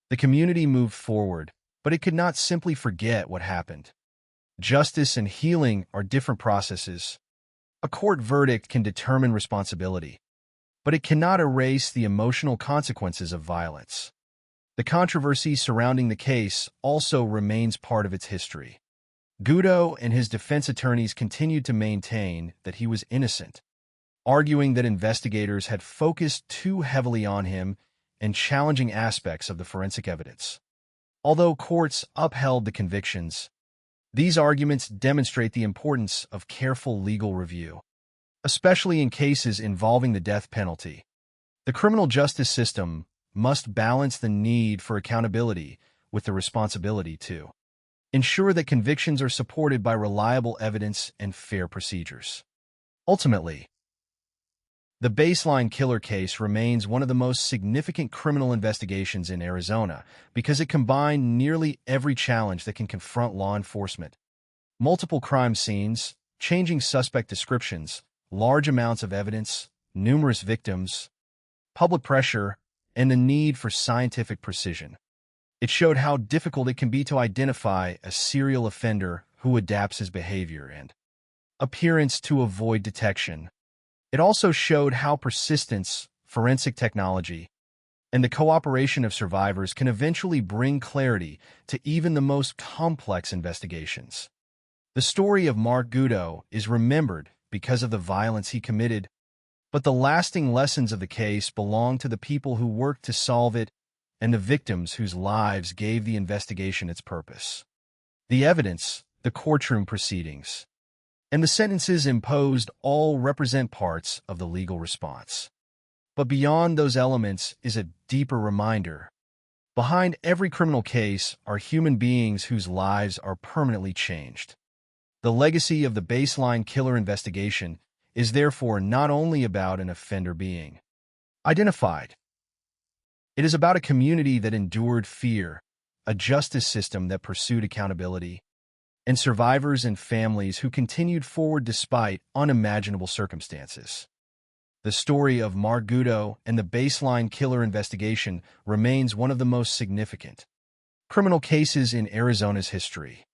The community moved forward, but it could not simply forget what happened. Justice and healing are different processes. A court verdict can determine responsibility, but it cannot erase the emotional consequences of violence. The controversy surrounding the case also remains part of its history. Gudo and his defense attorneys continued to maintain that he was innocent, arguing that investigators had focused too heavily on him and challenging aspects of the forensic evidence. Although courts upheld the convictions, these arguments demonstrate the importance of careful legal review, especially in cases involving the death penalty. The criminal justice system must balance the need for accountability with the responsibility to ensure that convictions are supported by reliable evidence and fair procedures. Ultimately, the baseline killer case remains one of the most significant criminal investigations in Arizona because it combined nearly every challenge that can confront law enforcement. Multiple crime scenes, changing suspect descriptions, large amounts of evidence, numerous victims, public pressure, and the need for scientific precision. It showed how difficult it can be to identify a serial offender who adapts his behavior and appearance to avoid detection. It also showed how persistence, forensic technology, and the cooperation of survivors can eventually bring clarity to even the most complex investigations. The story of Mark Gudo is remembered because of the violence he committed, but the lasting lessons of the case belong to the people who worked to solve it and the victims whose lives gave the investigation its purpose. The evidence, the courtroom proceedings, and the sentences imposed all represent parts of the legal response. But beyond those elements is a deeper reminder. Behind every criminal case are human beings whose lives are permanently changed. The legacy of the baseline killer investigation is therefore not only about an offender being identified, It is about a community that endured fear, a justice system that pursued accountability, and survivors and families who continued forward despite unimaginable circumstances. The story of Mark Goudeau and the baseline killer investigation remains one of the most significant criminal cases in Arizona's history.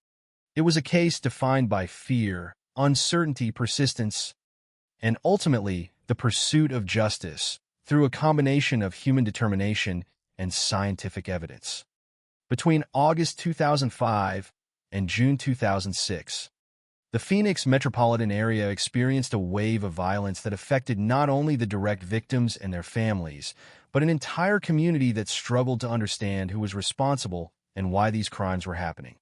It was a case defined by fear, uncertainty, persistence, and ultimately the pursuit of justice through a combination of human determination and scientific evidence. Between August 2005 and June 2006, the Phoenix metropolitan area experienced a wave of violence that affected not only the direct victims and their families, but an entire community that struggled to understand who was responsible and why these crimes were happening.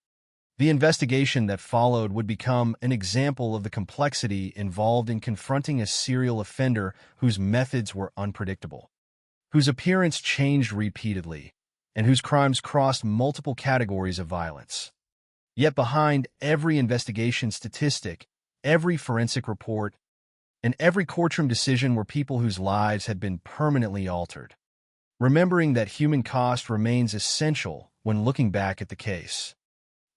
The investigation that followed would become an example of the complexity involved in confronting a serial offender whose methods were unpredictable, whose appearance changed repeatedly, and whose crimes crossed multiple categories of violence. Yet behind every investigation statistic, every forensic report, and every courtroom decision were people whose lives had been permanently altered. Remembering that human cost remains essential when looking back at the case.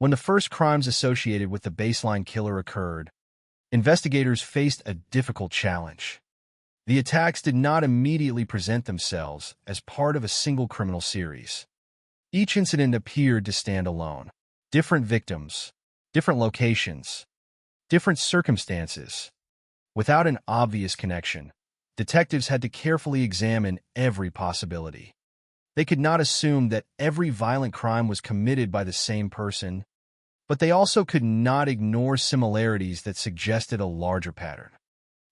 When the first crimes associated with the baseline killer occurred, investigators faced a difficult challenge. The attacks did not immediately present themselves as part of a single criminal series. Each incident appeared to stand alone. Different victims, different locations, different circumstances. Without an obvious connection, detectives had to carefully examine every possibility. They could not assume that every violent crime was committed by the same person, but they also could not ignore similarities that suggested a larger pattern.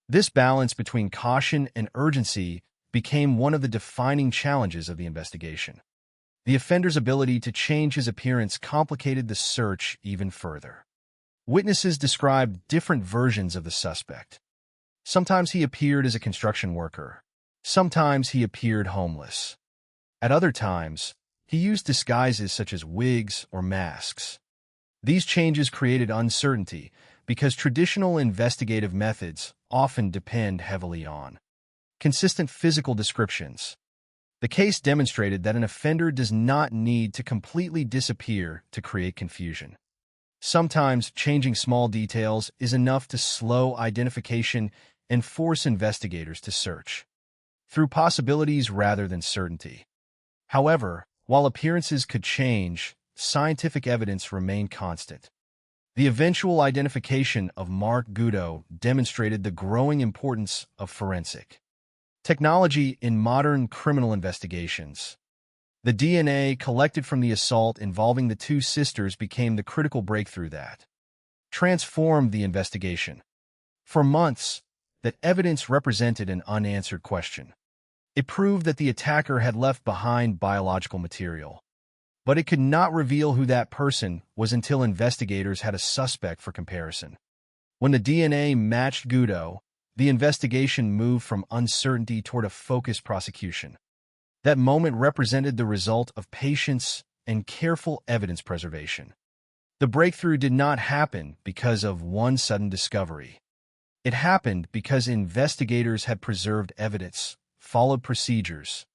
This balance between caution and urgency became one of the defining challenges of the investigation. The offender's ability to change his appearance complicated the search even further. Witnesses described different versions of the suspect. Sometimes he appeared as a construction worker. Sometimes he appeared homeless. At other times, he used disguises such as wigs or masks. These changes created uncertainty because traditional investigative methods often depend heavily on consistent physical descriptions. The case demonstrated that an offender does not need to completely disappear to create confusion. Sometimes changing small details is enough to slow identification and force investigators to search through possibilities rather than certainty. However, while appearances could change, scientific evidence remained constant. The eventual identification of Mark Goudeau demonstrated the growing importance of forensic technology in modern criminal investigations. The DNA collected from the assault involving the two sisters became the critical breakthrough that transformed the investigation. For months, that evidence represented an unanswered question. It proved that the attacker had left behind biological material, but it could not reveal who that person was until investigators had a suspect for comparison. When the DNA matched Goudeau, the investigation moved from uncertainty toward a focused prosecution. That moment represented the result of patience and careful evidence preservation. The breakthrough did not happen because of one sudden discovery. It happened because investigators had preserved evidence, followed procedures,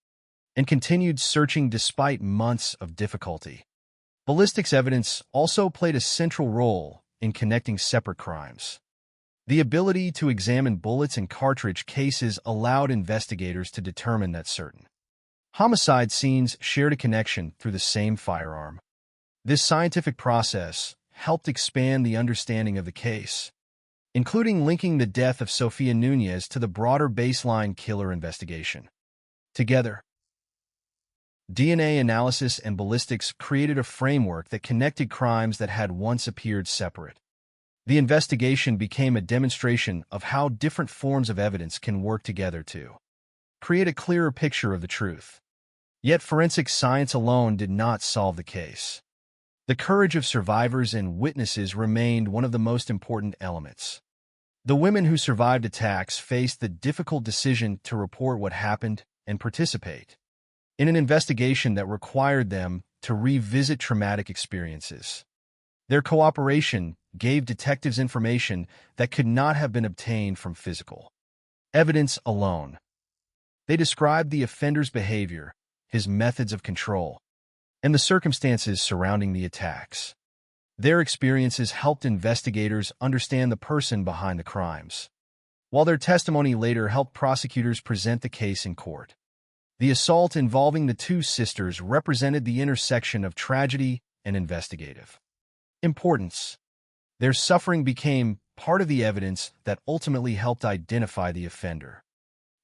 and continued searching despite months of difficulty. Ballistics evidence also played a central role in connecting separate crimes. The ability to examine bullets and cartridge cases allowed investigators to determine that certain homicide scenes shared a connection through the same firearm. This scientific process helped expand the understanding of the case, including linking the death of Sofia Nunez to the broader baseline killer investigation. Together, DNA analysis and ballistics created a framework that connected crimes that had once appeared separate. The investigation became a demonstration of how different forms of evidence can work together to create a clearer picture of the truth. Yet forensic science alone did not solve the case. The courage of survivors and witnesses remained one of the most important elements. The women who survived attacks faced the difficult decision to report what happened and participate in an investigation that required them to revisit traumatic experiences. Their cooperation gave detectives information that could not have been obtained from physical evidence alone. They described the offender's behavior, his methods of control, and the circumstances surrounding the attacks. Their experiences helped investigators understand the person behind the crimes, while their testimony later helped prosecutors present the case in court. The assault involving the two sisters represented the intersection of tragedy and investigative importance. Their suffering became part of the evidence that ultimately helped identify the offender.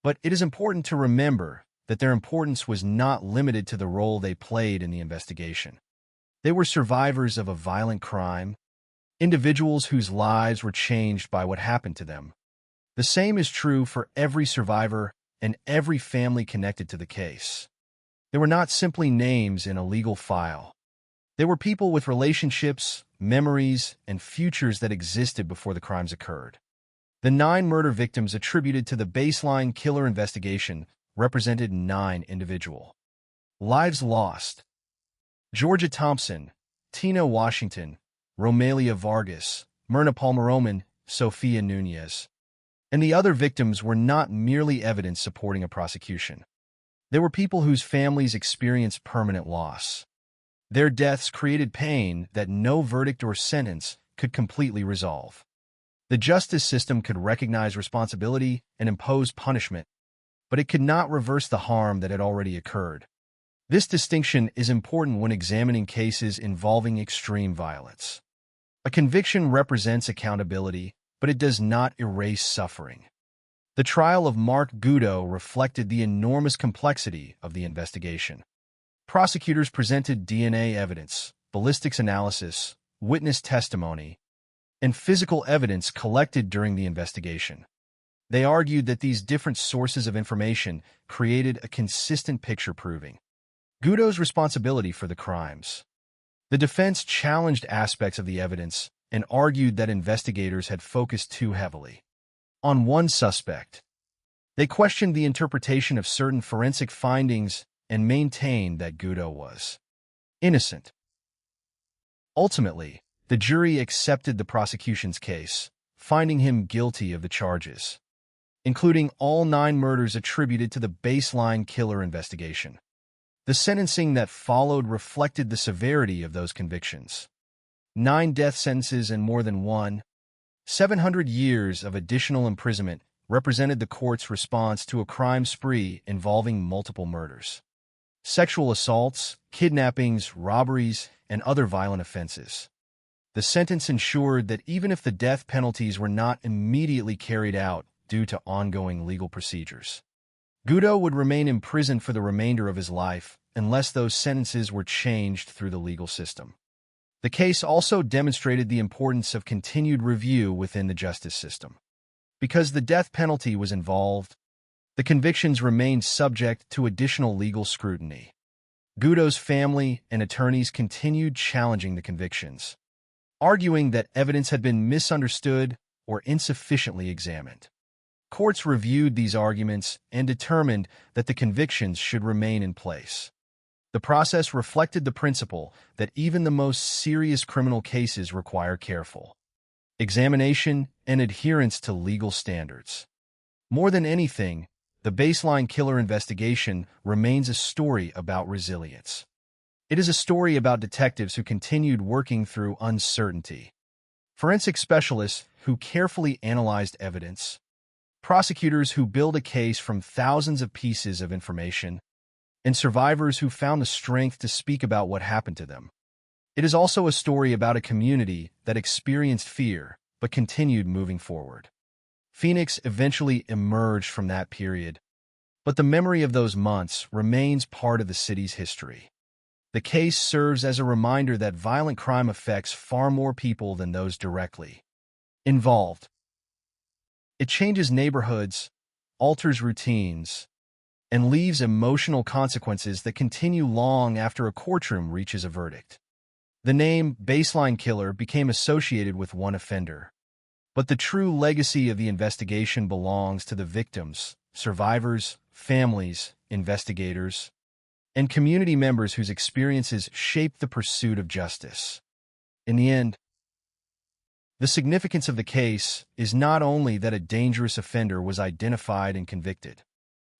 But it is important to remember that their importance was not limited to the role they played in the investigation. They were survivors of a violent crime, individuals whose lives were changed by what happened to them. The same is true for every survivor and every family connected to the case. They were not simply names in a legal file. They were people with relationships, memories, and futures that existed before the crimes occurred. The 9 murder victims attributed to the baseline killer investigation represented 9 individual lives lost. Georgia Thompson, Tina Washington, Romelia Vargas, Myrna Palmeroman, Sophia Nunez. And the other victims were not merely evidence supporting a prosecution. They were people whose families experienced permanent loss. Their deaths created pain that no verdict or sentence could completely resolve. The justice system could recognize responsibility and impose punishment, but it could not reverse the harm that had already occurred. This distinction is important when examining cases involving extreme violence. A conviction represents accountability, but it does not erase suffering. The trial of Mark Goudeau reflected the enormous complexity of the investigation. Prosecutors presented DNA evidence, ballistics analysis, witness testimony, and physical evidence collected during the investigation. They argued that these different sources of information created a consistent picture proving Goudeau's responsibility for the crimes. The defense challenged aspects of the evidence and argued that investigators had focused too heavily on one suspect. They questioned the interpretation of certain forensic findings and maintained that Goudeau was innocent. Ultimately, the jury accepted the prosecution's case, finding him guilty of the charges, including all 9 murders attributed to the baseline killer investigation. The sentencing that followed reflected the severity of those convictions. 9 death sentences and more than 700 years of additional imprisonment represented the court's response to a crime spree involving multiple murders, sexual assaults, kidnappings, robberies, and other violent offenses. The sentence ensured that even if the death penalties were not immediately carried out due to ongoing legal procedures, Goudeau would remain imprisoned for the remainder of his life unless those sentences were changed through the legal system. The case also demonstrated the importance of continued review within the justice system. Because the death penalty was involved, the convictions remained subject to additional legal scrutiny. Goudeau's family and attorneys continued challenging the convictions, arguing that evidence had been misunderstood or insufficiently examined. Courts reviewed these arguments and determined that the convictions should remain in place. The process reflected the principle that even the most serious criminal cases require careful examination and adherence to legal standards. More than anything, the baseline killer investigation remains a story about resilience. It is a story about detectives who continued working through uncertainty, forensic specialists who carefully analyzed evidence, prosecutors who build a case from thousands of pieces of information, and survivors who found the strength to speak about what happened to them. It is also a story about a community that experienced fear but continued moving forward. Phoenix eventually emerged from that period, but the memory of those months remains part of the city's history. The case serves as a reminder that violent crime affects far more people than those directly involved. It changes neighborhoods, alters routines, and leaves emotional consequences that continue long after a courtroom reaches a verdict. The name baseline killer became associated with one offender, but the true legacy of the investigation belongs to the victims, survivors, families, investigators, and community members whose experiences shaped the pursuit of justice. In the end, the significance of the case is not only that a dangerous offender was identified and convicted,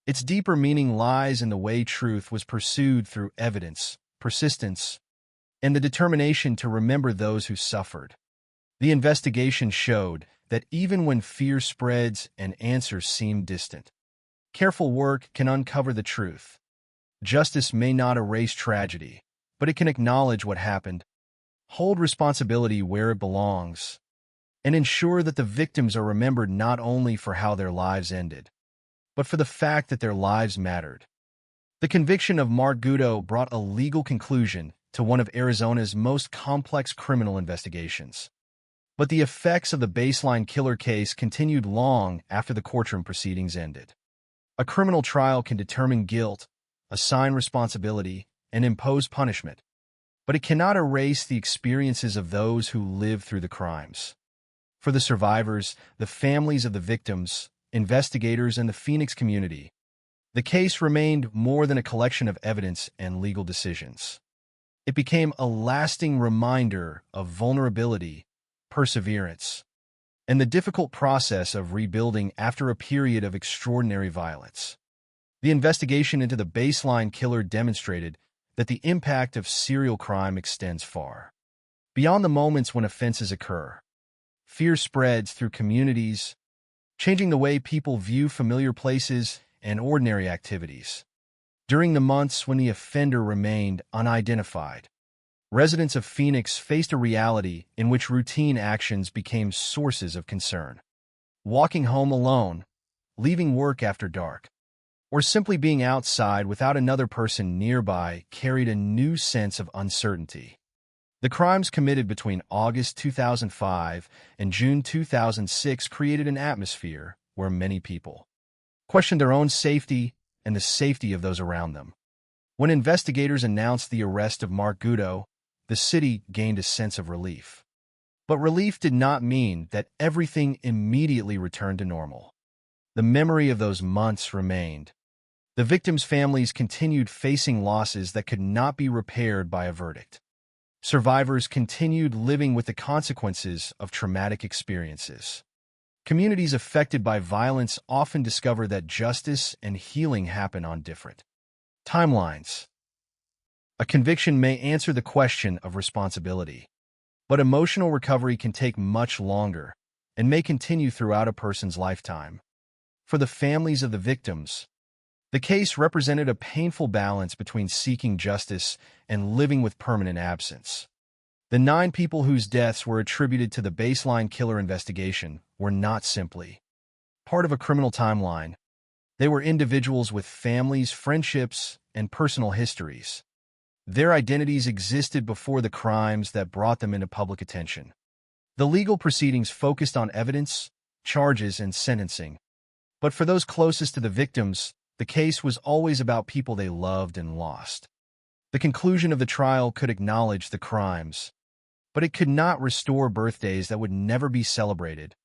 Its deeper meaning lies in the way truth was pursued through evidence, persistence, and the determination to remember those who suffered. The investigation showed that even when fear spreads and answers seem distant, careful work can uncover the truth. Justice may not erase tragedy, but it can acknowledge what happened, hold responsibility where it belongs, and ensure that the victims are remembered not only for how their lives ended, but for the fact that their lives mattered. The conviction of Mark Gutto brought a legal conclusion to one of Arizona's most complex criminal investigations. But the effects of the baseline killer case continued long after the courtroom proceedings ended. A criminal trial can determine guilt, assign responsibility, and impose punishment, but it cannot erase the experiences of those who lived through the crimes. For the survivors, the families of the victims, investigators, and the Phoenix community, the case remained more than a collection of evidence and legal decisions. It became a lasting reminder of vulnerability, perseverance, and the difficult process of rebuilding after a period of extraordinary violence. The investigation into the baseline killer demonstrated that the impact of serial crime extends far beyond the moments when offenses occur. Fear spreads through communities, changing the way people view familiar places and ordinary activities. During the months when the offender remained unidentified, residents of Phoenix faced a reality in which routine actions became sources of concern. Walking home alone, leaving work after dark, or simply being outside without another person nearby carried a new sense of uncertainty. The crimes committed between August 2005 and June 2006 created an atmosphere where many people questioned their own safety and the safety of those around them. When investigators announced the arrest of Mark Gutto, the city gained a sense of relief. But relief did not mean that everything immediately returned to normal. The memory of those months remained. The victims' families continued facing losses that could not be repaired by a verdict. Survivors continued living with the consequences of traumatic experiences. Communities affected by violence often discover that justice and healing happen on different timelines. A conviction may answer the question of responsibility, but emotional recovery can take much longer and may continue throughout a person's lifetime. For the families of the victims, the case represented a painful balance between seeking justice and living with permanent absence. The 9 people whose deaths were attributed to the baseline killer investigation were not simply part of a criminal timeline. They were individuals with families, friendships, and personal histories. Their identities existed before the crimes that brought them into public attention. The legal proceedings focused on evidence, charges, and sentencing. But for those closest to the victims, the case was always about people they loved and lost. The conclusion of the trial could acknowledge the crimes, but it could not restore birthdays that would never be celebrated,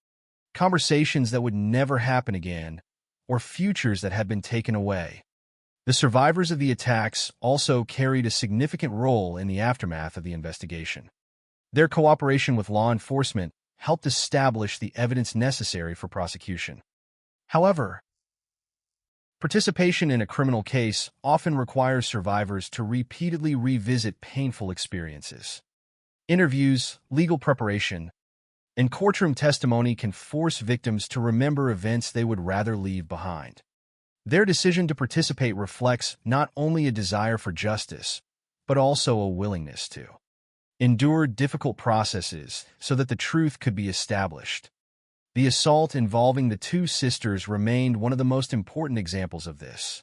conversations that would never happen again, or futures that had been taken away. The survivors of the attacks also carried a significant role in the aftermath of the investigation. Their cooperation with law enforcement helped establish the evidence necessary for prosecution. However, participation in a criminal case often requires survivors to repeatedly revisit painful experiences. Interviews, legal preparation, and courtroom testimony can force victims to remember events they would rather leave behind. Their decision to participate reflects not only a desire for justice, but also a willingness to endure difficult processes so that the truth could be established. The assault involving the 2 sisters remained one of the most important examples of this.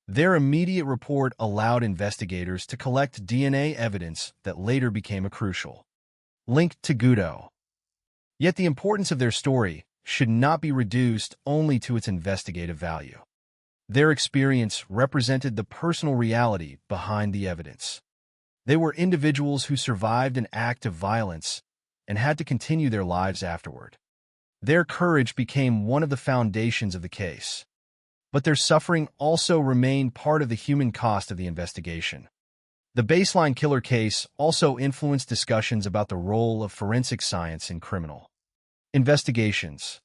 Their immediate report allowed investigators to collect DNA evidence that later became a crucial link to Gutto. Yet the importance of their story should not be reduced only to its investigative value. Their experience represented the personal reality behind the evidence. They were individuals who survived an act of violence and had to continue their lives afterward. Their courage became one of the foundations of the case. But their suffering also remained part of the human cost of the investigation. The baseline killer case also influenced discussions about the role of forensic science in criminal investigations.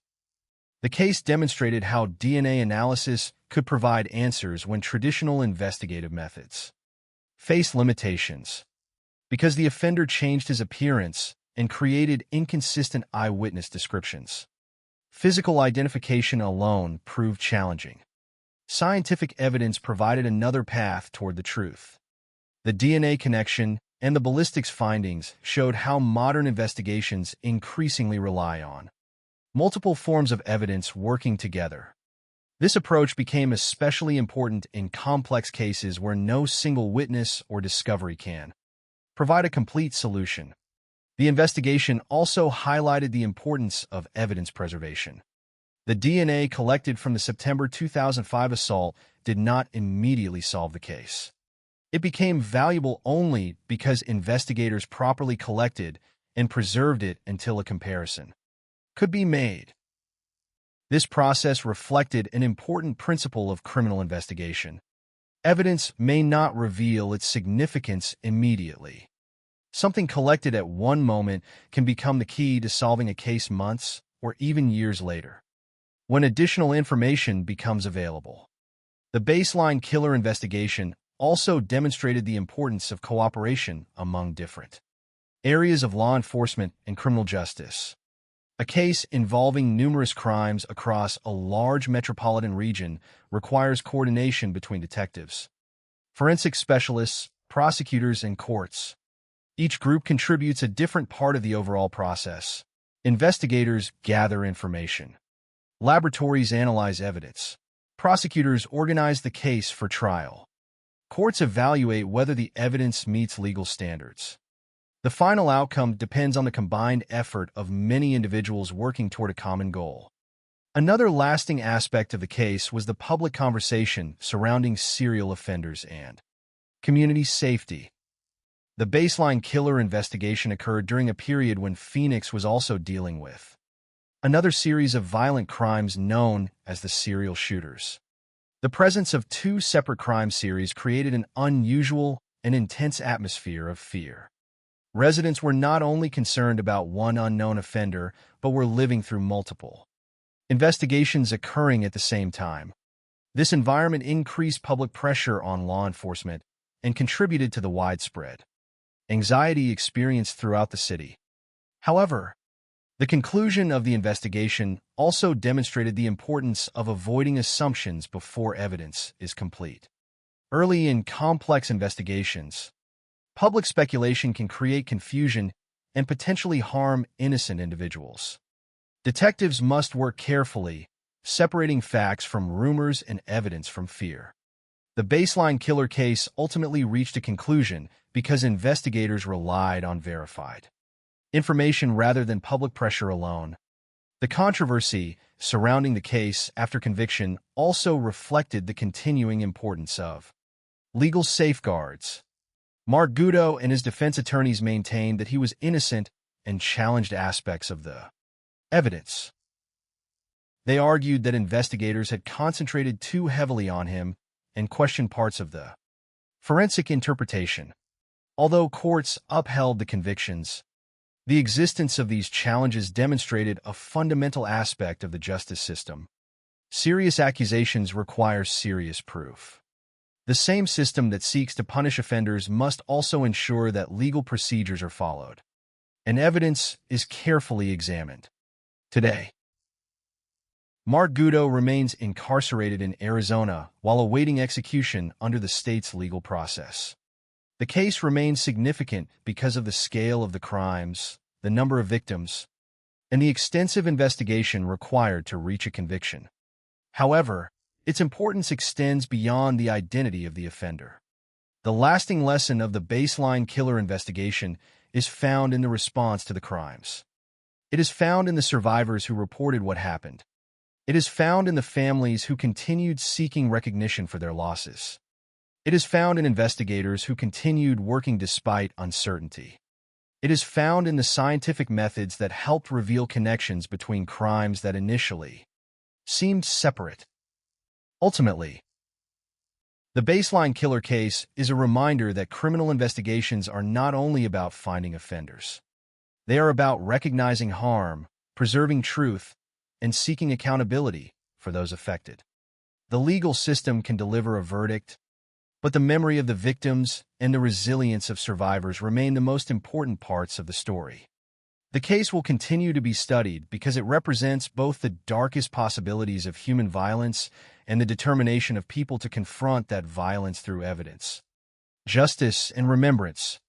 The case demonstrated how DNA analysis could provide answers when traditional investigative methods face limitations, because the offender changed his appearance and created inconsistent eyewitness descriptions. Physical identification alone proved challenging. Scientific evidence provided another path toward the truth. The DNA connection and the ballistics findings showed how modern investigations increasingly rely on multiple forms of evidence working together. This approach became especially important in complex cases where no single witness or discovery can provide a complete solution. The investigation also highlighted the importance of evidence preservation. The DNA collected from the September 2005 assault did not immediately solve the case. It became valuable only because investigators properly collected and preserved it until a comparison could be made. This process reflected an important principle of criminal investigation. Evidence may not reveal its significance immediately. Something collected at one moment can become the key to solving a case months or even years later, when additional information becomes available. The baseline killer investigation also demonstrated the importance of cooperation among different areas of law enforcement and criminal justice. A case involving numerous crimes across a large metropolitan region requires coordination between detectives, forensic specialists, prosecutors, and courts. Each group contributes a different part of the overall process. Investigators gather information. Laboratories analyze evidence. Prosecutors organize the case for trial. Courts evaluate whether the evidence meets legal standards. The final outcome depends on the combined effort of many individuals working toward a common goal. Another lasting aspect of the case was the public conversation surrounding serial offenders and community safety. The baseline killer investigation occurred during a period when Phoenix was also dealing with another series of violent crimes known as the serial shooters. The presence of two separate crime series created an unusual and intense atmosphere of fear. Residents were not only concerned about one unknown offender, but were living through multiple investigations occurring at the same time. This environment increased public pressure on law enforcement and contributed to the widespread anxiety experienced throughout the city. However, the conclusion of the investigation also demonstrated the importance of avoiding assumptions before evidence is complete. Early in complex investigations, public speculation can create confusion and potentially harm innocent individuals. Detectives must work carefully, separating facts from rumors and evidence from fear. The baseline killer case ultimately reached a conclusion because investigators relied on verified information rather than public pressure alone. The controversy surrounding the case after conviction also reflected the continuing importance of legal safeguards. Mark Gutto and his defense attorneys maintained that he was innocent and challenged aspects of the evidence. They argued that investigators had concentrated too heavily on him and questioned parts of the forensic interpretation. Although courts upheld the convictions, the existence of these challenges demonstrated a fundamental aspect of the justice system. Serious accusations require serious proof. The same system that seeks to punish offenders must also ensure that legal procedures are followed, and evidence is carefully examined. Today, Mark Gutto remains incarcerated in Arizona while awaiting execution under the state's legal process. The case remains significant because of the scale of the crimes, the number of victims, and the extensive investigation required to reach a conviction. However, its importance extends beyond the identity of the offender. The lasting lesson of the baseline killer investigation is found in the response to the crimes. It is found in the survivors who reported what happened. It is found in the families who continued seeking recognition for their losses. It is found in investigators who continued working despite uncertainty. It is found in the scientific methods that helped reveal connections between crimes that initially seemed separate. Ultimately, the baseline killer case is a reminder that criminal investigations are not only about finding offenders. They are about recognizing harm, preserving truth, and seeking accountability for those affected. The legal system can deliver a verdict, but the memory of the victims and the resilience of survivors remain the most important parts of the story. The case will continue to be studied because it represents both the darkest possibilities of human violence and the determination of people to confront that violence through evidence, justice, and remembrance.